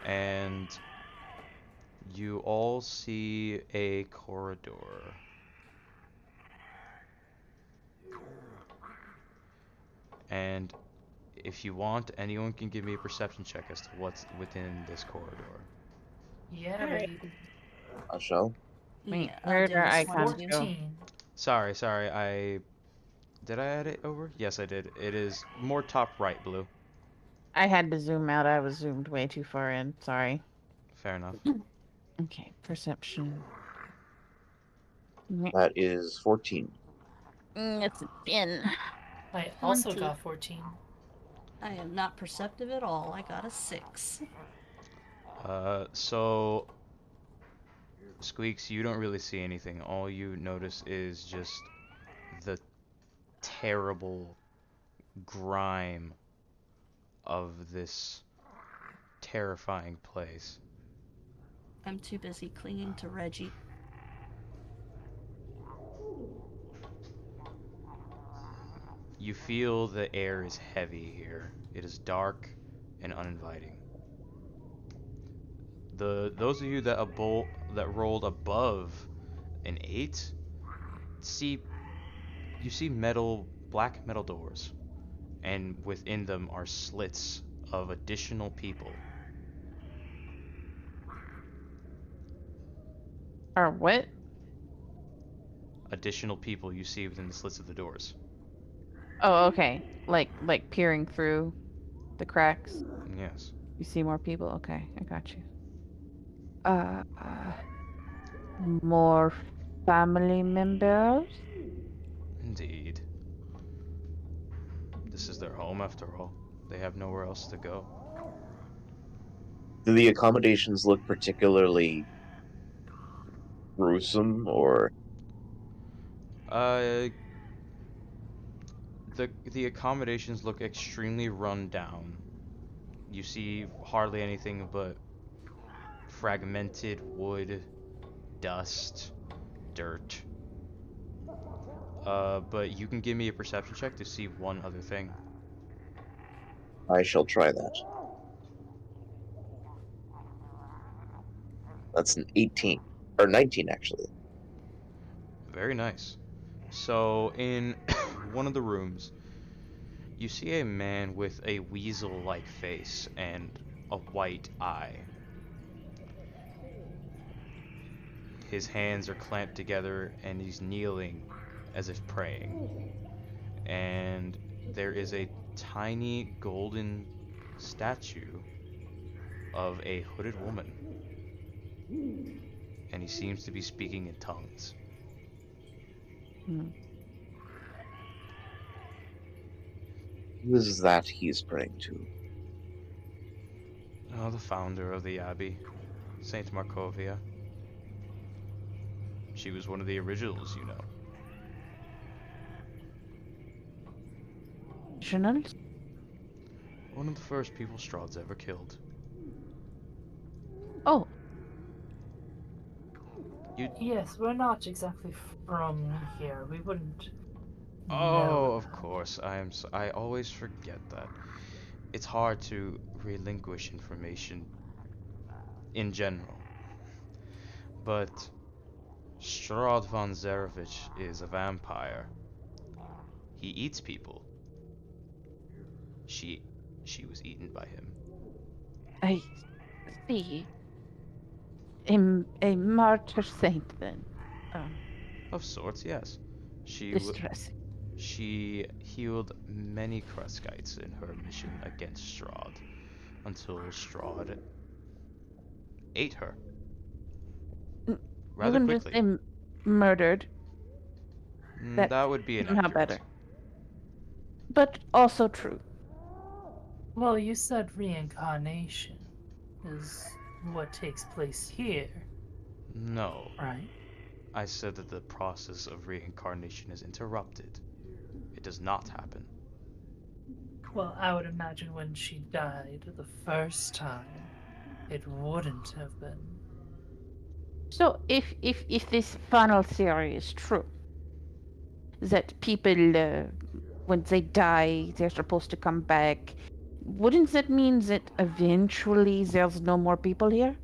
and you all see a corridor. And if you want, anyone can give me a perception check as to what's within this corridor. Yeah, Alright. baby. I shall. Wait, Yeah, where do are this I one can't too. go? 14. Sorry, did I add it over? Yes, I did. It is more top right, Blue. I had to zoom out. I was zoomed way too far in. Sorry. Fair enough. Okay, perception. That is 14. It's a 10. I also 20. got 14. I am not perceptive at all. I got a 6. So Squeaks, you don't really see anything. All you notice is just the terrible grime of this terrifying place. I'm too busy clinging to Reggie. You feel the air is heavy here. It is dark and uninviting. Those of you that rolled above an 8 see black metal doors, and within them are slits of additional people. Or what? Additional people you see within the slits of the doors. Oh, okay. Like peering through the cracks. Yes. You see more people? Okay, I got you. More family members? Indeed. This is their home after all. They have nowhere else to go. Do the accommodations look particularly gruesome, or Uh, the accommodations look extremely run down. You see hardly anything but fragmented wood, dust, dirt. But you can give me a perception check to see one other thing. I shall try that. That's an 18. Or 19, actually. Very nice. So, in one of the rooms, you see a man with a weasel-like face and a white eye. His hands are clamped together and he's kneeling as if praying. And there is a tiny golden statue of a hooded woman. And he seems to be speaking in tongues. Hmm. Who is that he's praying to? Oh, the founder of the abbey, Saint Markovia. She was one of the originals, you know. Reginald? One of the first people Strahd's ever killed. Oh, Yes, we're not exactly from here. We wouldn't know. Oh, of course. I always forget that. It's hard to relinquish information in general. But Strahd von Zarevich is a vampire. He eats people. She she was eaten by him. I see. A martyr saint then. Um, Of sorts, yes. Distressing. She healed many Kreskites in her mission against Strahd until Strahd ate her You rather wouldn't just quickly. say murdered. That's That would be somehow inaccurate. better. But also true. Well, you said reincarnation is what takes place here, No, right? I said that the process of reincarnation is interrupted. It does not happen. Well, I would imagine when she died the first time, it wouldn't have been. So if this final theory is true, that people when they die they're supposed to come back, wouldn't that mean that eventually there's no more people here?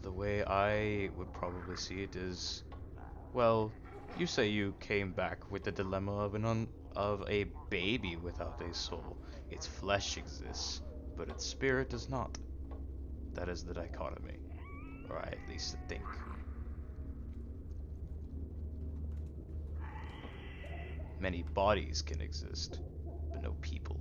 The way I would probably see it is, well, you say you came back with the dilemma of a baby without a soul. Its flesh exists, but its spirit does not. That is the dichotomy, or I at least think. Many bodies can exist, but no people.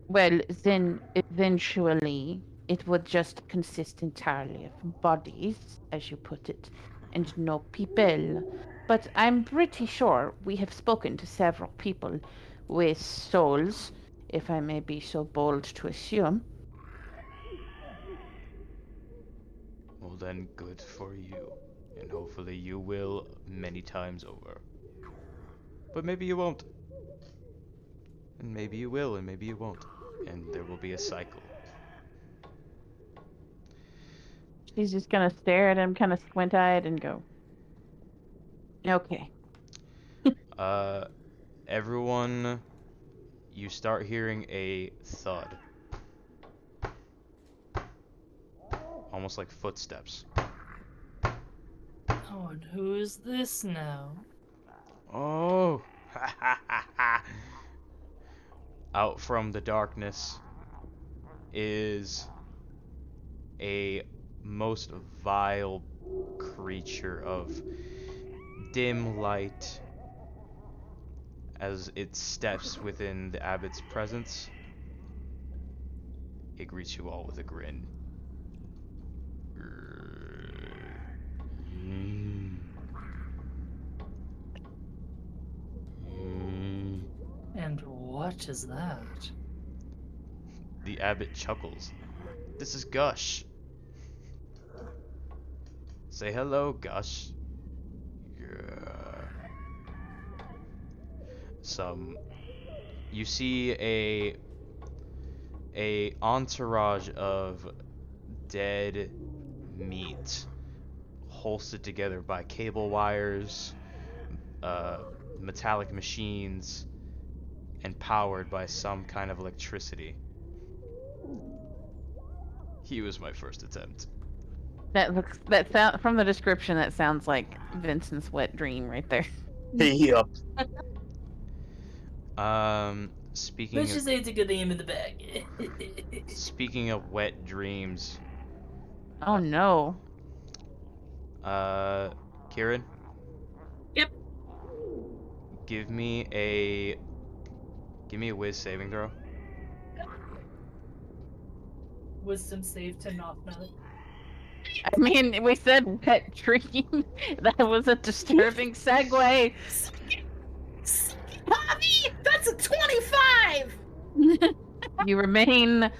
Well, then eventually it would just consist entirely of bodies, as you put it, and no people. But I'm pretty sure we have spoken to several people with souls, if I may be so bold to assume. Well then, good for you. And hopefully you will many times over. But maybe you won't. And maybe you will, and maybe you won't. And there will be a cycle. She's just gonna stare at him kind of squint-eyed and go, okay. Uh, everyone, you start hearing a thud. Almost like footsteps. Oh, and who is this now? Oh! Out from the darkness is a most vile creature of dim light as it steps within the abbot's presence. It greets you all with a grin. And what is that? The abbot chuckles. This is Gush. Say hello, Gush. Yeah. You see a entourage of dead meat holstered together by cable wires, metallic machines, and powered by some kind of electricity. He was my first attempt. That sound from the description. That sounds like Vincent's wet dream right there. Yup. Speaking Let's of, just say it's a good name in the bag. speaking of wet dreams, Oh no. Kieran? Yep. Give me a whiz saving throw. Wisdom save to knock nut. I mean, we said wet dream. That was a disturbing segue. Javi, that's a 25. You remain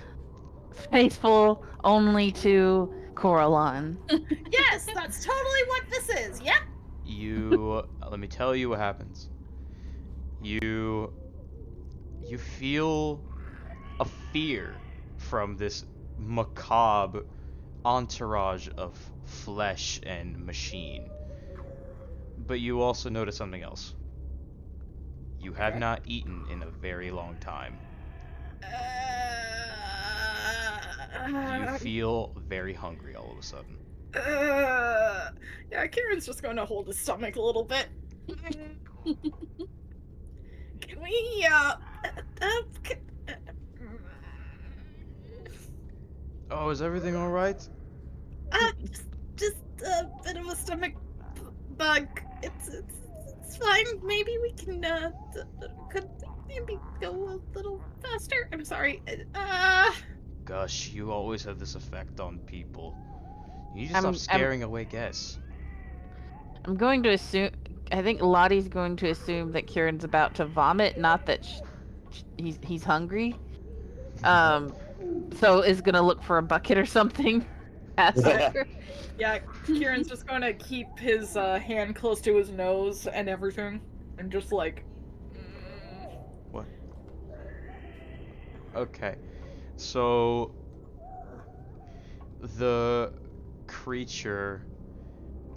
faithful only to Coraline. Yes, that's totally what this is. Yep. Let me tell you what happens. You feel a fear from this macabre entourage of flesh and machine. But you also notice something else. You have not eaten in a very long time. You feel very hungry all of a sudden. Yeah, Kieran's just going to hold his stomach a little bit. Can we, Oh, is everything alright? just a bit of a stomach bug. It's fine. Maybe we can, could maybe go a little faster. I'm sorry. Gosh, you always have this effect on people. You need to I'm- stop scaring away guests. I'm going to assume. I think Lottie's going to assume that Kieran's about to vomit, not that he's hungry. So is gonna look for a bucket or something. Yeah, Kieran's just gonna keep his hand close to his nose and everything, and just like. What? Okay. So the creature,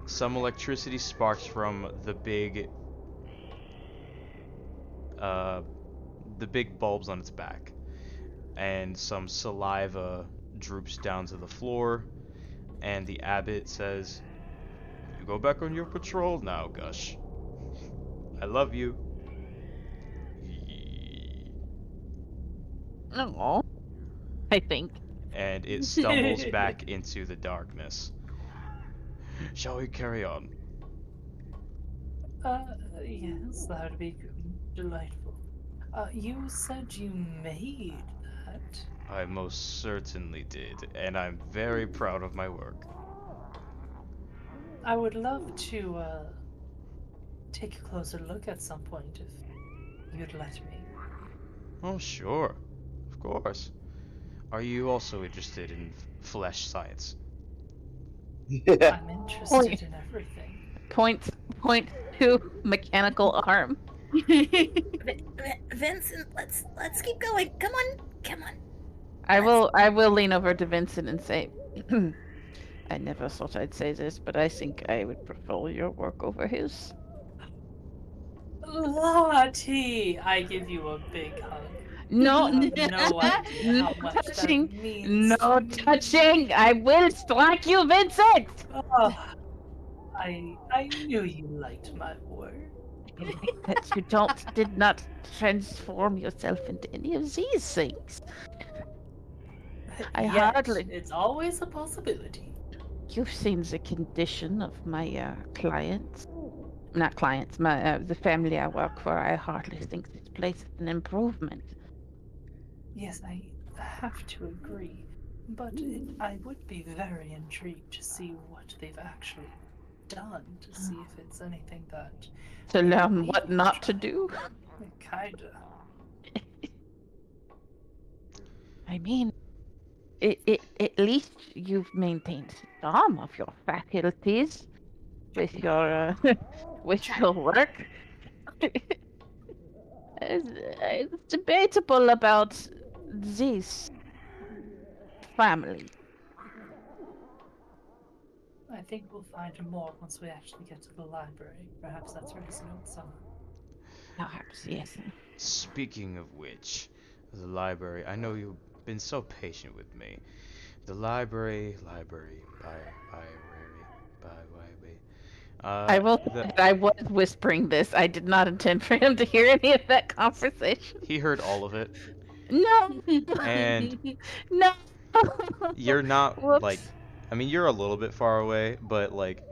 some electricity sparks from the big bulbs on its back, and some saliva droops down to the floor, and the abbot says, "You go back on your patrol now, Gush. I love you." Oh, I think. And it stumbles back into the darkness. Shall we carry on? Yes, that would be delightful. You said you made that. I most certainly did, and I'm very proud of my work. I would love to, take a closer look at some point if you'd let me. Oh, sure. Of course. Are you also interested in flesh science? I'm interested in everything. Point to mechanical arm. Vincent, let's keep going. Come on. I will lean over to Vincent and say, I never thought I'd say this, but I think I would prefer your work over his. Lottie! I give you a big hug. No, You have no idea no how much touching, that means no to me. touching. I will strike you, Vincent. Oh, I knew you liked my work. That you did not transform yourself into any of these things. I Yet, hardly. It's always a possibility. You've seen the condition of my clients. not clients, my the family I work for. I hardly think this place is an improvement. Yes, I have to agree. But I would be very intrigued to see what they've actually done, to see if it's anything that To maybe learn we what can not to try. do. Kinda. I mean, at least you've maintained some of your faculties with your with your work. It's debatable about this family. I think we'll find more once we actually get to the library. Perhaps that's where his notes are. Perhaps, yes. Speaking of which, the library. I know you've been so patient with me. The library, I will. the I was whispering this. I did not intend for him to hear any of that conversation. he heard all of it, No, and no. you're not like, Whoops. I mean, you're a little bit far away, but like,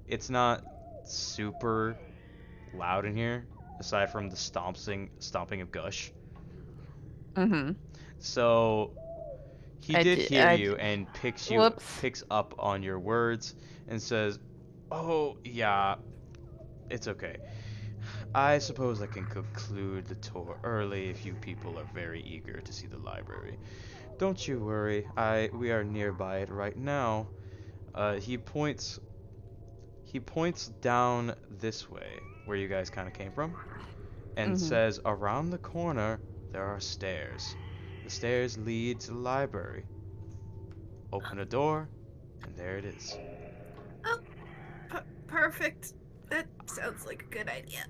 it's not super loud in here, aside from the stomping of Gush. Mm-hmm. So he I did did. hear you and Whoops. picks up on your words and says, "Oh yeah, it's okay. I suppose I can conclude the tour early if you people are very eager to see the library. Don't you worry. We are nearby it right now." He points down this way where you guys kind of came from and Mm-hmm. says, "Around the corner there are stairs. The stairs lead to the library. Open a door, and there it is." Oh, perfect. That sounds like a good idea.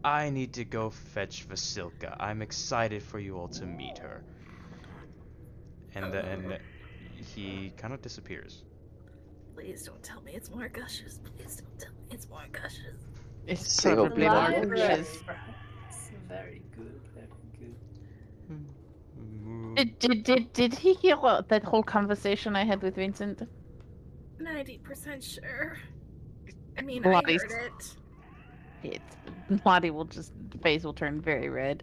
I need to go fetch Vasilka. I'm excited for you all to meet her. And then he kind of disappears. Please don't tell me it's more gushes. Please don't tell me it's more gushes. It's Save up probably more more Library. gushes. Perhaps. Very good, very good. Did he hear that whole conversation I had with Vincent? 90% sure. I mean, I Lottie's heard it. Lottie will just face will turn very red.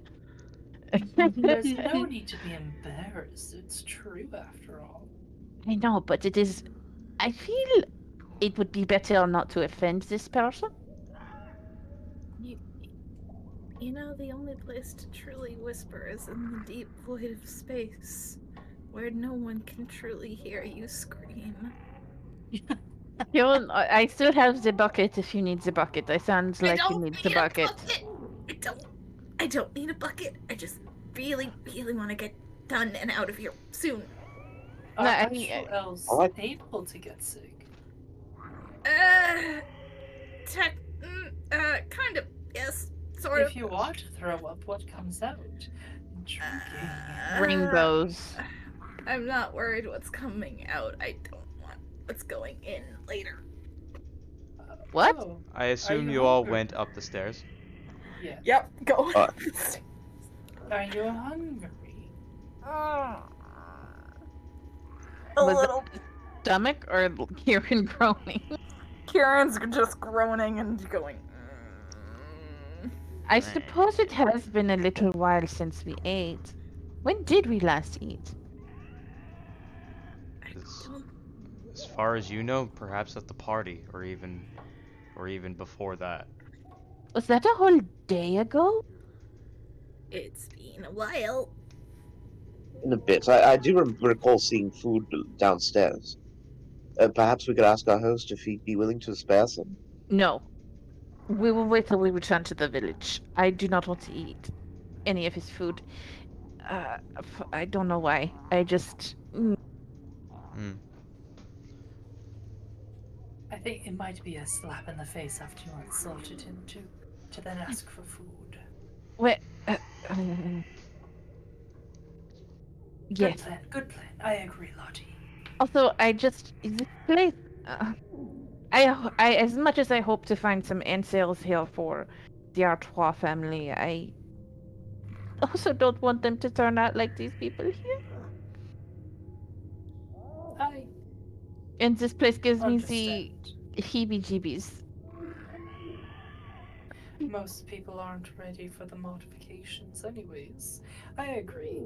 There's no need to be embarrassed. It's true after all. I know, but it is. I feel it would be better not to offend this person. You know, the only place to truly whisper is in the deep void of space, where no one can truly hear you scream. I still have the bucket if you need the bucket. I sound like you need the bucket. I don't need a bucket. I just really, really want to get done and out of here soon. Are No, actual elves What? able to get sick? Kind of, yes, sort of. If you are to throw up, what comes out? Intriguing. Rainbows. I'm not worried what's coming out. I don't want what's going in later. What? Oh, I assume you you all hungry? went up the stairs. yeah. Yep, go. Are you hungry? A Was little. it stomach or Kieran groaning? Kieran's just groaning and going. I suppose it has been a little while since we ate. When did we last eat? As far as you know, perhaps at the party, or even before that. Was that a whole day ago? It's been a while. In a bit. I do recall seeing food downstairs. Perhaps we could ask our host if he'd be willing to spare some. No. We will wait till we return to the village. I do not want to eat any of his food. I don't know why. I just. I think it might be a slap in the face after you insulted him to then ask for food. Wait. Good Yes. plan, good plan. I agree, Lottie. Also, this place. I as much as I hope to find some ancestors here for the Artois family, I also don't want them to turn out like these people here. And this place gives me the Understand. heebie-jeebies. Most people aren't ready for the modifications, anyways. I agree.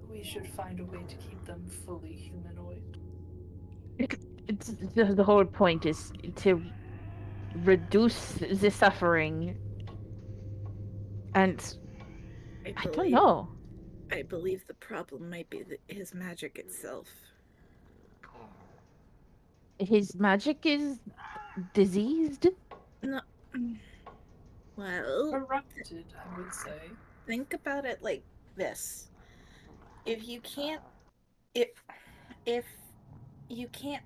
We should find a way to keep them fully humanoid. It's the whole point is to reduce the suffering, and I don't know. I believe the problem might be his magic itself. His magic is diseased. No. Well, Corrupted, I would say. think about it like this. If you can't if you can't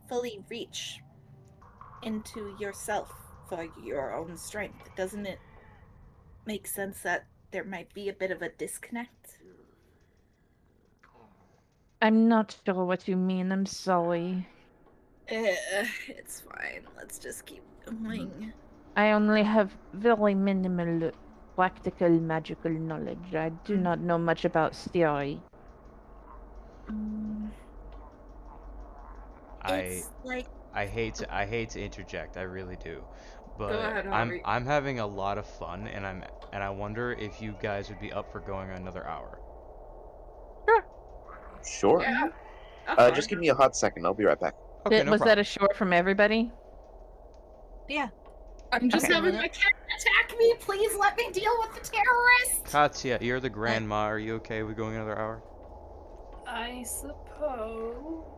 fully reach into yourself for your own strength, doesn't it make sense that there might be a bit of a disconnect? I'm not sure what you mean. I'm sorry. It's fine. Let's just keep going. I only have very minimal practical magical knowledge. I do not know much about theory. It's like I hate to interject. I really do. But Go ahead, I'm Harvey. I'm having a lot of fun, and I wonder if you guys would be up for going another hour. Sure. Yeah. Just give me a hot second. I'll be right back. Okay, no Was problem. that a short from everybody? Yeah. I'm just Okay. having my cat attack me. Please let me deal with the terrorist. Katya, you're the grandma. Are you okay with going another hour? I suppose.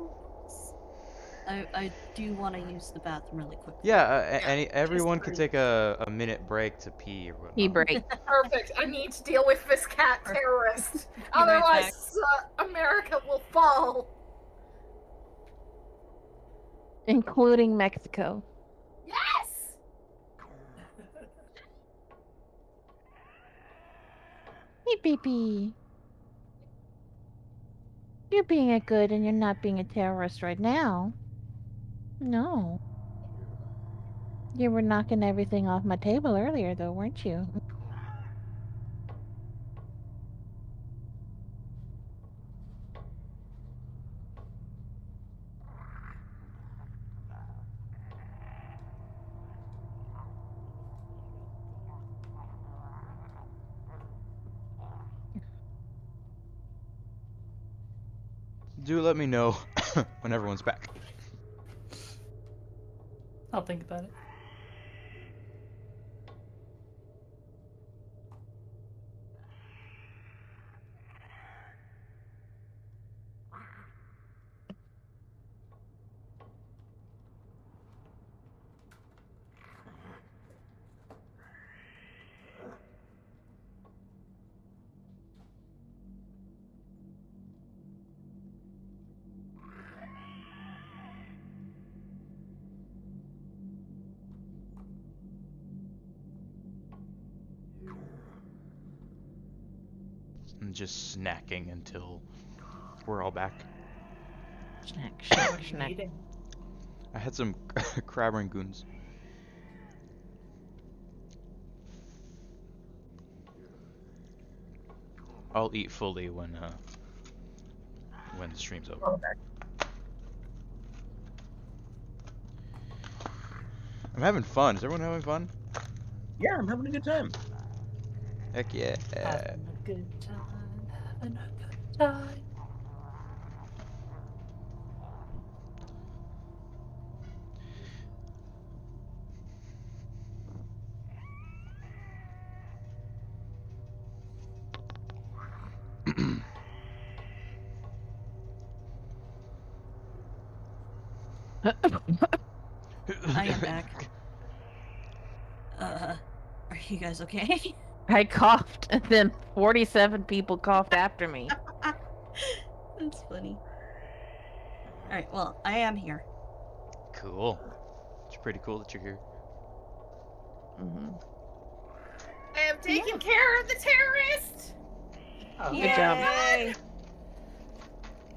I do want to use the bathroom really quick. Yeah. Everyone can fine. take a minute break to pee or whatnot. Pee break. Perfect. I need to deal with this cat terrorist. right back. Otherwise, America will fall. Including Mexico. Yes! Beep beep beep. You're being a good and you're not being a terrorist right now. No. You were knocking everything off my table earlier, though, weren't you? Do let me know when everyone's back. I'll think about it. I'm just snacking until we're all back. Snack, snack, snack. Meeting. I had some crab rangoons. I'll eat fully when the stream's over. I'm having fun. Is everyone having fun? Yeah, I'm having a good time. Heck yeah. Having a good time. Having a good time. I am back. Are you guys okay? I coughed, and then 47 people coughed after me. That's funny. Alright, well, I am here. Cool. It's pretty cool that you're here. Mm-hmm. I am taking care of the terrorist. Oh, Good job. Yay!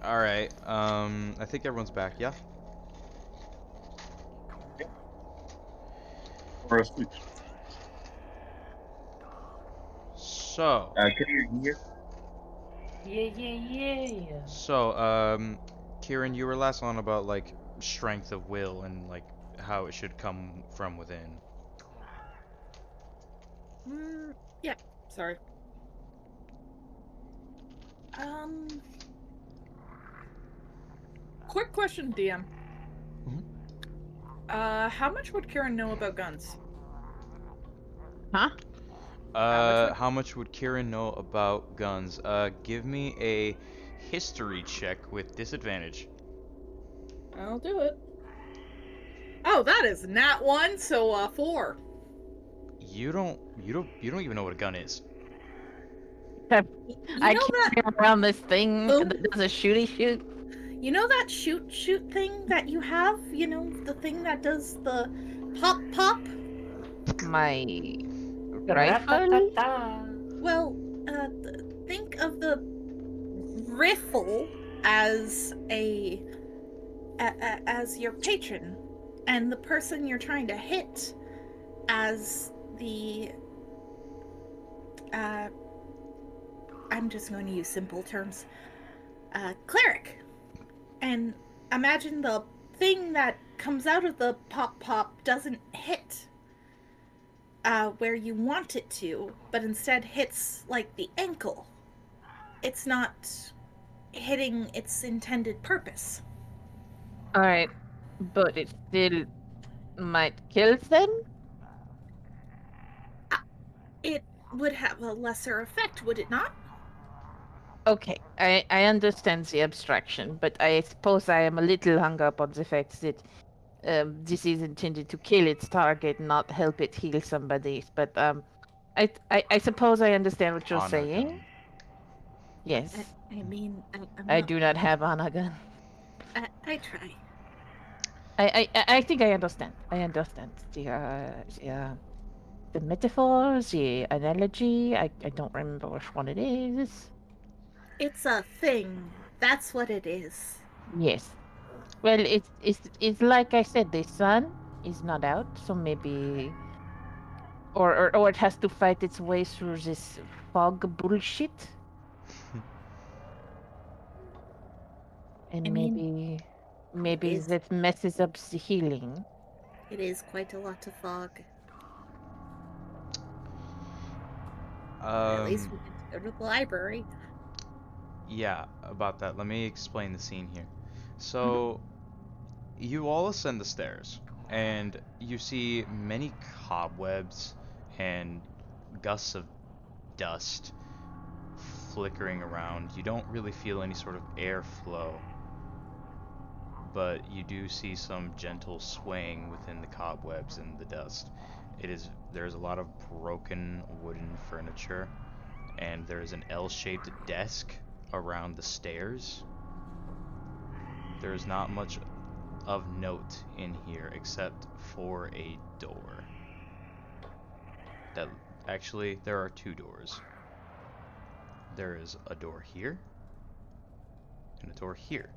All right. I think everyone's back. Yeah. Or sleep. So. Can you hear? Yeah. So, Kieran, you were last on about like strength of will and like how it should come from within. Yeah. Sorry. Quick question, DM. Mhm. How much would Kieran know about guns? Huh? How much would Kieran know about guns? Give me a history check with disadvantage. I'll do it. Oh, that is nat 1, so 4. You don't even know what a gun is. I You know that carry around this thing Oh. that does a shooty shoot. you know that shoot thing that you have? You know, the thing that does the pop? My rifle. Ra-ta-ta-ta. Well, think of the riffle as as your patron, and the person you're trying to hit as the I'm just going to use simple terms, cleric. And imagine the thing that comes out of the pop doesn't hit where you want it to, but instead hits like the ankle. It's not hitting its intended purpose. All right, but it still might kill them. It would have a lesser effect, would it not? Okay, I understand the abstraction, but I suppose I am a little hung up on the fact that this is intended to kill its target, not help it heal somebody. But I suppose I understand what you're Honor saying. gun. Yes, I mean, I'm I not. do not have on a gun. I try. I think I understand. I understand the metaphor, the analogy. I don't remember which one it is. It's a thing. That's what it is. Yes. Well, it's like I said, the sun is not out, so maybe or it has to fight its way through this fog bullshit. I And mean, maybe is that messes up the healing. it is quite a lot of fog. At least we get to go to the library. Yeah, about that. Let me explain the scene here. Mhm. So, you all ascend the stairs, and you see many cobwebs and gusts of dust flickering around. You don't really feel any sort of airflow, but you do see some gentle swaying within the cobwebs and the dust. There's a lot of broken wooden furniture, and there's an L-shaped desk around the stairs. There's not much of note in here except for a door. That actually there are two doors. There is a door here and a door here.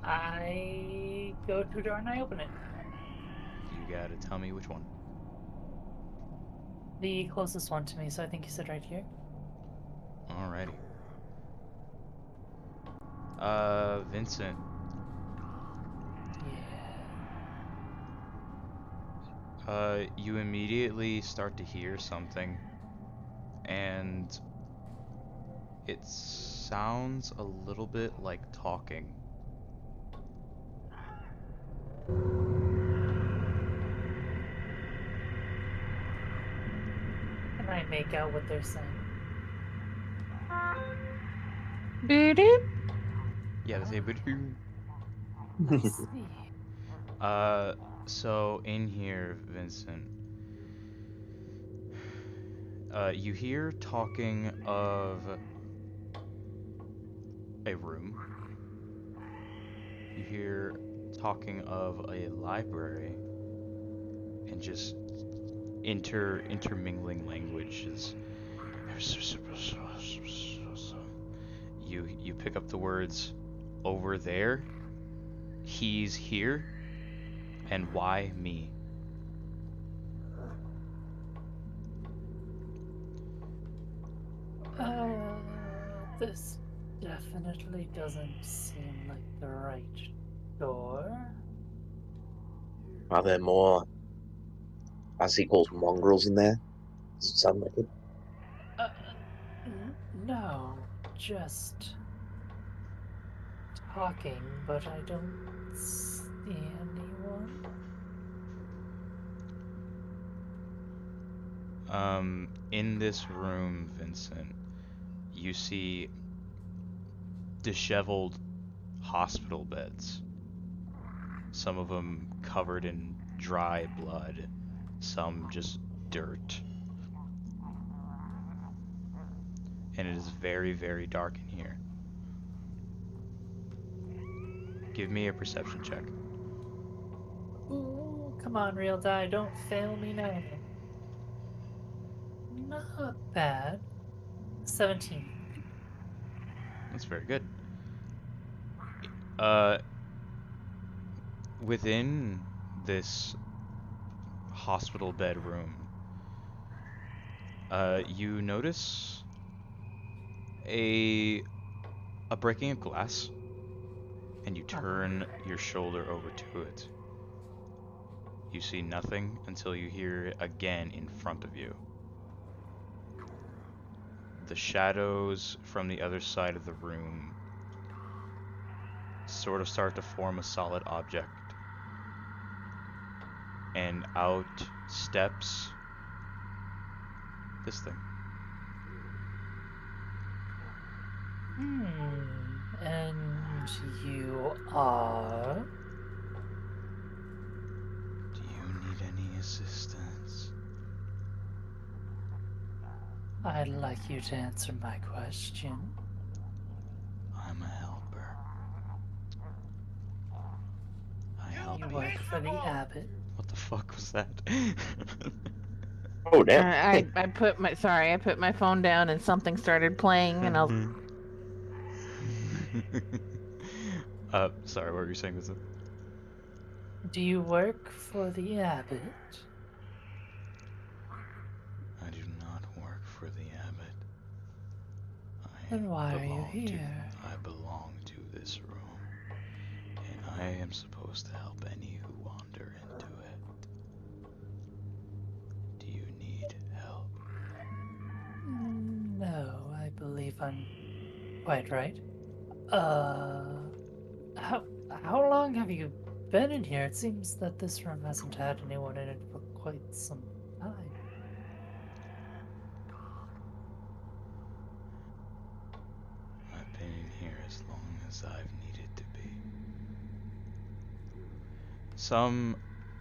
I go to a door and I open it. You gotta tell me which one. The closest one to me, so I think you said right here. Alrighty. Vincent, Yeah. you immediately start to hear something, and it sounds a little bit like talking. Can I make out what they're saying? Boo-doo. Yeah, they say, but I see. so in here, Vincent, you hear talking of a room. You hear talking of a library and just intermingling languages. You pick up the words over there, he's here, and why me? Uh, this definitely doesn't seem like the right door. Are there more, as he calls, mongrels in there? Does it sound like it? No, just talking, but I don't see anyone. In this room, Vincent, you see disheveled hospital beds. Some of them covered in dry blood, some just dirt. And it is very, very dark in here. Give me a perception check. Ooh, come on, real die, don't fail me now. Not bad. 17. That's very good. Within this hospital bedroom, you notice a breaking of glass, and you turn your shoulder over to it. You see nothing until you hear it again in front of you. The shadows from the other side of the room sort of start to form a solid object, and out steps this thing. And you are? Do you need any assistance? I'd like you to answer my question. I'm a helper. I help You you. work for the abbot. What the fuck was that? Oh, damn. I put my phone down and something started playing and I was Sorry, what were you saying, Vincent? Do you work for the abbot? I do not work for the abbot. Then why are you here? I belong to this room, and I am supposed to help any who wander into it. Do you need help? No, I believe I'm quite right. How long have you been in here? It seems that this room hasn't had anyone in it for quite some time. I've been in here as long as I've needed to be. Some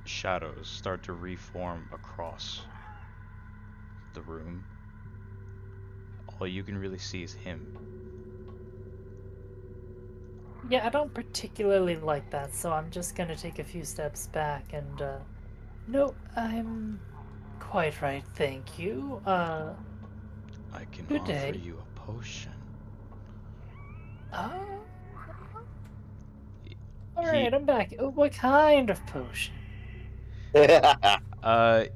shadows start to reform across the room. All you can really see is him. Yeah, I don't particularly like that, so I'm just gonna take a few steps back and, no, I'm quite right, thank you. I can Good offer day. you a potion. Oh, He- alright, I'm back. What kind of potion? Uh,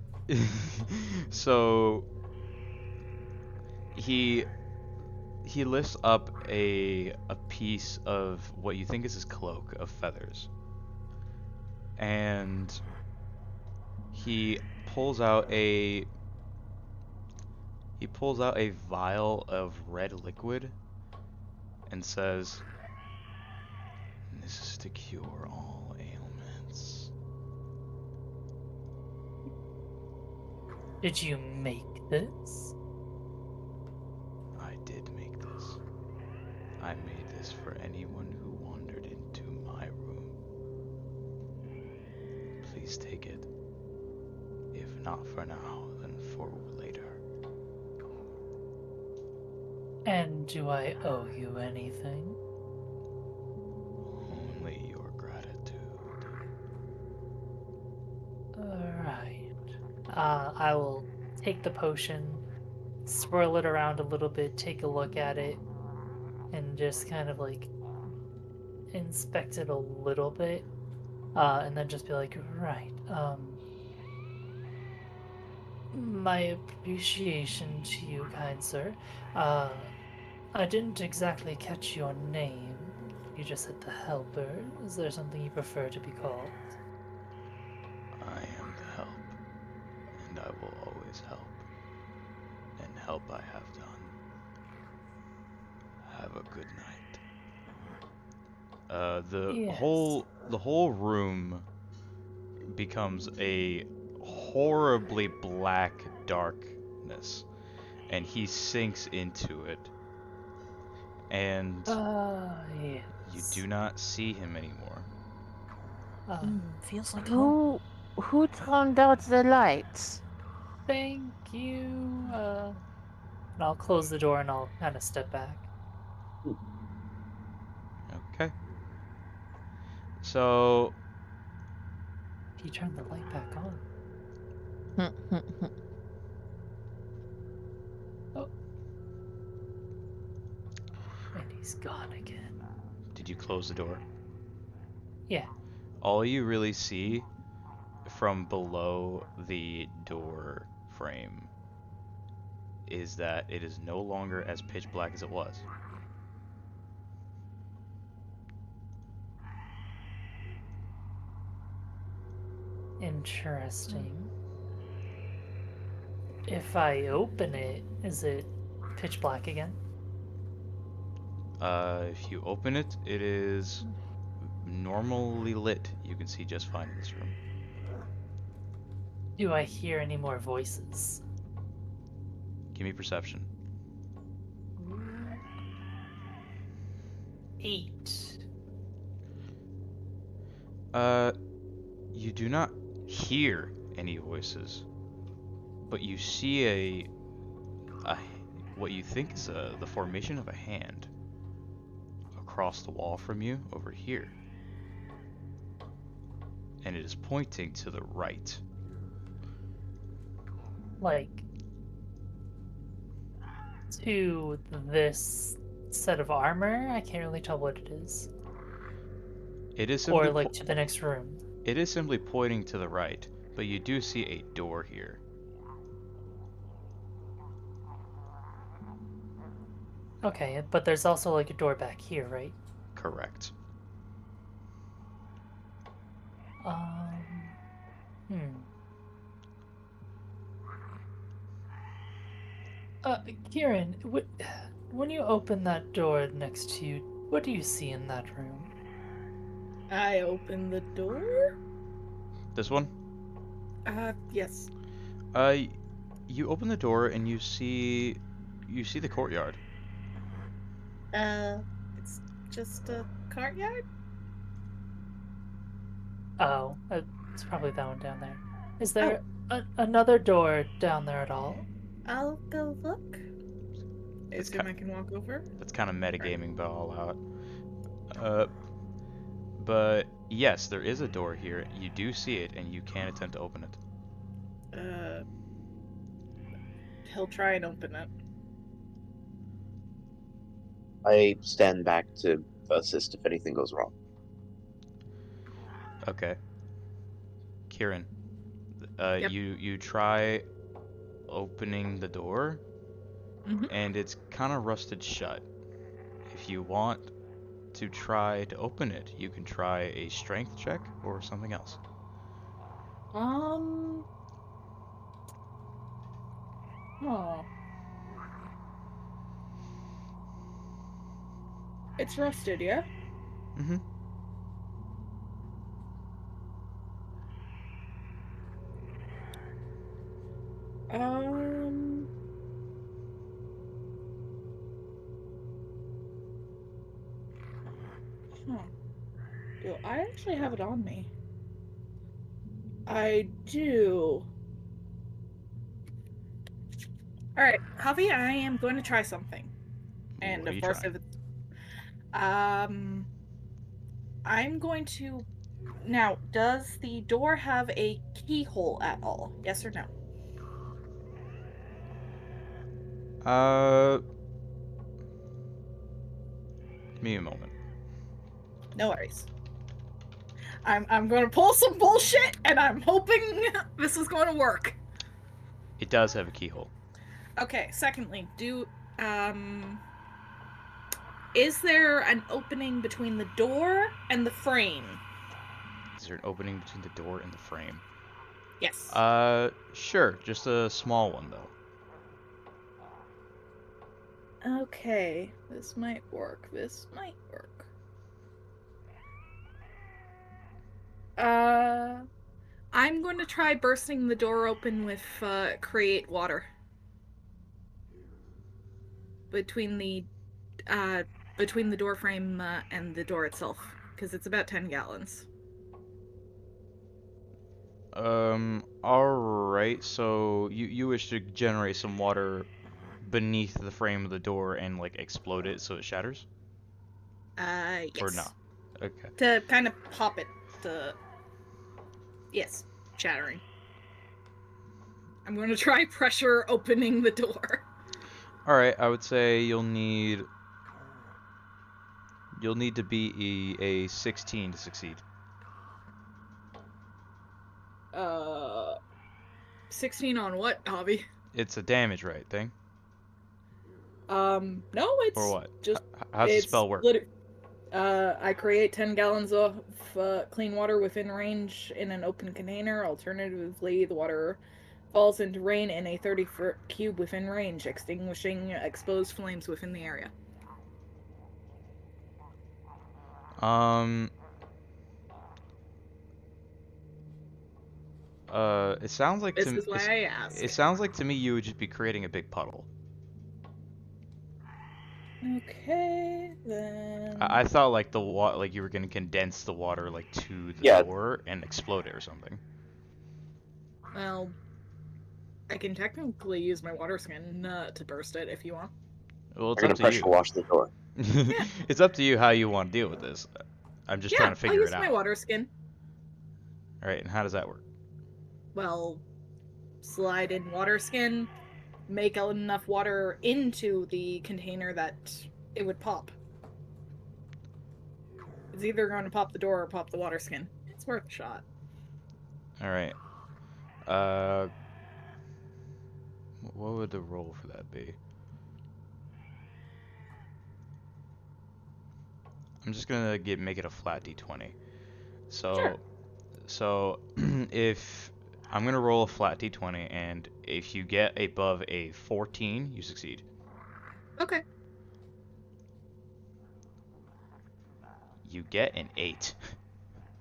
so he lifts up a piece of what you think is his cloak of feathers, and he pulls out a vial of red liquid and says, "This is to cure all ailments." Did you make this? I did make this. I made this for anyone who wandered into my room. Please take it. If not for now, then for later. And do I owe you anything? Only your gratitude. Alright. I will take the potion, swirl it around a little bit, take a look at it, and just kind of like inspect it a little bit, and then just be like, right, my appreciation to you, kind sir. I didn't exactly catch your name. You just said the helper. Is there something you prefer to be called? I am the help, and I will always help. And help I have done. Have a good night. Yes. The whole room becomes a horribly black darkness, and he sinks into it. And Yes. you do not see him anymore. Feels like home. Who turned out the lights? Thank you. And I'll close the door and I'll kind of step back. Okay. So He turned the light back on. Oh. And he's gone again. did you close the door? Yeah. All you really see from below the door frame is that it is no longer as pitch black as it was. Interesting. If I open it, is it pitch black again? If you open it, it is normally lit. You can see just fine in this room. Do I hear any more voices? Give me perception. 8. You do not hear any voices, but you see a what you think is the formation of a hand across the wall from you over here, and it is pointing to the right. Like, to this set of armor? I can't really tell what it is. It is simply Or, like, to the next room. it is simply pointing to the right, but you do see a door here. Okay, but there's also, like, a door back here, right? Correct. Hmm. Kieran, when you open that door next to you, what do you see in that room? I open the door. This one? Yes. You open the door and you see the courtyard. It's just a courtyard. Oh, it's probably that one down there. Is there another door down there at all? I'll go look. I assume I can walk over. That's kind of metagaming, but all out. But yes, there is a door here. You do see it, and you can attempt to open it. He'll try and open it. I stand back to assist if anything goes wrong. Okay. Kieran, Yep. you try opening the door, Mhm. and it's kind of rusted shut. If you want to try to open it, you can try a strength check or something else. Oh. It's rusted, yeah? Mm-hmm. Huh. Do I actually have it on me? I do. Alright, Javi, I am going to try something. And What are of you course, trying? if it's... I'm going to... Now, does the door have a keyhole at all? Yes or no? Give me a moment. No worries. I'm going to pull some bullshit, and I'm hoping this is going to work. It does have a keyhole. Okay, secondly, is there an opening between the door and the frame? Is there an opening between the door and the frame? Yes. Sure. Just a small one, though. Okay, this might work. This might work. I'm going to try bursting the door open with create water between the door frame and the door itself, because it's about 10 gallons. Alright, so you wish to generate some water beneath the frame of the door and, like, explode it so it shatters? Yes. Or no? Okay. To kind of pop it. Yes, shattering. I'm going to try pressure opening the door. Alright, I would say you'll need to be a 16 to succeed. 16 on what, Hobby? It's a damage, right, thing? No, it's Or what? just How's the spell work? I create 10 gallons of clean water within range in an open container. Alternatively, the water falls into rain in a 30-foot cube within range, extinguishing exposed flames within the area. It sounds like This is why I asked. It sounds like to me you would just be creating a big puddle. Okay, then. I thought like like you were gonna condense the water like to the door and explode it or something. Well, I can technically use my water skin to burst it if you want. Well, it's I'm up gonna to you. pressure wash the door. It's up to you how you want to deal with this. I'm just trying to figure it out. I'll use my water skin. All right, and how does that work? Well, slide in water skin, make enough water into the container that it would pop. It's either going to pop the door or pop the water skin. It's worth a shot. All right. What would the roll for that be? I'm just gonna make it a flat d20. So, Sure. if I'm gonna roll a flat d20, and if you get above a 14, you succeed. Okay. You get an 8.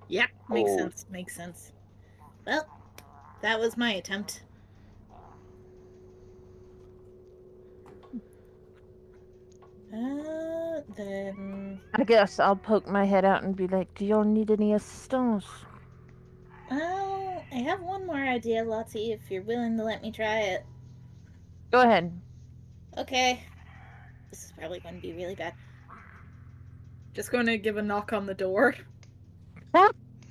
Yeah, makes sense. Makes sense. Well, that was my attempt. Then... I guess I'll poke my head out and be like, do y'all need any assistance? I have one more idea, Lottie, if you're willing to let me try it. Go ahead. Okay. This is probably going to be really bad. Just going to give a knock on the door.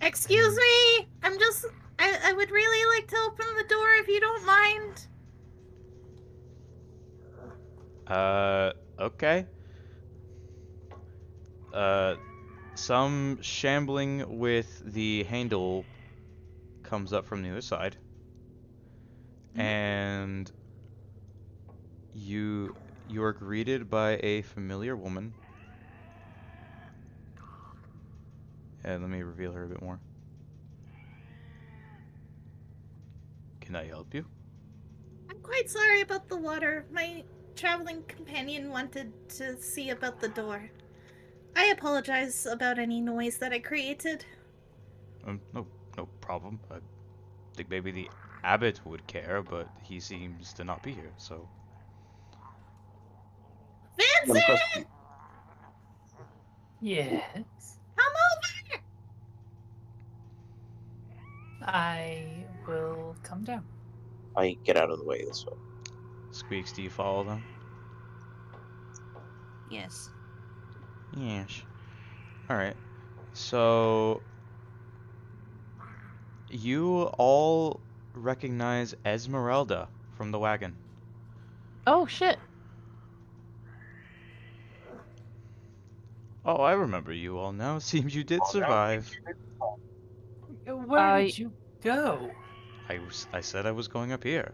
Excuse me! I would really like to open the door if you don't mind. Okay. Some shambling with the handle comes up from the other side. And you are greeted by a familiar woman. And let me reveal her a bit more. Can I help you? I'm quite sorry about the water. My traveling companion wanted to see about the door. I apologize about any noise that I created. No problem. I think maybe the abbot would care, but he seems to not be here, so... Vincent! Yes. Come over! I will come down. I get out of the way this way. Squeaks, do you follow them? Yes. Yes. Alright. So... you all recognize Esmeralda from the wagon. Oh, shit. Oh, I remember you all now. Seems you did survive. Where did you go? I said I was going up here.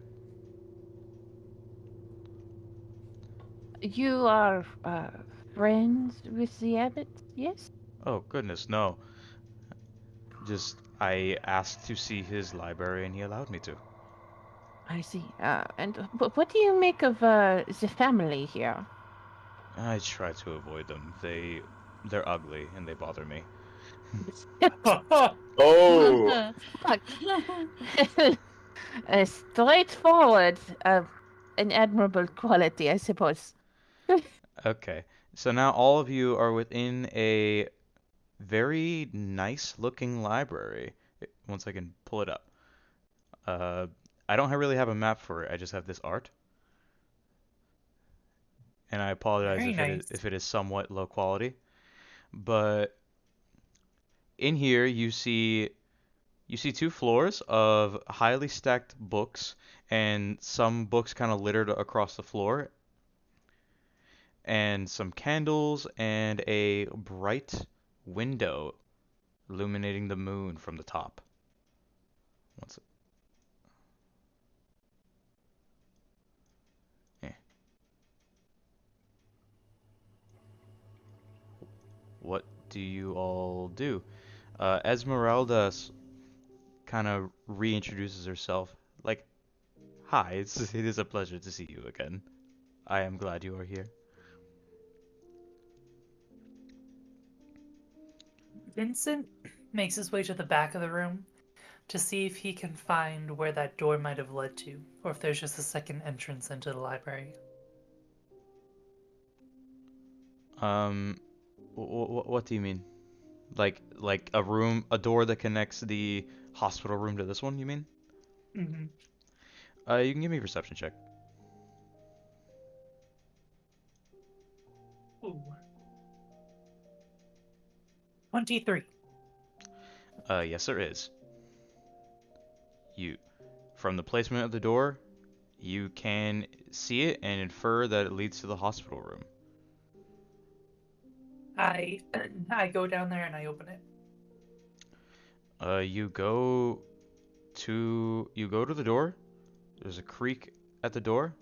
You are friends with the abbot? Yes? Oh, goodness, no. Just, I asked to see his library and he allowed me to. I see. And what do you make of the family here? I try to avoid them. They're ugly and they bother me. Oh, Fuck. Straightforward. An admirable quality, I suppose. Okay, so now all of you are within a very nice looking library. Once I can pull it up. Uh, I don't really have a map for it. I just have this art. And I apologize Very nice. if it is somewhat low quality. But in here you see two floors of highly stacked books and some books kind of littered across the floor and some candles and a bright window illuminating the moon from the top. What's it? Eh. What do you all do? Esmeralda kind of reintroduces herself. Like, hi, it is a pleasure to see you again. I am glad you are here. Vincent makes his way to the back of the room to see if he can find where that door might have led to, or if there's just a second entrance into the library. What do you mean? Like a door that connects the hospital room to this one, you mean? Mm-hmm. You can give me a perception check. Ooh. 23. Yes, there is. From the placement of the door, you can see it and infer that it leads to the hospital room. I go down there and I open it. You go to the door. There's a creak at the door,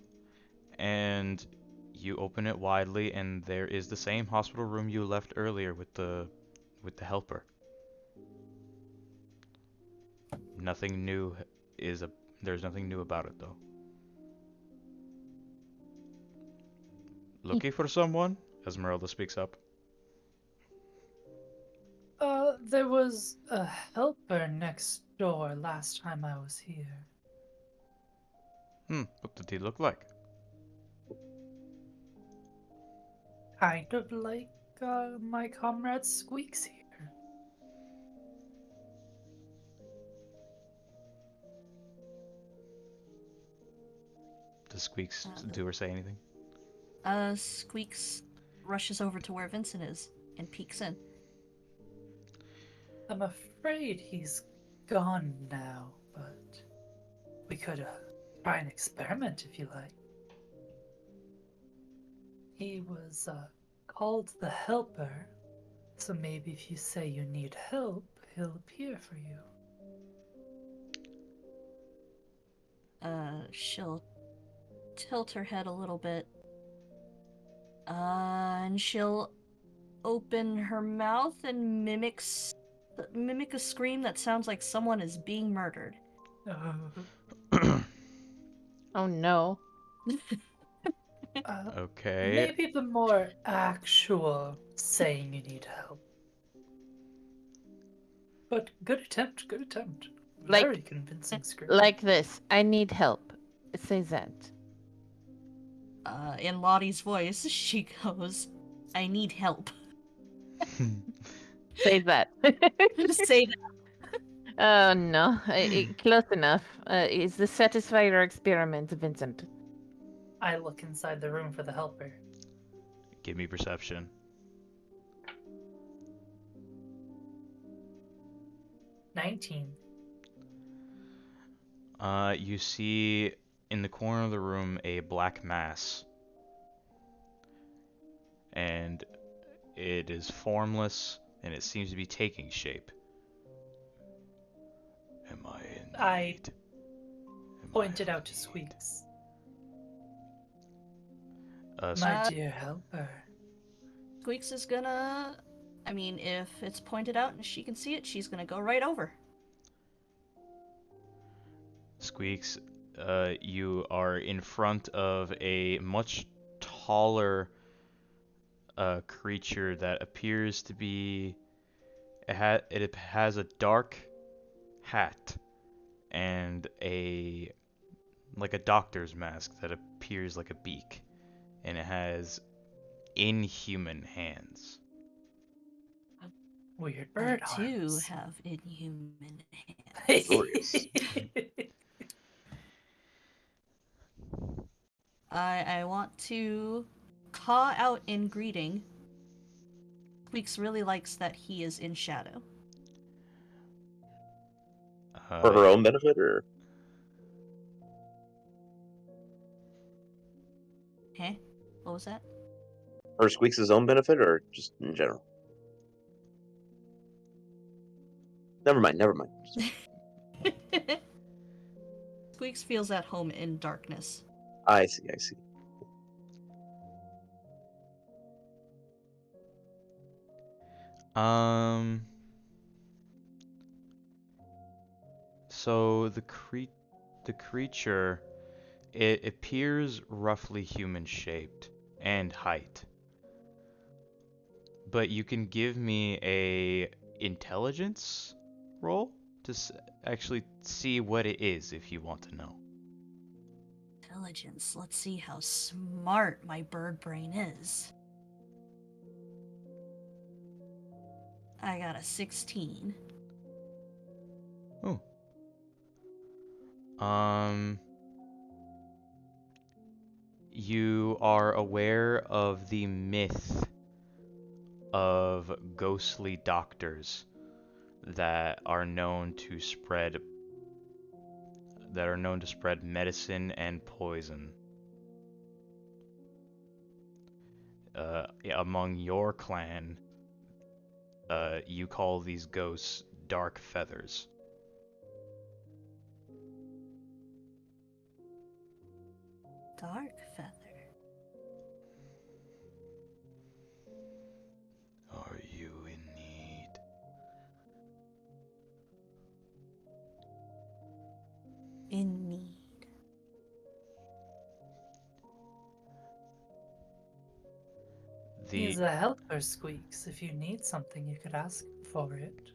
and you open it widely, and there is the same hospital room you left earlier with the helper. Nothing new there's nothing new about it though. Looking for someone? Esmeralda speaks up. There was a helper next door last time I was here. What did he look like? Kind of like, my comrade Squeaks here. Does Squeaks do or say anything? Squeaks rushes over to where Vincent is and peeks in. I'm afraid he's gone now, but we could try an experiment if you like. He was called the Helper, so maybe if you say you need help, he'll appear for you. She'll tilt her head a little bit. And she'll open her mouth and mimic a scream that sounds like someone is being murdered. Oh no. Okay. Maybe the more actual saying you need help. But good attempt, good attempt. Very convincing scream. Like this. I need help. Say that. In Lottie's voice, she goes, I need help. Say that. Say that. Oh no. Close enough. Is this satisfy your experiment, Vincent? I look inside the room for the helper. Give me perception. 19. You see in the corner of the room a black mass. And it is formless and it seems to be taking shape. Am I in I need? pointed out to Squeaks. My dear helper, Squeaks is gonna... I mean, if it's pointed out and she can see it, she's gonna go right over. Squeaks, you are in front of a much taller creature that appears to be... It has a dark hat and a doctor's mask that appears like a beak, and it has inhuman hands. Weird I bird too arms. have inhuman hands. Glorious. I want to caw out in greeting. Squeaks really likes that he is in shadow. For her own benefit, or Huh? What was that? for Squeaks' own benefit, or just in general? Never mind. Squeaks feels at home in darkness. I see. So the creature, it appears roughly human-shaped and height. But you can give me a intelligence roll to actually see what it is if you want to know. Intelligence. Let's see how smart my bird brain is. I got a 16. Oh. You are aware of the myth of ghostly doctors that are known to spread medicine and poison. Among your clan, you call these ghosts dark feathers. Dark feather. Are you in need? In need. He's a helper, Squeaks. If you need something, you could ask for it.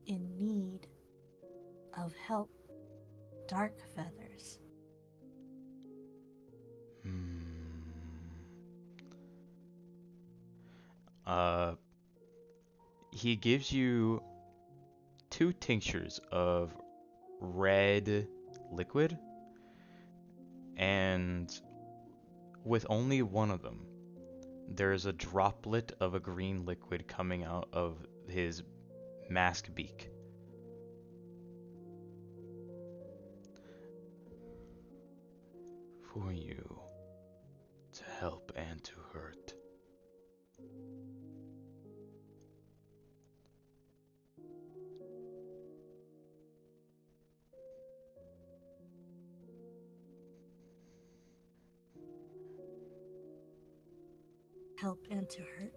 In need of help. Dark feathers. He gives you 2 tinctures of red liquid, and with only one of them, there's a droplet of a green liquid coming out of his mask beak. For you to help and to hurt. Help and to hurt.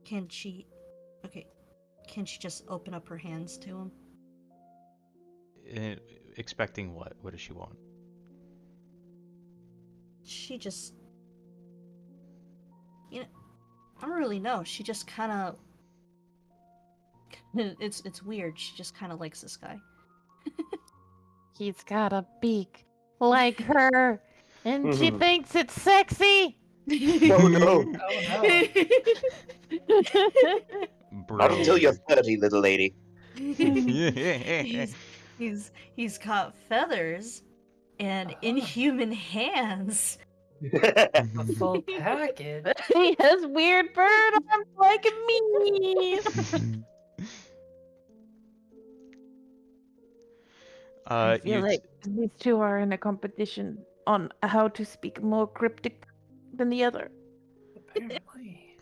Can she just open up her hands to him? Expecting what? What does she want? She just... I don't really know. She just kind of... It's weird. She just kind of likes this guy. He's got a beak like her, and she thinks it's sexy. Oh no! Not until you're 30, little lady. he's got feathers and inhuman hands. A full package. He has weird bird arms like me. I feel like these two are in a competition on how to speak more cryptic than the other. Apparently.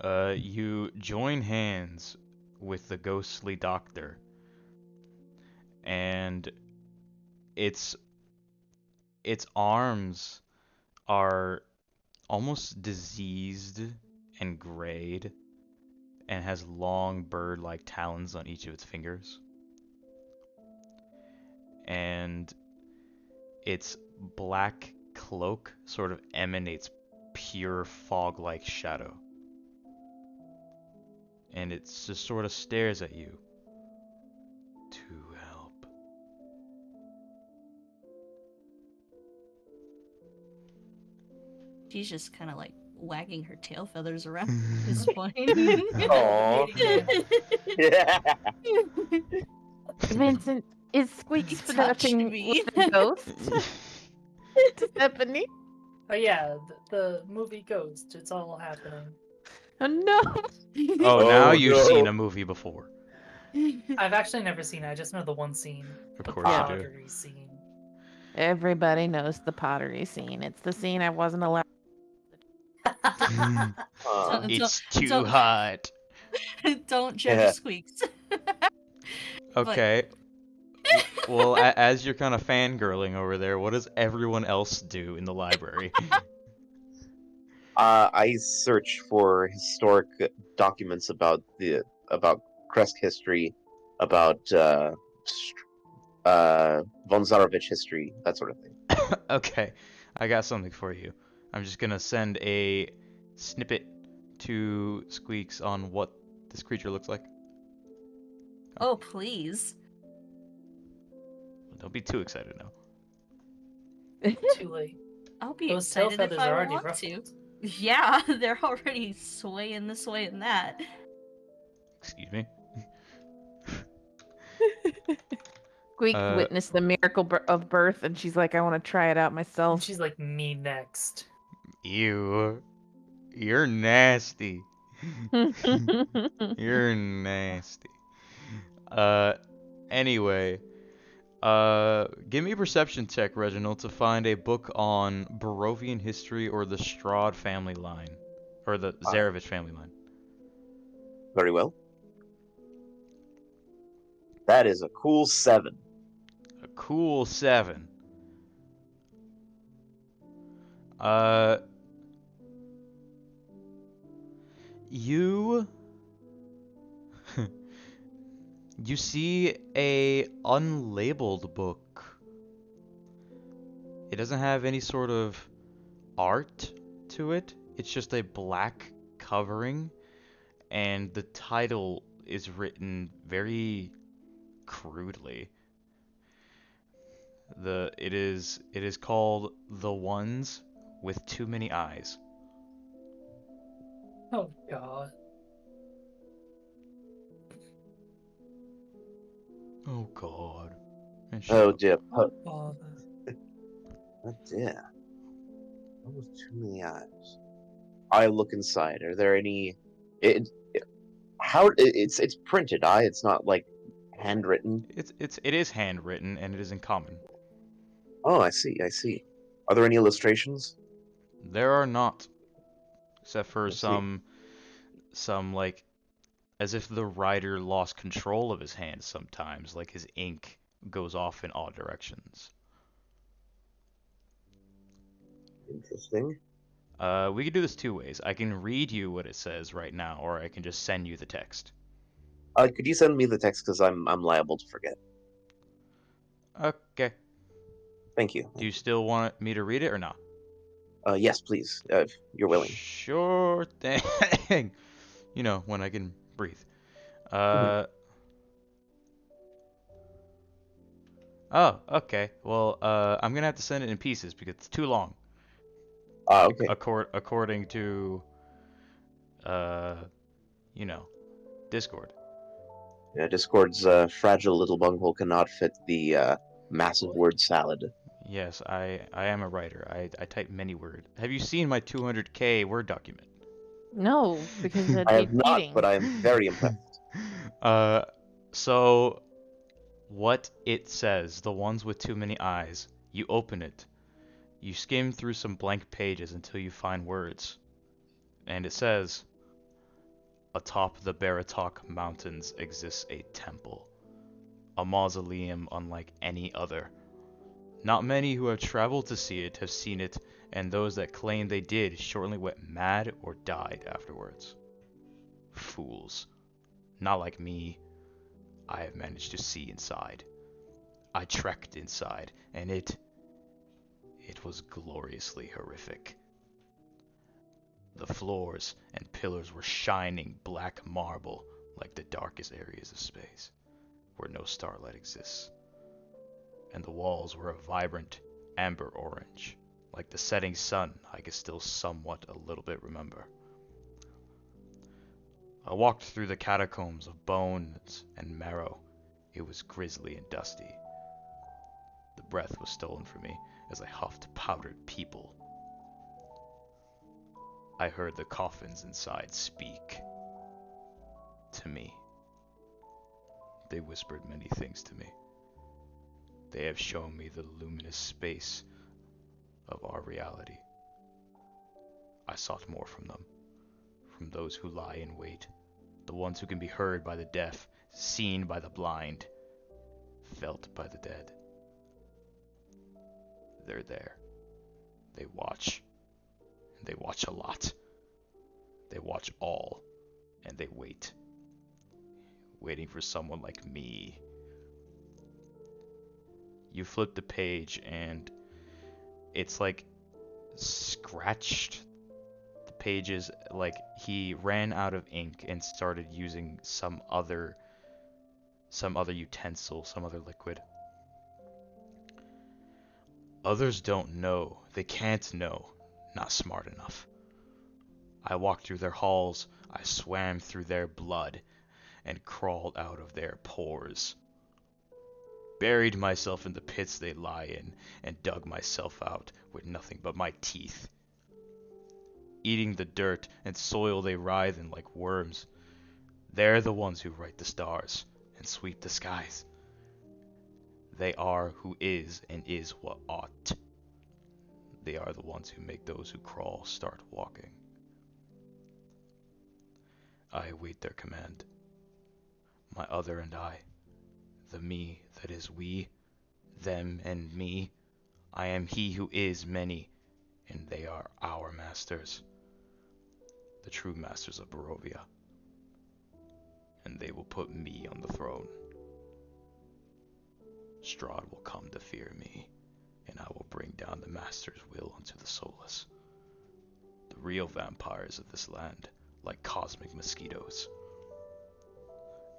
You join hands with the ghostly doctor, and its arms are almost diseased and grayed, and has long bird-like talons on each of its fingers. And its black cloak sort of emanates pure fog-like shadow. And it just sort of stares at you. To help. She's just kind of like wagging her tail feathers around at this point. Aww. Yeah. Vincent, is Squeaky Touched flirting me. with a ghost? Stephanie? Oh yeah, the movie Ghost. It's all happening. Oh no! Oh, now Oh, you've no. seen a movie before. I've actually never seen it. I just know the one scene, Of the course you do. pottery scene. Everybody knows the pottery scene. It's the scene I wasn't allowed. Aw. It's too don't- hot. Don't judge Yeah. Squeaks. Okay. Well, as you're kind of fangirling over there, what does everyone else do in the library? I search for historic documents about Kresk history, about von Zarovich history, that sort of thing. Okay, I got something for you. I'm just gonna send a snippet to Squeaks on what this creature looks like. Oh, please. Don't be too excited now. Too late. I'll be Those tail excited if feathers I are already want ruffled. to. Yeah, they're already swaying this way and that. Excuse me. Squeak Uh, witnessed the miracle of birth, and she's like, I want to try it out And myself. she's like, me next. Ew. You're nasty. You're nasty. Anyway, give me a perception check, Reginald, to find a book on Barovian history or the Strahd family line, or the Zarovich family line. Very well. That is a cool 7. A cool 7. You you see a unlabeled book. It doesn't have any sort of art to it. It's just a black covering, and the title is written very crudely. It is called The Ones with Too Many Eyes. Oh god. Oh God. Oh dear. Oh bother. Oh dear. Almost too many eyes. I look inside. Are there any? It's printed. It's not like handwritten. It is handwritten and it is in common. Oh, I see. I see. Are there any illustrations? There are not, except for I see. some like as if the writer lost control of his hands sometimes, like his ink goes off in all directions. Interesting. We can do this 2 ways. I can read you what it says right now, or I can just send you the text. Could you send me the text because I'm liable to forget. Okay. Thank you. Do you still want me to read it or not? Yes, please. If you're willing. Sure thing. You know, when I can breathe. Oh, okay. Well, I'm gonna have to send it in pieces because it's too long. Okay. According to, you know, Discord. Yeah, Discord's fragile little bunghole cannot fit the massive word salad. Yes, I am a writer. I type many words. Have you seen my 200K Word document? No, because that'd I be have not, cheating. but I am very impressed. So what it says, the ones with too many eyes, you open it. You skim through some blank pages until you find words. And it says, Atop the Baratok Mountains exists a temple, a mausoleum unlike any other. Not many who have traveled to see it have seen it, and those that claim they did shortly went mad or died afterwards. Fools. Not like me. I have managed to see inside. I trekked inside, and it was gloriously horrific. The floors and pillars were shining black marble like the darkest areas of space, where no starlight exists. And the walls were a vibrant amber orange, like the setting sun I could still somewhat a little bit remember. I walked through the catacombs of bones and marrow. It was grisly and dusty. The breath was stolen from me as I huffed powdered people. I heard the coffins inside speak to me. They whispered many things to me. They have shown me the luminous space of our reality. I sought more from them, from those who lie in wait, the ones who can be heard by the deaf, seen by the blind, felt by the dead. They're there. They watch. And they watch a lot. They watch all. And they wait. Waiting for someone like me. You flip the page and it's like scratched. The pages, like he ran out of ink and started using some other utensil, some other liquid. Others don't know. They can't know. Not smart enough. I walked through their halls. I swam through their blood and crawled out of their pores. Buried myself in the pits they lie in and dug myself out with nothing but my teeth. Eating the dirt and soil they writhe in like worms. They're the ones who write the stars and sweep the skies. They are who is and is what ought. They are the ones who make those who crawl start walking. I await their command. My other and I. The me that is we, them and me. I am he who is many, and they are our masters. The true masters of Barovia. And they will put me on the throne. Strahd will come to fear me, and I will bring down the master's will unto the soulless. The real vampires of this land, like cosmic mosquitoes.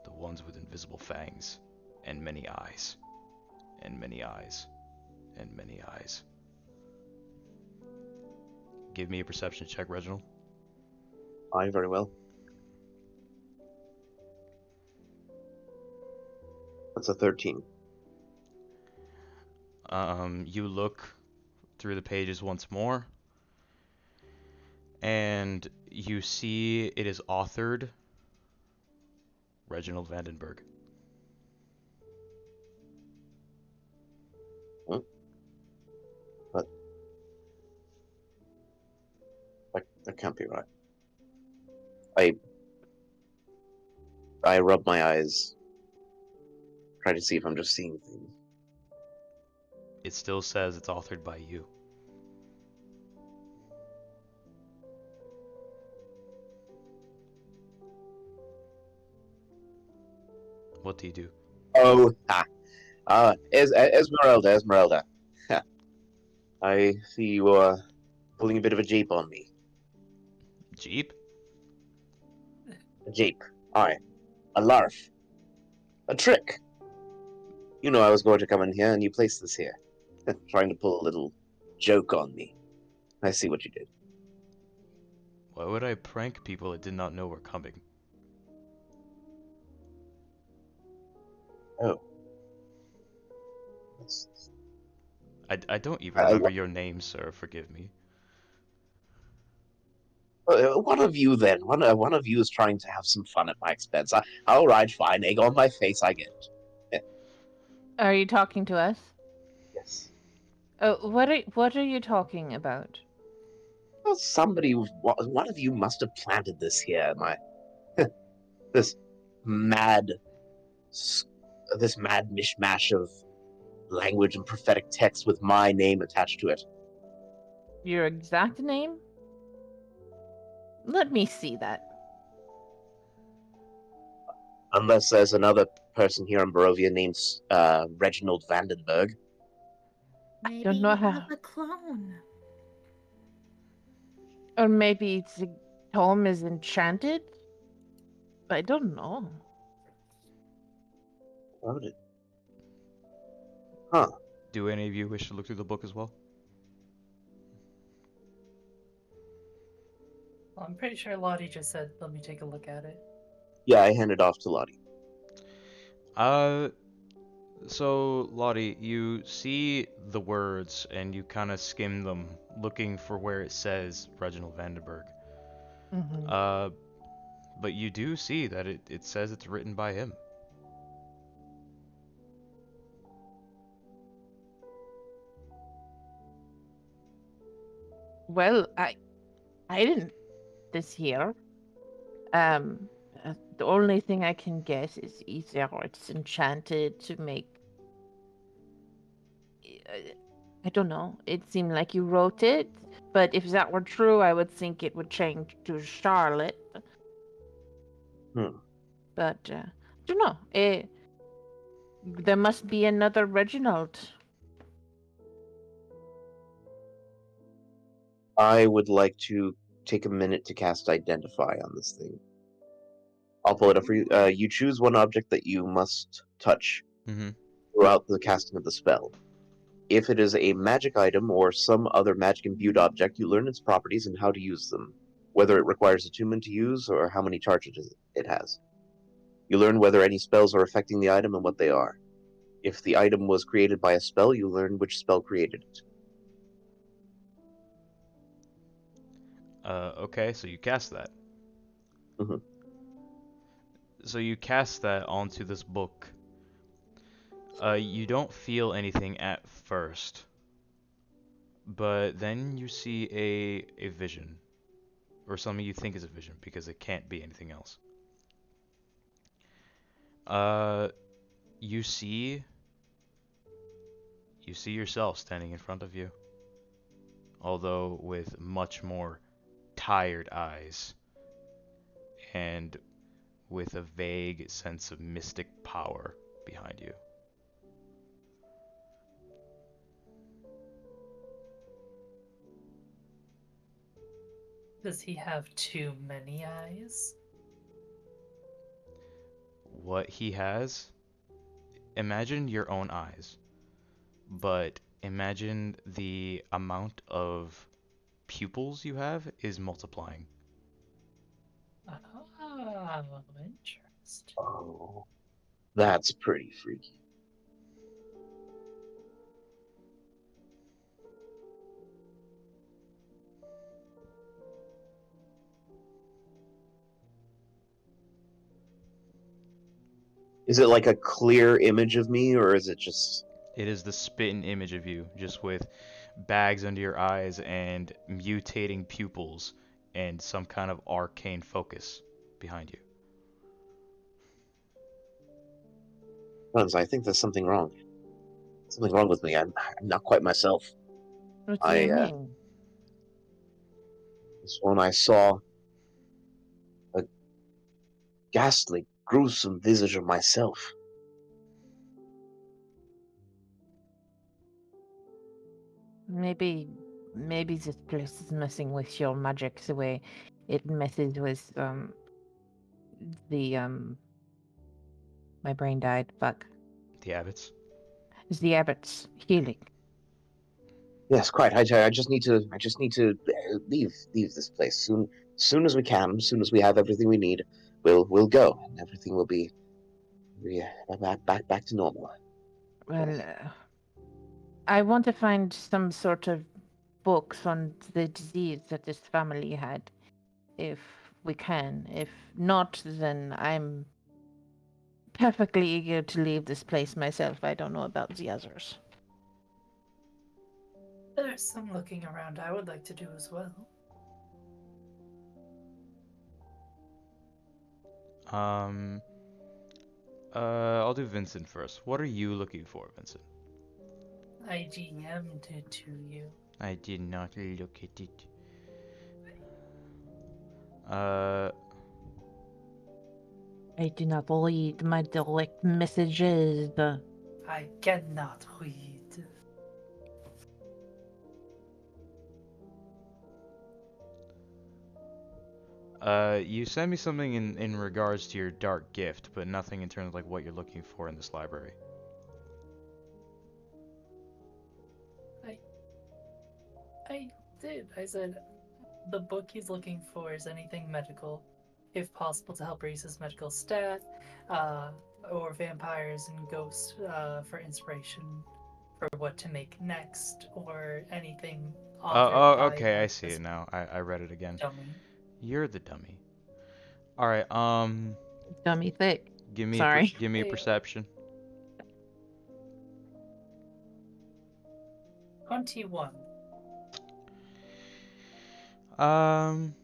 The ones with invisible fangs, and many eyes, and many eyes, and many eyes. Give me a perception check, Reginald. Aye, very well. That's a 13. You look through the pages once more, and you see it is authored Reginald Vandenberg. Huh? But that can't be right. I rub my eyes, try to see if I'm just seeing things. It still says it's authored by you. What do you do? Oh, Esmeralda. Ha. I see you are pulling a bit of a jape on me. Jeep? A jape. Aye. A larf. A trick. You know I was going to come in here and you placed this here. Trying to pull a little joke on me. I see what you did. Why would I prank people that did not know were coming? Oh. I don't even remember your name, sir. Forgive me. One of you then. One of you is trying to have some fun at my expense. All right, fine. Egg on my face, I get it. Are you talking to us? Yes. Oh, what are you talking about? Well, one of you must have planted this here. this mad, this mad mishmash of language and prophetic text with my name attached to it. Your exact name? Let me see that. Unless there's another person here in Barovia named Reginald Vandenberg. Maybe don't know you how- have a clone. Or maybe the tome is enchanted? I don't know. What it? Huh. Do any of you wish to look through the book as well? I'm pretty sure Lottie just said, let me take a look at it. Yeah, I handed off to Lottie. So Lottie, you see the words and you kind of skim them, looking for where it says Reginald Vandenberg. Mm-hmm. But you do see that it says it's written by him. Well, I didn't this year. The only thing I can guess is either it's enchanted to make. I don't know. It seemed like you wrote it, but if that were true, I would think it would change to Charlotte. Hmm. But I don't know. There must be another Reginald. I would like to take a minute to cast Identify on this thing. I'll pull it up for you. You choose one object that you must touch Mm-hmm. throughout the casting of the spell. If it is a magic item or some other magic-imbued object, you learn its properties and how to use them, whether it requires attunement to use or how many charges it has. You learn whether any spells are affecting the item and what they are. If the item was created by a spell, you learn which spell created it. Okay, so you cast that. Mhm. So you cast that onto this book. You don't feel anything at first, but then you see a vision, or something you think is a vision because it can't be anything else. Uh, you see yourself standing in front of you, although with much more tired eyes and with a vague sense of mystic power behind you. Does he have too many eyes? What he has, imagine your own eyes, but imagine the amount of pupils you have is multiplying. Oh, interesting. Oh, that's pretty freaky. Is it like a clear image of me, or is it just... It is the spitting image of you, just with bags under your eyes and mutating pupils and some kind of arcane focus behind you. Friends, I think there's something wrong. Something wrong with me. I'm not quite myself. What do you mean? This one I saw a ghastly, gruesome visage of myself. Maybe this place is messing with your magic the way it messes with the my brain died. Fuck. The abbots. It's the abbot's healing. Yes, quite. I just need to leave this place soon as we can. As soon as we have everything we need, we'll go, and everything will be back to normal. Well, I want to find some sort of books on the disease that this family had, if we can. If not, then I'm perfectly eager to leave this place myself. I don't know about the others. There's some looking around I would like to do as well. Um, I'll do Vincent first. What are you looking for, Vincent? I GM'd it to you. I did not look at it. Uh, I do not read my direct messages. I cannot read. you sent me something in regards to your dark gift, but nothing in terms of like what you're looking for in this library. I did. I said the book he's looking for is anything medical, if possible to help raise his medical stat, or vampires and ghosts for inspiration for what to make next, or anything authored by Okay, I see this it now. I read it again. dummy. You're the dummy. All right. Dummy thick. Give me Sorry. give me a Hey, perception. 21. Um,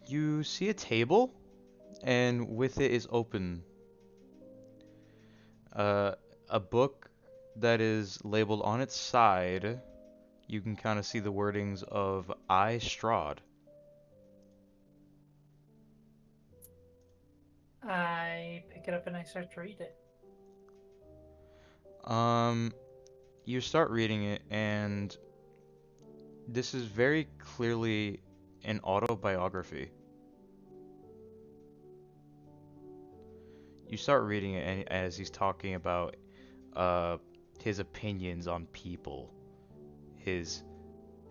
you see a table, and with it is open a book that is labeled on its side. You can kind of see the wordings of I Strahd. I pick it up and I start to read it. You start reading it, and this is very clearly an autobiography. You start reading it, and as he's talking about his opinions on people, his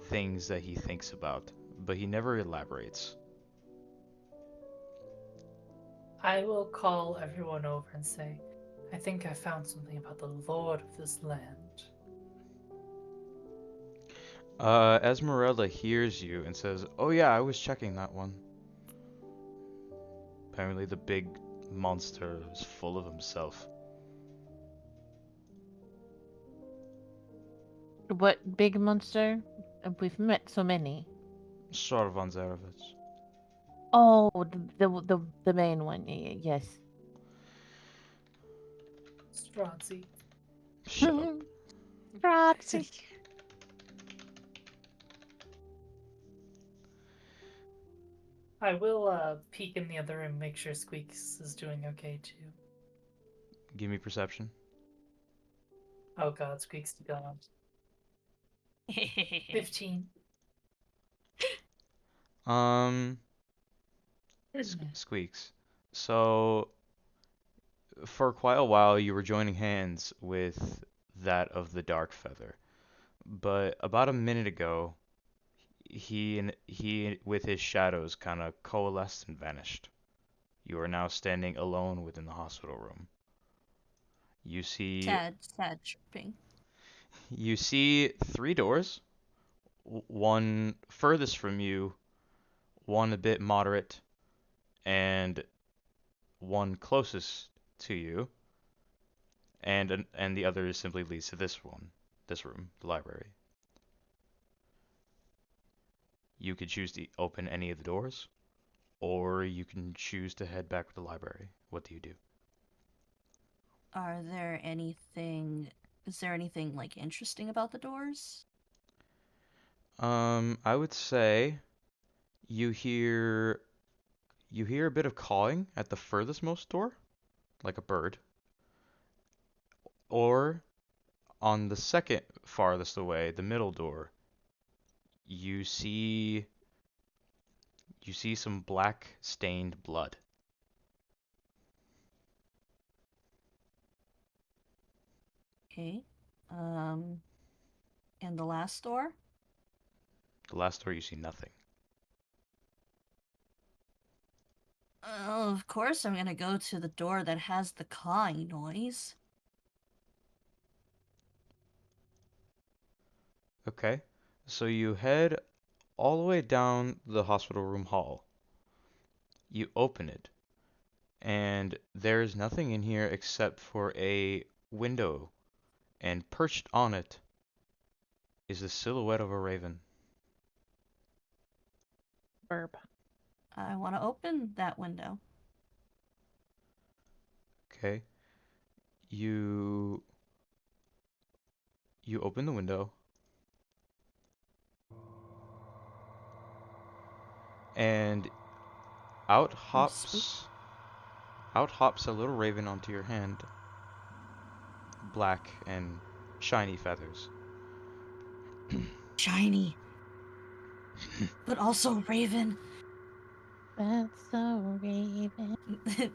things that he thinks about, but he never elaborates. I will call everyone over and say, I think I found something about the lord of this land. Esmeralda hears you and says, "Oh yeah, I was checking that one." Apparently the big monster is full of himself. What big monster? We've met so many. Strahd von Zarevitz. Oh, the main one. Yes. Strahd. Shut up. Grazie. I will peek in the other room, make sure Squeaks is doing okay too. Give me perception. Oh god, Squeaks is gone. 15. Um, Squeaks. So, for quite a while, you were joining hands with that of the Dark Feather, but about a minute ago, he with his shadows kind of coalesced and vanished. You are now standing alone within the hospital room. You see Sad tripping. you see three doors. One furthest from you, one a bit moderate, and one closest to you, and the other simply leads to this room, the library. You could choose to open any of the doors, or you can choose to head back to the library. What do you do? Is there anything like interesting about the doors? I would say you hear a bit of cawing at the furthest most door, like a bird, or on the second farthest away, the middle door, you see some black stained blood. Okay. And the last door? The last door you see nothing. Oh, of course I'm gonna go to the door that has the cawing noise. Okay. So you head all the way down the hospital room hall. You open it, and there is nothing in here except for a window, and perched on it is the silhouette of a raven. Burp. I want to open that window. Okay. You open the window, and out Oh, sweet. hops a little raven onto your hand. Black and shiny feathers. Shiny, but also Raven. That's so Raven.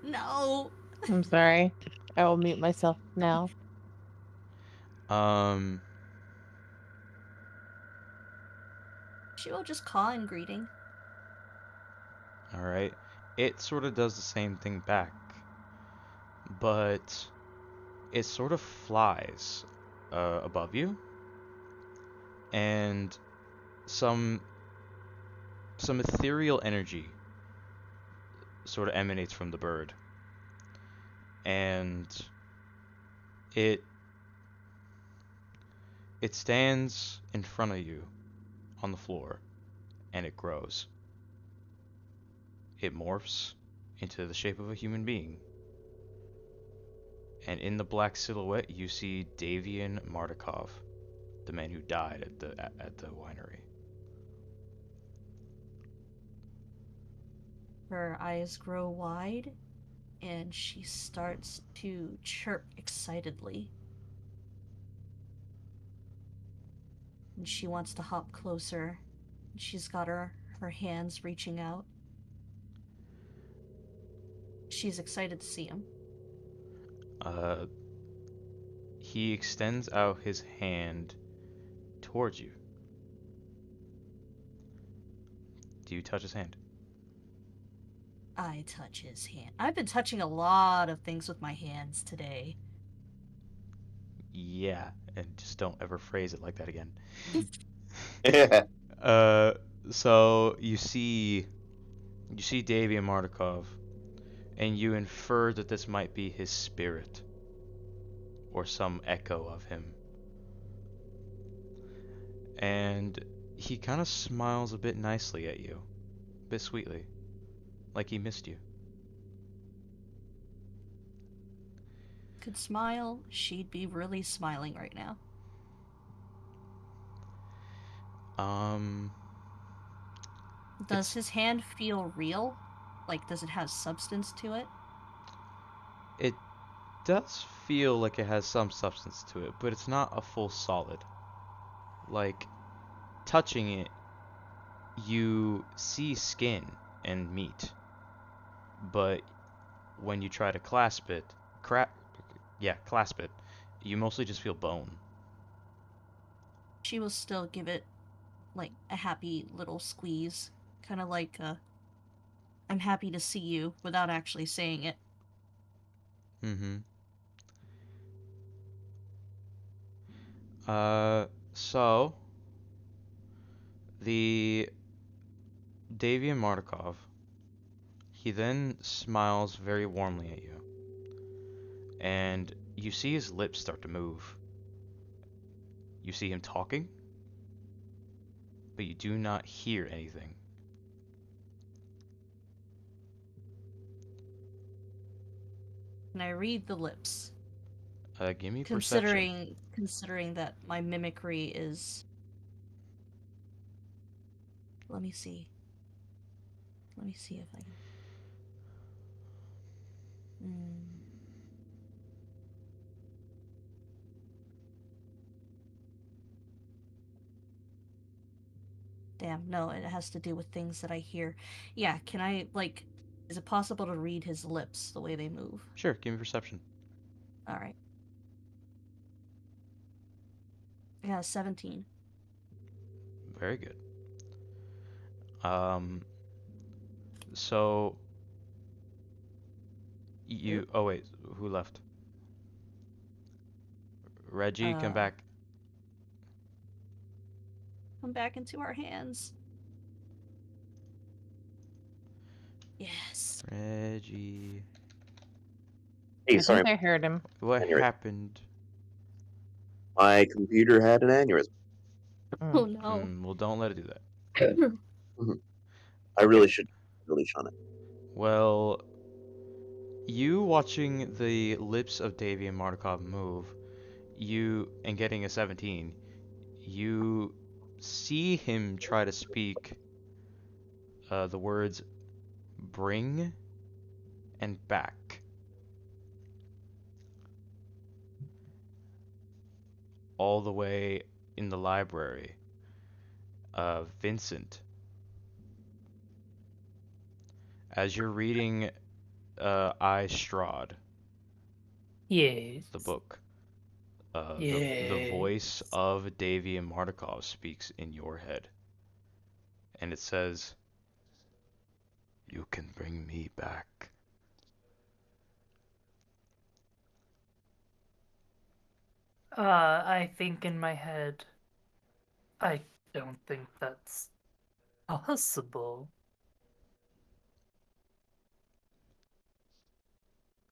No. I'm sorry. I will mute myself now. Um, She will just caw in greeting. all right. It sort of does the same thing back, but it sort of flies above you, and some ethereal energy sort of emanates from the bird, and it stands in front of you on the floor, and it grows. It morphs into the shape of a human being. And in the black silhouette, you see Davian Mardukov, the man who died at the winery. Her eyes grow wide, and she starts to chirp excitedly. And she wants to hop closer. She's got her hands reaching out. She's excited to see him. He extends out his hand towards you. Do you touch his hand? I touch his hand. I've been touching a lot of things with my hands today. Yeah, and just don't ever phrase it like that again. Yeah. So you see Davian Mardukov, and you infer that this might be his spirit, or some echo of him. And he kind of smiles a bit nicely at you, a bit sweetly, like he missed you. Could smile, she'd be really smiling right now. Does his hand feel real? Like, does it have substance to it? It does feel like it has some substance to it, but it's not a full solid. Like, touching it, you see skin and meat, but when you try to clasp it, you mostly just feel bone. She will still give it, like, a happy little squeeze. Kind of like, I'm happy to see you, without actually saying it. Mm-hmm. So, the Davian Mardukov, he then smiles very warmly at you, and you see his lips start to move. You see him talking, but you do not hear anything. And I read the lips. Give me perception. Considering that my mimicry is... Let me see. Let me see if I can... Damn, no, it has to do with things that I hear. Yeah, can I, like... Is it possible to read his lips, the way they move? Sure, give me perception. Alright. Yeah, 17. Very good. So you... Oh wait, who left? Reggie, come back. Come back into our hands. Yes. Reggie. Hey, I sorry, think I heard him. What Aneurysm. happened? my computer had an aneurysm. Oh no. Well, don't let it do that. I really should release on it. Well, You watching the lips of Davian Markov move, and getting a 17, you see him try to speak the words bring and back. All the way in the library. Vincent, as you're reading I Strahd, Yes. the book, the Yes. voice of Davian Markov speaks in your head. And it says, "You can bring me back." I think in my head, I don't think that's possible.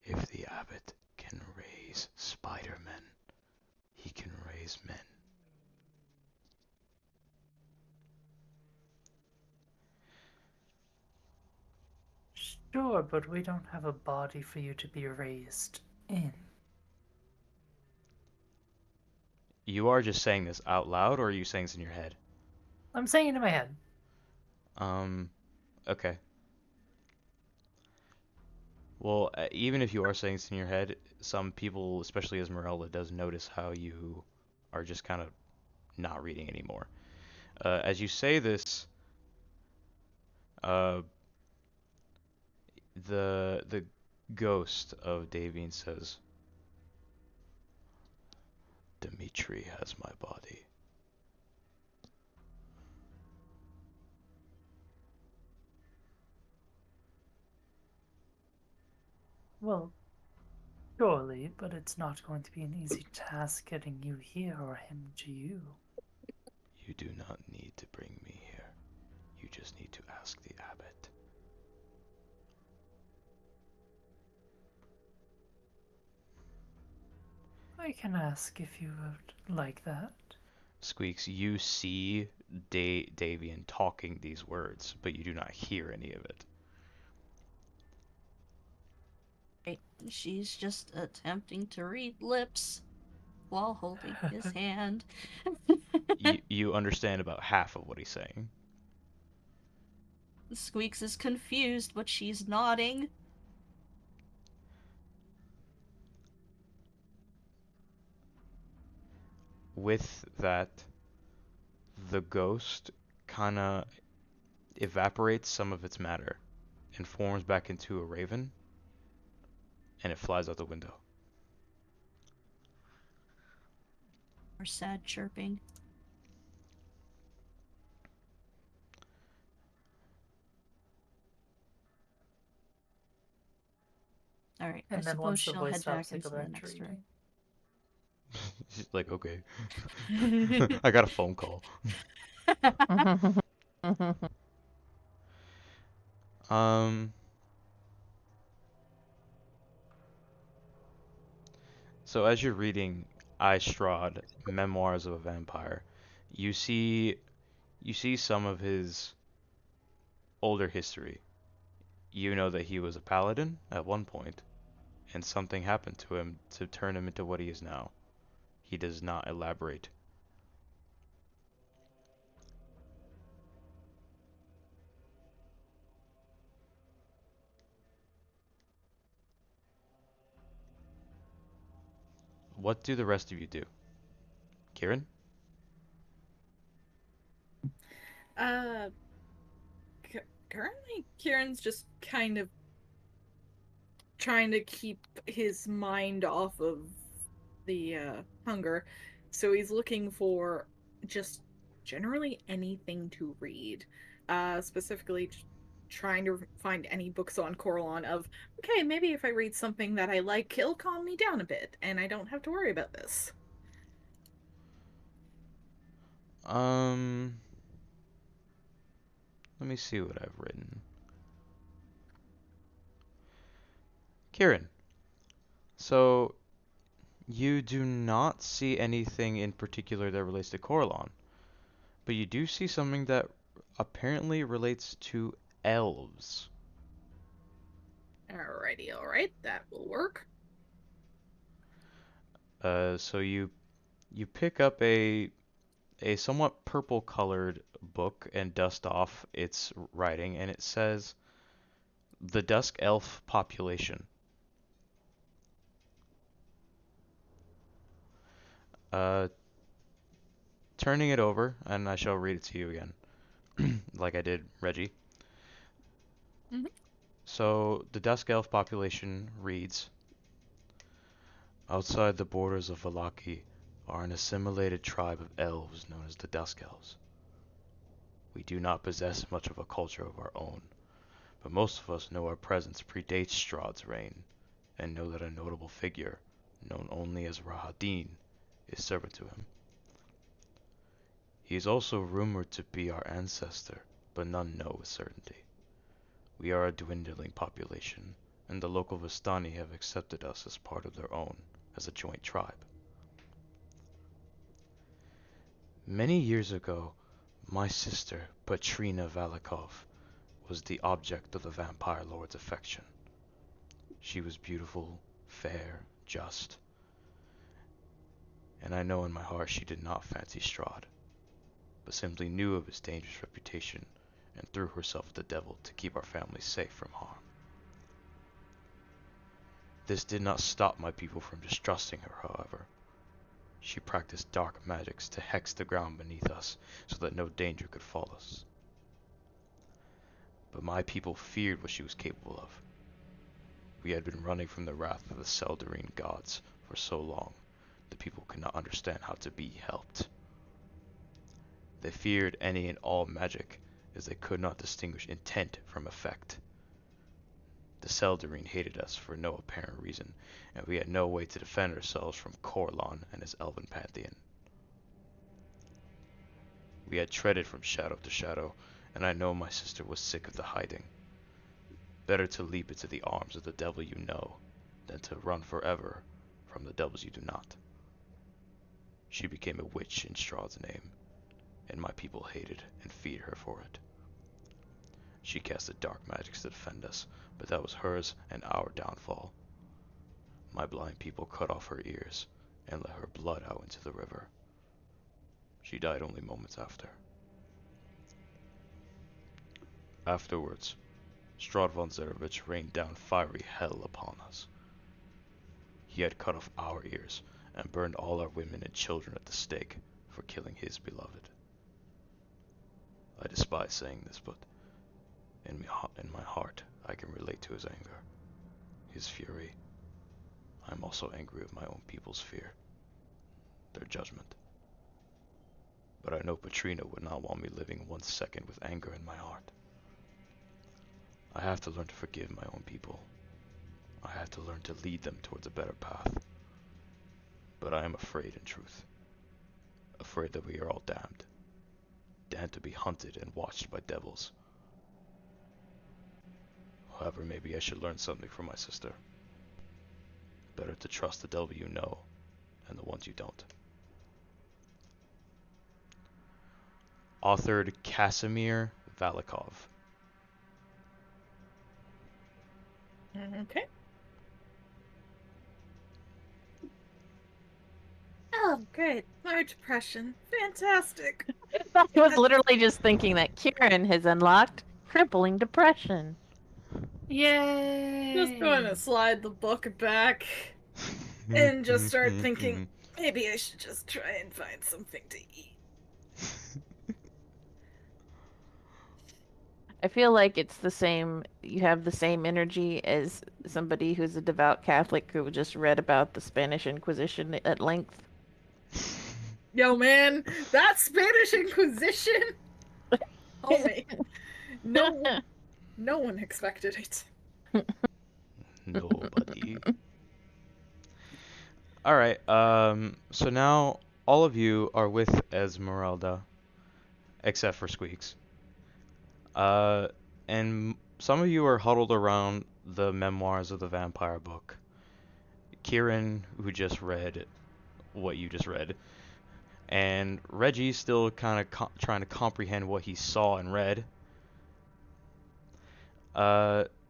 If the abbot can raise Spider-Men, he can raise men. Sure, but we don't have a body for you to be raised in. You are just saying this out loud, or are you saying this in your head? I'm saying it in my head. Okay. Well, even if you are saying this in your head, some people, especially Esmeralda, does notice how you are just kind of not reading anymore. As you say this, uh, the ghost of Davian says, "Dimitri has my body." Well, surely, but it's not going to be an easy task getting you here or him to you. You do not need to bring me here. You just need to ask the abbot. I can ask if you would like that. Squeaks, you see Davian talking these words, but you do not hear any of it. She's just attempting to read lips while holding his hand. You understand about half of what he's saying. Squeaks is confused, but she's nodding. With that, the ghost kind of evaporates some of its matter and forms back into a raven, and it flies out the window. Or sad chirping. Alright, I And then suppose once the she'll voice head back stops, I into go the back to next room. reading. She's like, okay. I got a phone call. Um. So as you're reading I Strahd, Memoirs of a Vampire, you see some of his older history. You know that he was a paladin at one point, and something happened to him to turn him into what he is now. He does not elaborate. What do the rest of you do? Kieran? Uh, currently, Kieran's just kind of trying to keep his mind off of the hunger, so he's looking for just generally anything to read. Specifically, trying to find any books on Coralon of, okay, maybe if I read something that I like, it'll calm me down a bit, and I don't have to worry about this. Um, let me see what I've written. Kieran, so you do not see anything in particular that relates to Coralon, but you do see something that apparently relates to elves. Alrighty, alright, that will work. So you pick up a somewhat purple colored book and dust off its writing, and it says the Dusk Elf population. Turning it over, and I shall read it to you again, like I did Reggie. Mhm. So the Dusk Elf population reads: outside the borders of Vallaki are an assimilated tribe of elves known as the Dusk Elves. We do not possess much of a culture of our own, but most of us know our presence predates Strahd's reign, and know that a notable figure, known only as Rahadin, is servant to him. He is also rumored to be our ancestor, but none know with certainty. We are a dwindling population, and the local Vistani have accepted us as part of their own, as a joint tribe. Many years ago, my sister, Petrina Valikov, was the object of the vampire lord's affection. She was beautiful, fair, just, and I know in my heart she did not fancy Strahd, but simply knew of his dangerous reputation and threw herself at the devil to keep our family safe from harm. This did not stop my people from distrusting her, however. She practiced dark magics to hex the ground beneath us so that no danger could fall us. But my people feared what she was capable of. We had been running from the wrath of the Seldarine gods for so long, the people could not understand how to be helped. They feared any and all magic, as they could not distinguish intent from effect. The Seldarine hated us for no apparent reason, and we had no way to defend ourselves from Corlon and his elven pantheon. We had treaded from shadow to shadow, and I know my sister was sick of the hiding. Better to leap into the arms of the devil you know, than to run forever from the devils you do not. She became a witch in Strahd's name, and my people hated and feared her for it. She casted dark magics to defend us, but that was hers and our downfall. My blind people cut off her ears and let her blood out into the river. She died only moments after. Afterwards, Strahd von Zarevich rained down fiery hell upon us. He had cut off our ears and burned all our women and children at the stake for killing his beloved. I despise saying this, but in my heart I can relate to his anger, his fury. I am also angry with my own people's fear, their judgment. But I know Petrina would not want me living 1 second with anger in my heart. I have to learn to forgive my own people. I have to learn to lead them towards a better path. But I am afraid in truth. Afraid that we are all damned. Damned to be hunted and watched by devils. However, maybe I should learn something from my sister. Better to trust the devil you know than the ones you don't. Authored Casimir Valikov. Okay. Oh, great. More depression. Fantastic. I was literally just thinking that Kieran has unlocked crippling depression. Yay! Just going to slide the book back and just start thinking, maybe I should just try and find something to eat. I feel like it's the same, you have the same energy as somebody who's a devout Catholic who just read about the Spanish Inquisition at length. Yo, man, that Spanish Inquisition! Homie. No one expected it. Nobody. Alright, so now all of you are with Esmeralda, except for Squeaks. And some of you are huddled around the memoirs of the vampire book. Kieran, who just read what you just read, and Reggie's still kind of trying to comprehend what he saw and read.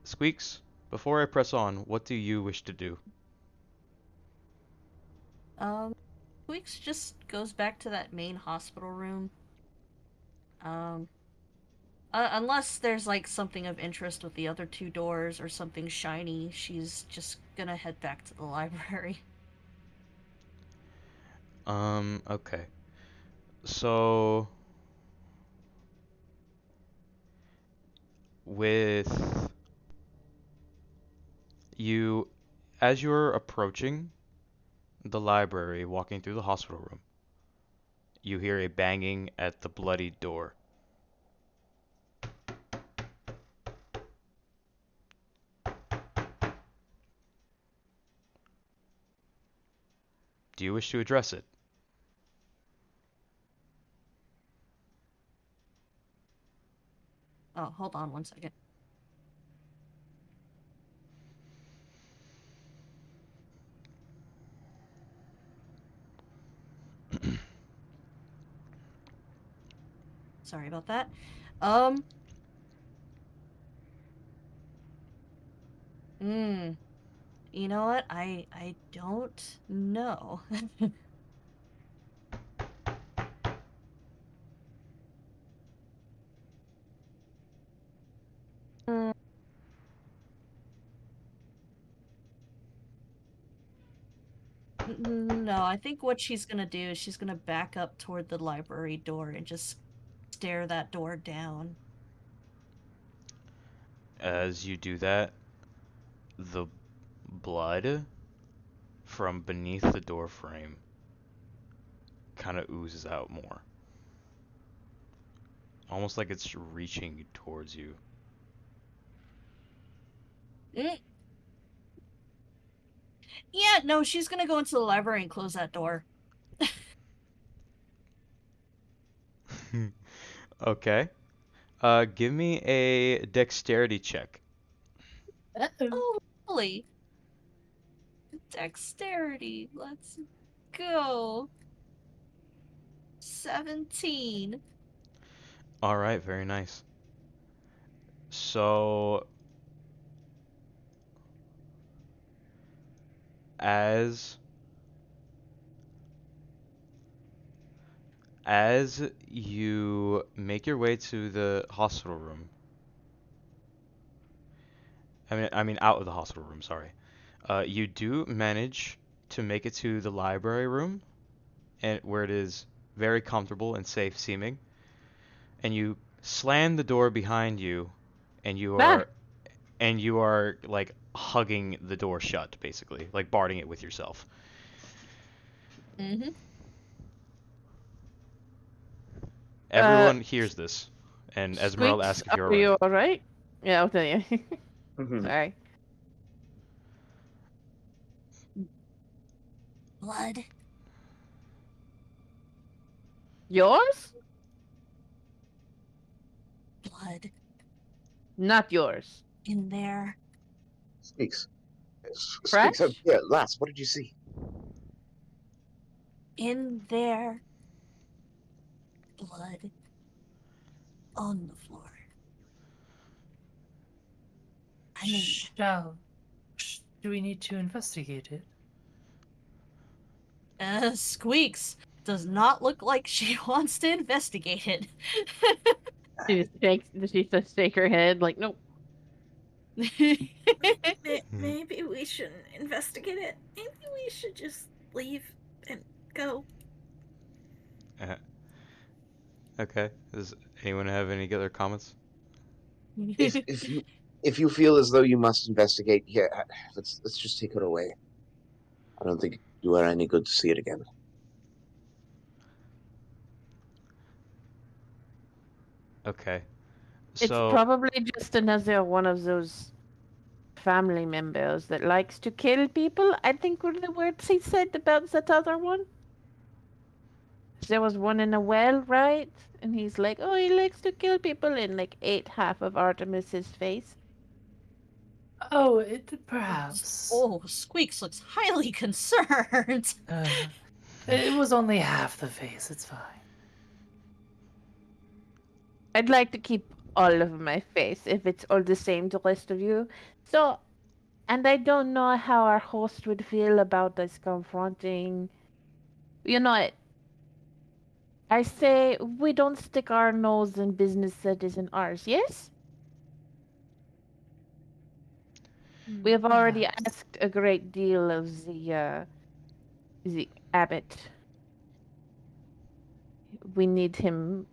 Squeaks, Before I press on, what do you wish to do? Squeaks just goes back to that main hospital room. Unless there's like something of interest with the other two doors or something shiny, she's just gonna head back to the library. Okay. So with you, as you're approaching the library, walking through the hospital room, you hear a banging at the bloody door. Do you wish to address it? Oh, hold on one second. Sorry about that. You know what? I don't know. No, I think what she's gonna do is she's gonna back up toward the library door and just stare that door down. As you do that, the blood from beneath the door frame kind of oozes out more. Almost like it's reaching towards you. Mm. Yeah, no, she's gonna go into the library and close that door. Okay. Give me a dexterity check. Oh, lovely. Dexterity. Let's go. 17. All right, very nice. So, as you make your way to the hospital room, I mean out of the hospital room, sorry. You do manage to make it to the library room, and where it is very comfortable and safe seeming, and you slam the door behind you, and Ah! you are like hugging the door shut, basically, like barring it with yourself. Mm-hmm. Everyone hears this, and Esmeralda Squeaks, asks if you're are you alright. alright? Yeah, I'll tell you. Mhm. Sorry. Blood. Yours? Blood. Not yours. In there. Speaks. Speaks. Fresh? Yeah, lass, what did you see? In there. Blood. On the floor. I mean, Do we need to investigate it? Squeaks does not look like she wants to investigate it. Does she just shake her head like, nope. Maybe we shouldn't investigate it. Maybe we should just leave and go. Uh, okay. Does anyone have any other comments? If you feel as though you must investigate, yeah, let's just take her away. I don't think it do her any good to see it again. Okay. It's So, probably just another one of those family members that likes to kill people. I think were the words he said about that other one. There was one in a well, right? And he's like, oh, he likes to kill people, and like ate half of Artemis's face. Oh, perhaps. Oh, Squeaks looks highly concerned. It was only half the face. It's fine. I'd like to keep all of my face if it's all the same to the rest of you. So And I don't know how our host would feel about us confronting. You know what? I say we don't stick our nose in business that isn't ours, yes? We have already Perhaps. asked a great deal of the abbot. We need him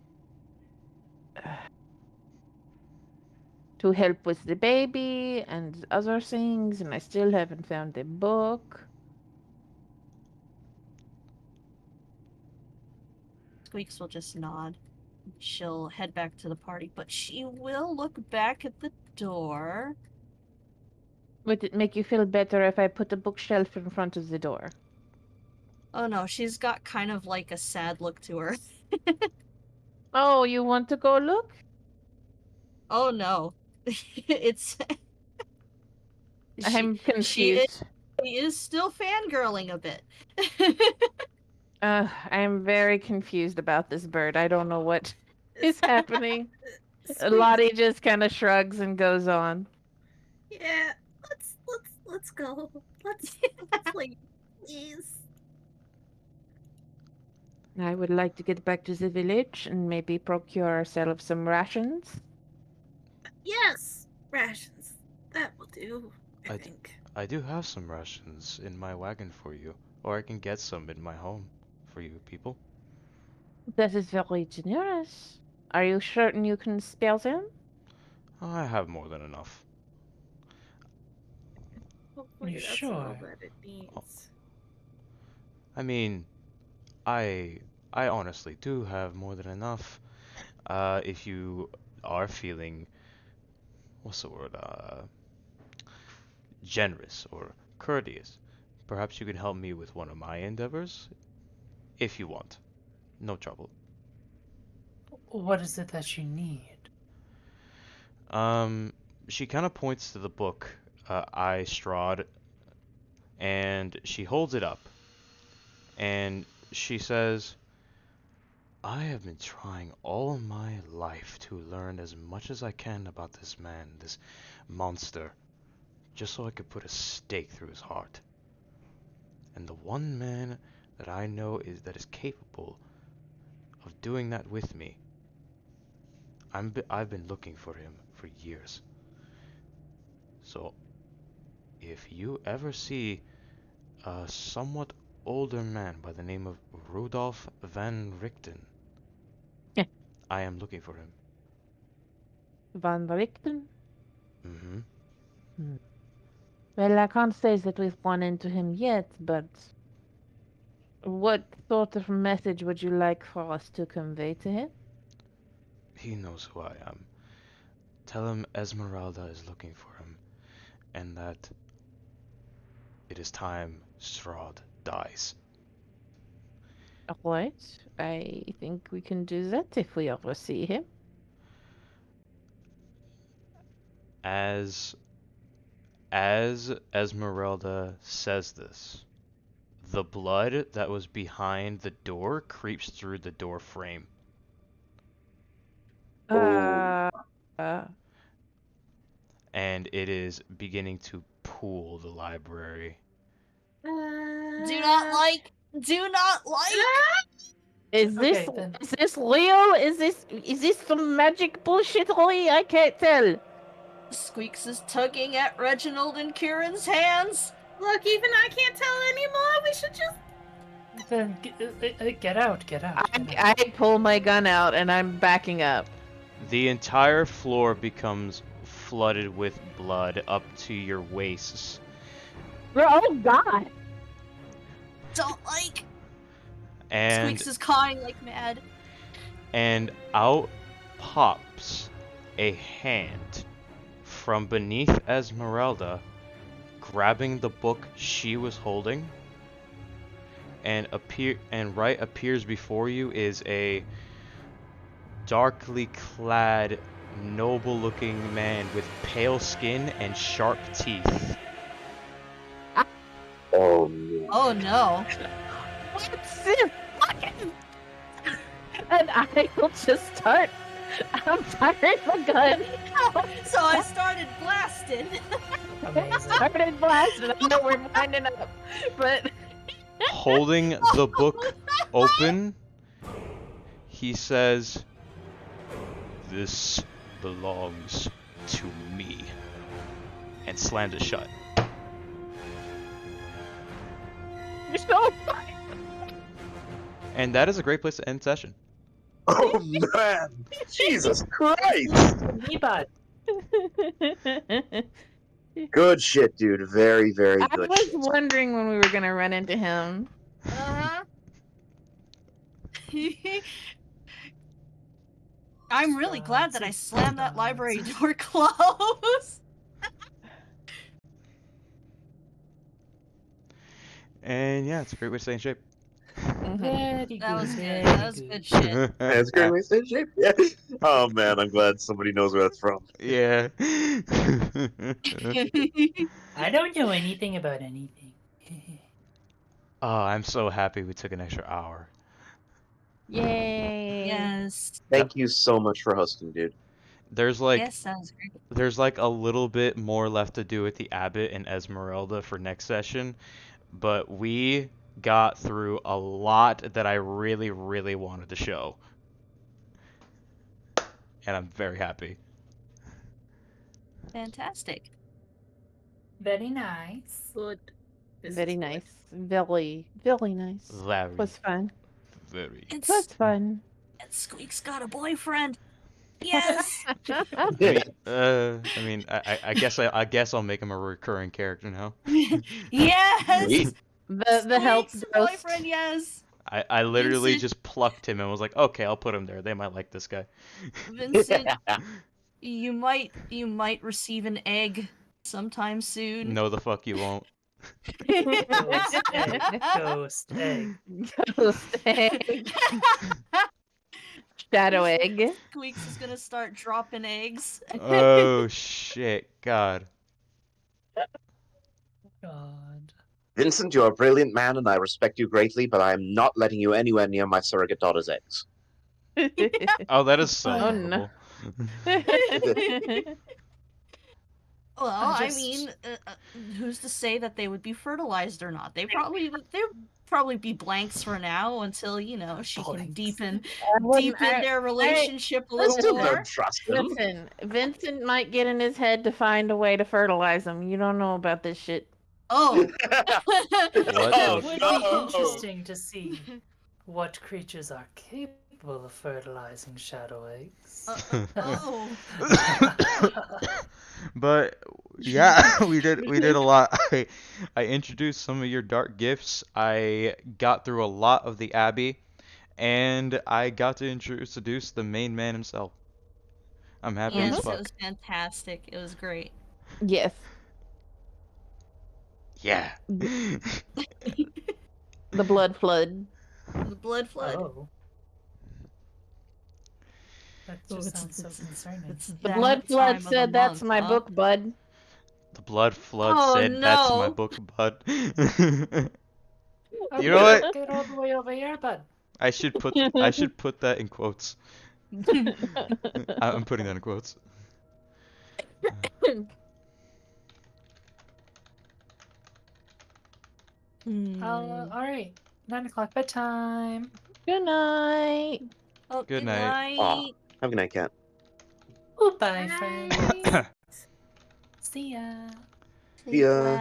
to help with the baby and other things, and I still haven't found the book. Squeaks will just nod. She'll head back to the party, but she will look back at the door. Would it make you feel better if I put a bookshelf in front of the door? Oh no, she's got kind of like a sad look to her. Oh, you want to go look? Oh no. It's I'm she confused. is still fangirling a bit. I'm very confused about this bird. I don't know what is happening. Squeaks. Lottie just kind of shrugs and goes on. Yeah, let's go. Let's leave, please. I would like to get back to the village and maybe procure ourselves some rations. Yes, rations. That will do. I think. I do have some rations in my wagon for you, or I can get some in my home for you people. That is very generous. Are you certain you can spare them? I have more than enough. Hopefully You that's all sure? that it needs. I mean, I honestly do have more than enough. If you are feeling, what's the word, generous or courteous, perhaps you can help me with one of my endeavors, if you want. No trouble. What is it that you need? She kind of points to the book, I Strahd, and she holds it up, and she says, I have been trying all my life to learn as much as I can about this man, this monster, just so I could put a stake through his heart. And the one man that I know that is capable of doing that with me, I've been looking for him for years. So, if you ever see a somewhat older man by the name of Rudolph van Richten, Yeah. I am looking for him. Van Richten? Mm-hmm. Well, I can't say that we've run into him yet, but what sort of message would you like for us to convey to him? He knows who I am. Tell him Esmeralda is looking for him, and that it is time Strahd dies. Alright, I think we can do that if we ever see him. As Esmeralda says this, the blood that was behind the door creeps through the door frame. Uh, And it is beginning to pool the library. Do not like. is Okay, then. this real? Is this some magic bullshit, Roy? I can't tell. Squeaks is tugging at Reginald and Kieran's hands. Look, even I can't tell anymore. We should just. Then get out. I pull my gun out and I'm backing up. The entire floor becomes flooded with blood up to your waists. Oh God! Don't like. And Squeaks is cawing like mad. and out pops a hand from beneath Esmeralda, grabbing the book she was holding, and right appears before you is a darkly clad, noble-looking man with pale skin and sharp teeth. Oh no. Oh no. What's this? And I will just start I'm firing the gun. So I started blasting. Amazing. Started blasting. I know we're winding up, but Holding the book open, he says, "This belongs to me," and slams it shut. you're so fine. And that is a great place to end session. Oh man! Jesus Christ! Me bud. Good shit, dude. Very, very I good was shit. wondering when we were gonna run into him. Uh-huh. I'm really glad that I slammed that library door closed. And yeah, it's a great way to stay in shape. Very That was good. good. That was good shit. That's a great way to stay in shape. Yeah. Oh man, I'm glad somebody knows where that's from. Yeah. I don't know anything about anything. Oh, I'm so happy we took an extra hour. Yay! Yes. Thank you so much for hosting, dude. There's like Yes, sounds great. there's like a little bit more left to do with the Abbot and Esmeralda for next session, but we got through a lot that I really, really wanted to show. And I'm very happy. Fantastic. Very nice. Good. This Very is good. nice. Very nice. Very, It was fun. very. It was fun. And Squeak's got a boyfriend. Yes. I guess I'll make him a recurring character now. Yes. Sweet. The help Squeak's ghost. boyfriend. Yes. I literally Vincent. just plucked him and was like, okay, I'll put him there. They might like this guy. Vincent, you might receive an egg sometime soon. No, the fuck you won't. Ghost egg. Ghost egg. Ghost egg. Shadow egg. Squeaks is gonna start dropping eggs. Oh shit, God. God. Vincent, you're a brilliant man and I respect you greatly, but I am not letting you anywhere near my surrogate daughter's eggs. Oh, that is so Oh, no. horrible. Well, I'm I just- mean, who's to say that they would be fertilized or not? They'd probably be blanks for now until she can Blanks. deepen wouldn't- their relationship a I little still more. don't trust him. Listen, Vincent might get in his head to find a way to fertilize them. You don't know about this shit. Oh. What? Oh, It would no. be interesting to see what creatures are capable of fertilizing shadow eggs. Oh. But yeah, we did a lot. I introduced some of your dark gifts. I got through a lot of the Abbey, and I got to introduce the main man himself. I'm happy Yes, as it fuck. was fantastic. It was great. Yes. Yeah. The blood flood. The blood flood. Oh. That just sounds so concerning. It's The that blood time flood of the said, "That's month, my huh?" book, bud." The blood flood Oh, said, "That's my no. book, bud." Oh, You know what? Get all the way over here, bud. I should put that in quotes. I'm putting that in quotes. Alright. 9 o'clock bedtime. Good night. Oh, Good night. Aw. Have a good night, cat. Goodbye, friends. Bye. See ya. See ya.